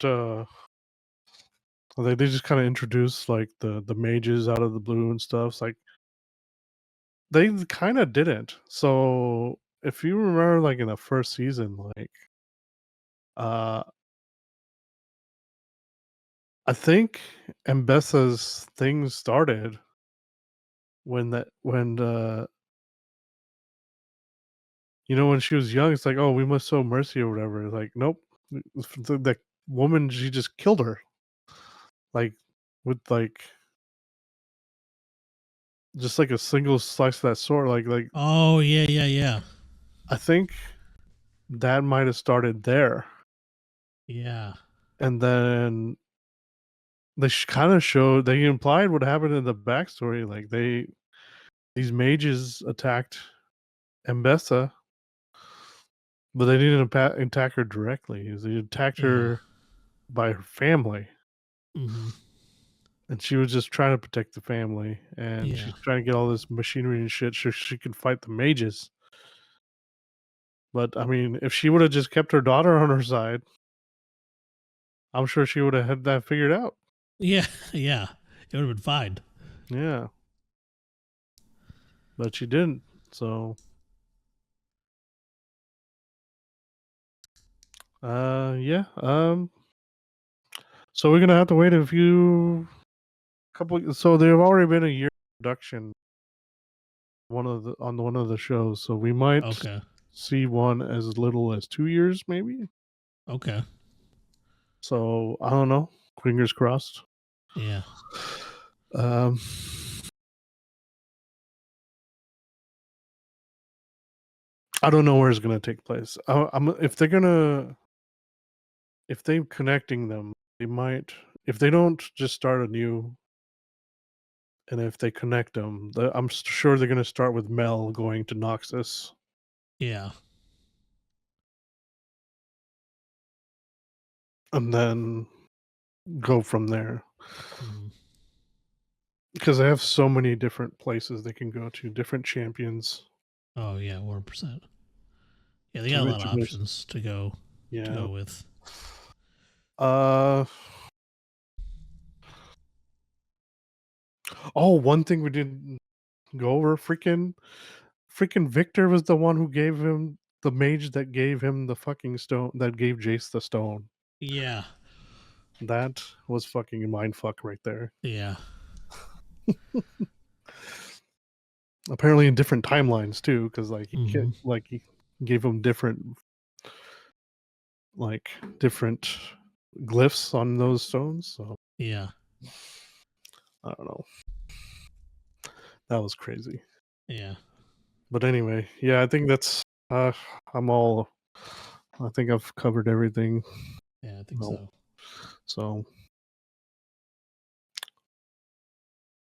They just kind of introduced like the mages out of the blue and stuff. It's like they kind of didn't. So if you remember, like in the first season, like uh, I think Mbessa's thing started when when she was young. It's like, oh, we must show mercy or whatever. It's like, nope, the woman, she just killed her, like with like just like a single slice of that sword. Like Oh yeah, yeah, yeah, I think that might have started there, yeah. and then they kind of showed, they implied what happened in the backstory. Like these mages attacked Mbessa, but they didn't attack her directly. They attacked Yeah. her by her family, Mm-hmm. and she was just trying to protect the family, and Yeah. she's trying to get all this machinery and shit so she can fight the mages. But I mean, if she would have just kept her daughter on her side, I'm sure she would have had that figured out. Yeah, yeah. It would have been fine. Yeah. But she didn't. So yeah. So we're gonna have to wait a couple, so they've already been a year production on one of the shows, so we might Okay. see one as little as 2 years maybe. Okay. So I don't know. Fingers crossed. Yeah. Um I don't know where it's gonna take place. If they're connecting them, they might, if they don't just start anew, and if they connect them, I'm sure they're gonna start with Mel going to Noxus. Yeah. And then go from there. Mhm. Because they have so many different places they can go to, different champions. Oh yeah, 100%. Yeah, they To got a lot of introduce. options to go Yeah. with. Oh, one thing we didn't go over, freaking Victor was the one who gave him the mage that gave him the fucking stone, that gave Jace the stone. Yeah. That was fucking mindfuck right there. Yeah. Apparently in different timelines too, because Mhm. he gave him different different glyphs on those stones. So Yeah. I don't know. That was crazy. Yeah. But anyway, yeah, I think that's I'm all, I think I've covered everything. Yeah, I think No. so. So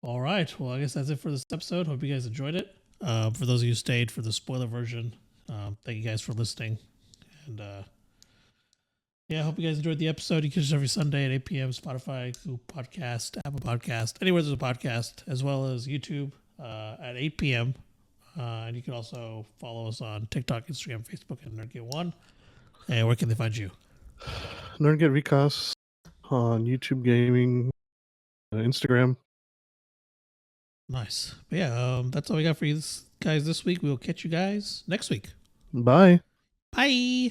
All right. Well, I guess that's it for this episode. Hope you guys enjoyed it. For those of you who stayed for the spoiler version, thank you guys for listening. And yeah, I hope you guys enjoyed the episode. You catch us every Sunday at 8 p.m. Spotify, Google Podcast, Apple Podcast, anywhere there's a podcast, as well as YouTube at 8 p.m. And you can also follow us on TikTok, Instagram, Facebook, and NerdGet1. And where can they find you? NerdGet Recast on YouTube Gaming, Instagram. Nice. But yeah, that's all we got for you guys this week. We will catch you guys next week. Bye. Bye.